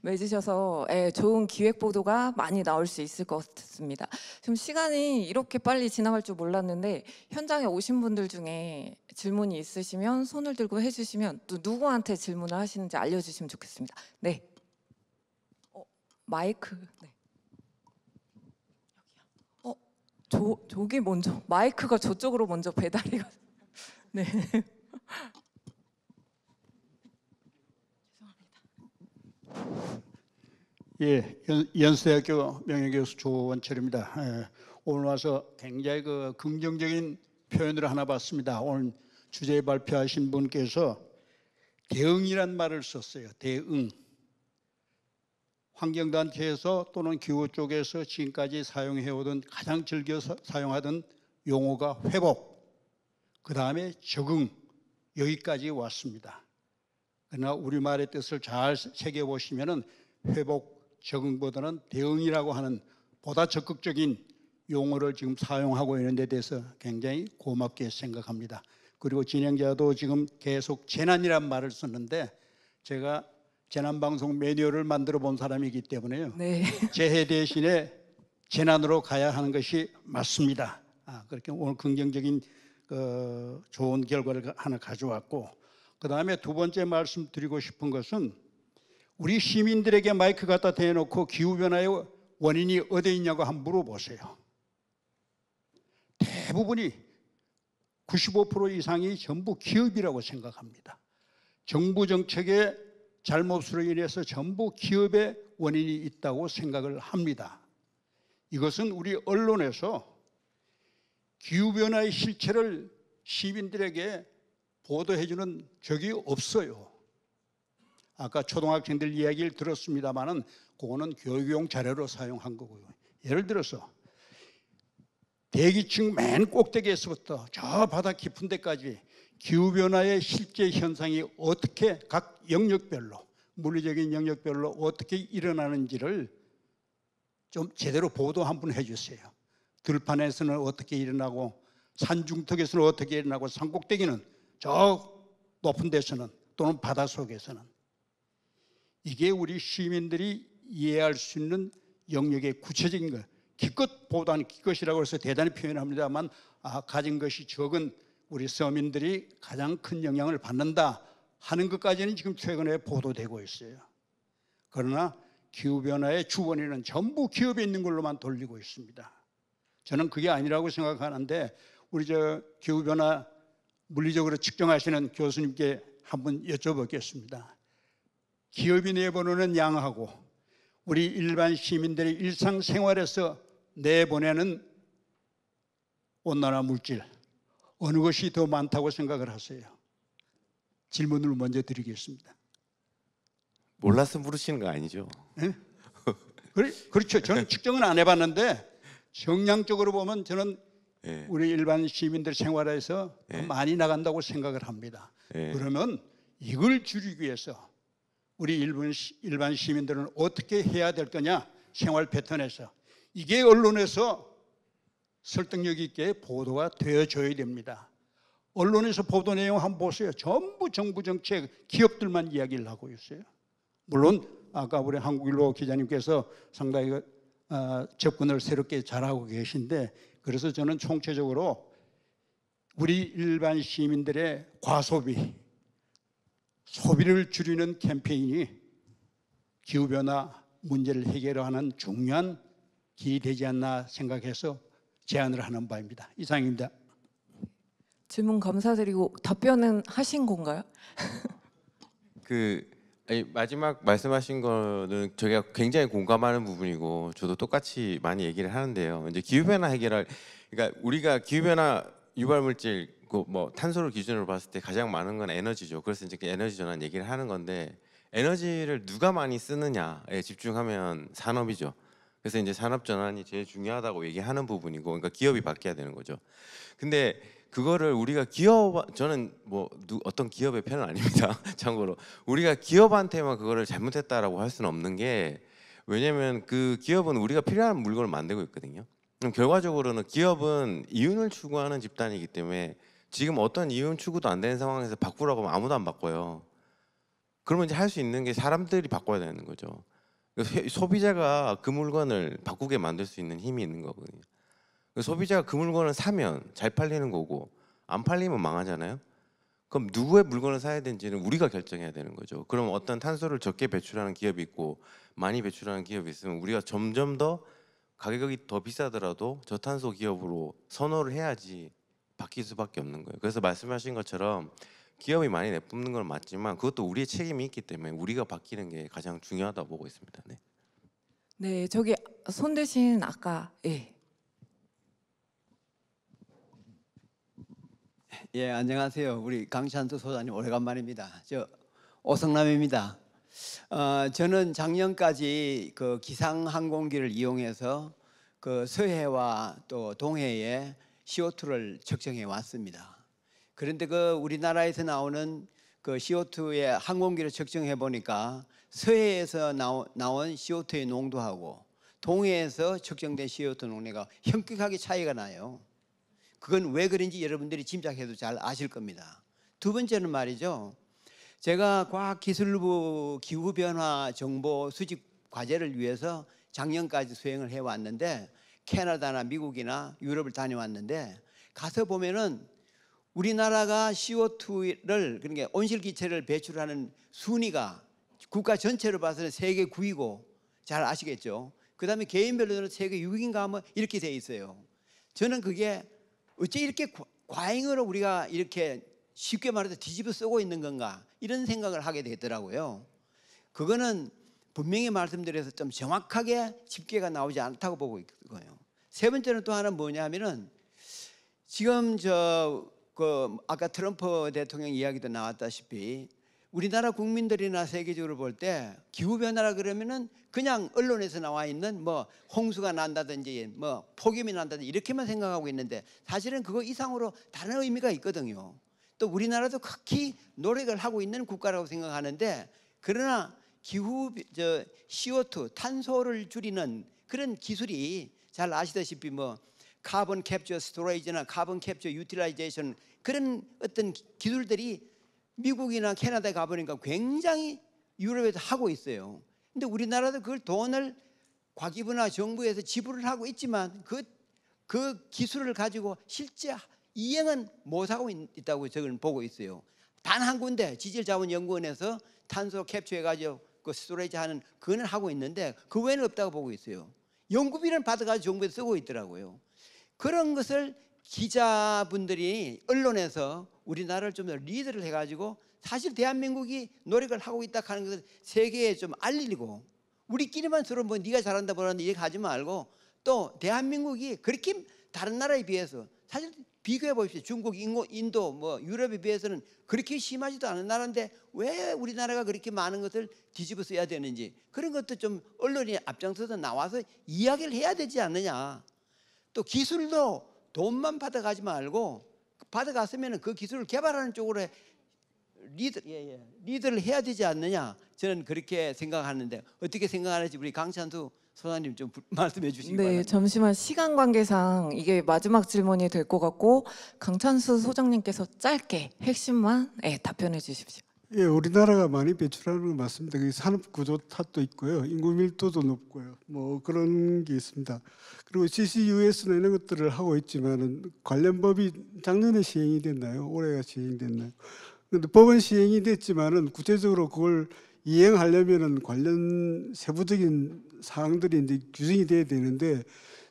맺으셔서 좋은 기획 보도가 많이 나올 수 있을 것 같습니다. 지금 시간이 이렇게 빨리 지나갈 줄 몰랐는데 현장에 오신 분들 중에 질문이 있으시면 손을 들고 해주시면 또 누구한테 질문을 하시는지 알려주시면 좋겠습니다. 네, 마이크. 네. 저기 먼저 마이크가 저쪽으로 먼저 배달이 가. 네. 예, 연세대학교 명예교수 조원철입니다. 오늘 와서 굉장히 긍정적인 표현을 하나 봤습니다. 오늘 주제 발표하신 분께서 대응이란 말을 썼어요. 대응. 환경단체에서 또는 기후 쪽에서 지금까지 사용해오던 가장 즐겨 사용하던 용어가 회복, 그 다음에 적응, 여기까지 왔습니다. 그러나 우리말의 뜻을 잘 새겨보시면 회복, 적응보다는 대응이라고 하는 보다 적극적인 용어를 지금 사용하고 있는 데 대해서 굉장히 고맙게 생각합니다. 그리고 진행자도 지금 계속 재난이란 말을 썼는데 제가 재난방송 매뉴얼을 만들어 본 사람이기 때문에요. 네. 재해 대신에 재난으로 가야 하는 것이 맞습니다. 그렇게 오늘 긍정적인 좋은 결과를 하나 가져왔고, 그 다음에 두 번째 말씀드리고 싶은 것은 우리 시민들에게 마이크 갖다 대놓고 기후변화의 원인이 어디에 있냐고 한번 물어보세요. 대부분이 95% 이상이 전부 기업이라고 생각합니다. 정부 정책의 잘못으로 인해서 전부 기업의 원인이 있다고 생각을 합니다. 이것은 우리 언론에서 기후변화의 실체를 시민들에게 보도해주는 적이 없어요. 아까 초등학생들 이야기를 들었습니다마는 그거는 교육용 자료로 사용한 거고요. 예를 들어서 대기층 맨 꼭대기에서부터 저 바다 깊은 데까지 기후변화의 실제 현상이 어떻게 각 영역별로, 물리적인 영역별로 어떻게 일어나는지를 좀 제대로 보도 한번 해주세요. 들판에서는 어떻게 일어나고 산중턱에서는 어떻게 일어나고 산꼭대기는 저 높은 데서는 또는 바닷속에서는 이게 우리 시민들이 이해할 수 있는 영역의 구체적인 것, 기껏 보도하는 기껏이라고 해서 대단히 표현합니다만 가진 것이 적은 우리 서민들이 가장 큰 영향을 받는다 하는 것까지는 지금 최근에 보도되고 있어요. 그러나 기후변화의 주원인은 전부 기업에 있는 걸로만 돌리고 있습니다. 저는 그게 아니라고 생각하는데 우리 기후변화 물리적으로 측정하시는 교수님께 한번 여쭤보겠습니다. 기업이 내보내는 양하고 우리 일반 시민들의 일상생활에서 내보내는 온난화 물질 어느 것이 더 많다고 생각을 하세요? 질문을 먼저 드리겠습니다. 몰라서 물으시는 거 아니죠? 네? 그렇죠. 저는 측정은 안 해봤는데 정량적으로 보면 저는 우리 일반 시민들 생활에서 많이 나간다고 생각을 합니다. 그러면 이걸 줄이기 위해서 우리 일반 시민들은 어떻게 해야 될 거냐? 생활 패턴에서. 이게 언론에서 설득력 있게 보도가 되어줘야 됩니다. 언론에서 보도 내용 한번 보세요. 전부 정부 정책, 기업들만 이야기를 하고 있어요. 물론 아까 우리 한국일보 기자님께서 상당히 접근을 새롭게 잘하고 계신데 그래서 저는 총체적으로 우리 일반 시민들의 과소비, 소비를 줄이는 캠페인이 기후변화 문제를 해결하는 중요한 길이 되지 않나 생각해서 제안을 하는 바입니다. 이상입니다. 질문 감사드리고 답변은 하신 건가요? 아니, 마지막 말씀하신 거는 저희가 굉장히 공감하는 부분이고 저도 똑같이 많이 얘기를 하는데요. 이제 기후변화 그러니까 우리가 기후변화 유발물질 뭐 탄소를 기준으로 봤을 때 가장 많은 건 에너지죠. 그래서 이제 에너지 전환 얘기를 하는 건데 에너지를 누가 많이 쓰느냐에 집중하면 산업이죠. 그래서 이제 산업 전환이 제일 중요하다고 얘기하는 부분이고, 그러니까 기업이 바뀌어야 되는 거죠. 근데 그거를 우리가 저는 뭐 어떤 기업의 편은 아닙니다. 참고로 우리가 기업한테만 그거를 잘못했다라고 할 수는 없는 게, 왜냐면 그 기업은 우리가 필요한 물건을 만들고 있거든요. 그럼 결과적으로는 기업은 이윤을 추구하는 집단이기 때문에 지금 어떤 이윤 추구도 안 되는 상황에서 바꾸라고 하면 아무도 안 바꿔요. 그러면 이제 할 수 있는 게 사람들이 바꿔야 되는 거죠. 소비자가 그 물건을 바꾸게 만들 수 있는 힘이 있는 거거든요. 소비자가 그 물건을 사면 잘 팔리는 거고 안 팔리면 망하잖아요. 그럼 누구의 물건을 사야 되는지는 우리가 결정해야 되는 거죠. 그럼 어떤 탄소를 적게 배출하는 기업이 있고 많이 배출하는 기업이 있으면 우리가 점점 더 가격이 더 비싸더라도 저탄소 기업으로 선호를 해야지 바뀔 수밖에 없는 거예요. 그래서 말씀하신 것처럼 기업이 많이 내뿜는 건 맞지만 그것도 우리의 책임이 있기 때문에 우리가 바뀌는 게 가장 중요하다고 보고 있습니다. 네. 네, 저기 손 대신 아까 예, 안녕하세요. 우리 강찬수 소장님 오래간만입니다. 저 오성남입니다. 저는 작년까지 그 기상 항공기를 이용해서 그 서해와 또 동해에 CO2를 측정해 왔습니다. 그런데 그 우리나라에서 나오는 그 CO2의 항공기를 측정해 보니까 서해에서 나온 CO2의 농도하고 동해에서 측정된 CO2 농도가 현격하게 차이가 나요. 그건 왜 그런지 여러분들이 짐작해도 잘 아실 겁니다. 두 번째는 말이죠. 제가 과학기술부 기후변화 정보 수집 과제를 위해서 작년까지 수행을 해왔는데 캐나다나 미국이나 유럽을 다녀왔는데 가서 보면은 우리나라가 CO2를 그러니까 온실기체를 배출하는 순위가 국가 전체로 봐서는 세계 9위고 잘 아시겠죠. 그 다음에 개인별로는 세계 6위인가 뭐 이렇게 돼 있어요. 저는 그게 어째 이렇게 과잉으로 우리가 이렇게 쉽게 말해서 뒤집어 쓰고 있는 건가 이런 생각을 하게 되더라고요. 그거는 분명히 말씀드려서 좀 정확하게 집계가 나오지 않다고 보고 있고요. 세 번째는 또 하나는 뭐냐 하면은 지금 아까 트럼프 대통령 이야기도 나왔다시피 우리나라 국민들이나 세계적으로 볼 때 기후변화라 그러면은 그냥 언론에서 나와 있는 뭐 홍수가 난다든지 뭐 폭염이 난다든지 이렇게만 생각하고 있는데 사실은 그거 이상으로 다른 의미가 있거든요. 또 우리나라도 극히 노력을 하고 있는 국가라고 생각하는데 그러나 CO2 탄소를 줄이는 그런 기술이 잘 아시다시피 뭐 카본 캡처 스토리지나 카본 캡처 유틸라이제이션 그런 어떤 기술들이 미국이나 캐나다에 가보니까 굉장히 유럽에서 하고 있어요. 근데 우리나라도 그걸 돈을 과기부나 정부에서 지불을 하고 있지만 그 기술을 가지고 실제 이행은 못하고 있다고 저는 보고 있어요. 단 한 군데 지질자원연구원에서 탄소 캡처해가지고 그 스토리지 하는 그거는 하고 있는데 그 외에는 없다고 보고 있어요. 연구비는 받아가지고 정부에서 쓰고 있더라고요. 그런 것을 기자분들이 언론에서 우리나라를 좀 더 리드를 해가지고 사실 대한민국이 노력을 하고 있다 하는 것을 세계에 좀 알리고 우리끼리만 서로 뭐 네가 잘한다 뭐란다 이렇게 하지 말고 또 대한민국이 그렇게 다른 나라에 비해서 사실 비교해 보십시오. 중국, 인도, 뭐 유럽에 비해서는 그렇게 심하지도 않은 나라인데 왜 우리나라가 그렇게 많은 것을 뒤집어 써야 되는지 그런 것도 좀 언론이 앞장서서 나와서 이야기를 해야 되지 않느냐. 또 기술도 돈만 받아가지 말고 받아갔으면 그 기술을 개발하는 쪽으로 리드를 해야 되지 않느냐. 저는 그렇게 생각하는데 어떻게 생각하는지 우리 강찬수 소장님 좀 말씀해 주시기 바랍니다. 네, 잠시만 시간 관계상 이게 마지막 질문이 될 것 같고 강찬수 소장님께서 짧게 핵심만 답변해 주십시오. 예, 우리나라가 많이 배출하는 건 맞습니다. 그 산업 구조 탓도 있고요, 인구 밀도도 높고요, 뭐 그런 게 있습니다. 그리고 CCUS는 이런 것들을 하고 있지만은 관련 법이 작년에 시행이 됐나요? 올해가 시행됐나요? 근데 법은 시행이 됐지만은 구체적으로 그걸 이행하려면은 관련 세부적인 사항들이 이제 규정이 돼야 되는데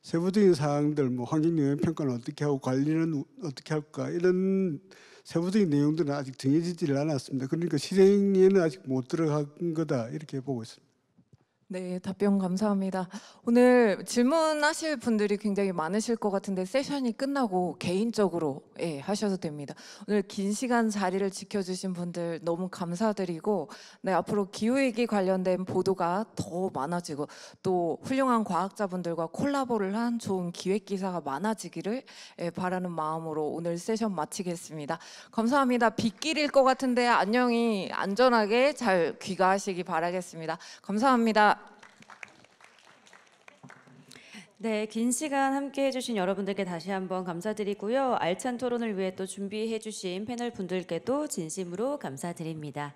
세부적인 사항들, 뭐 환경영향 평가는 어떻게 하고 관리는 어떻게 할까 이런 세부적인 내용들은 아직 정해지질 않았습니다. 그러니까 실행에는 아직 못 들어간 거다 이렇게 보고 있습니다. 네, 답변 감사합니다. 오늘 질문하실 분들이 굉장히 많으실 것 같은데 세션이 끝나고 개인적으로 하셔도 됩니다. 오늘 긴 시간 자리를 지켜주신 분들 너무 감사드리고 네, 앞으로 기후위기 관련된 보도가 더 많아지고 또 훌륭한 과학자분들과 콜라보를 한 좋은 기획기사가 많아지기를 바라는 마음으로 오늘 세션 마치겠습니다. 감사합니다. 빗길일 것 같은데 안전하게 잘 귀가하시기 바라겠습니다. 감사합니다. 네, 긴 시간 함께 해주신 여러분들께 다시 한번 감사드리고요. 알찬 토론을 위해 또 준비해주신 패널 분들께도 진심으로 감사드립니다.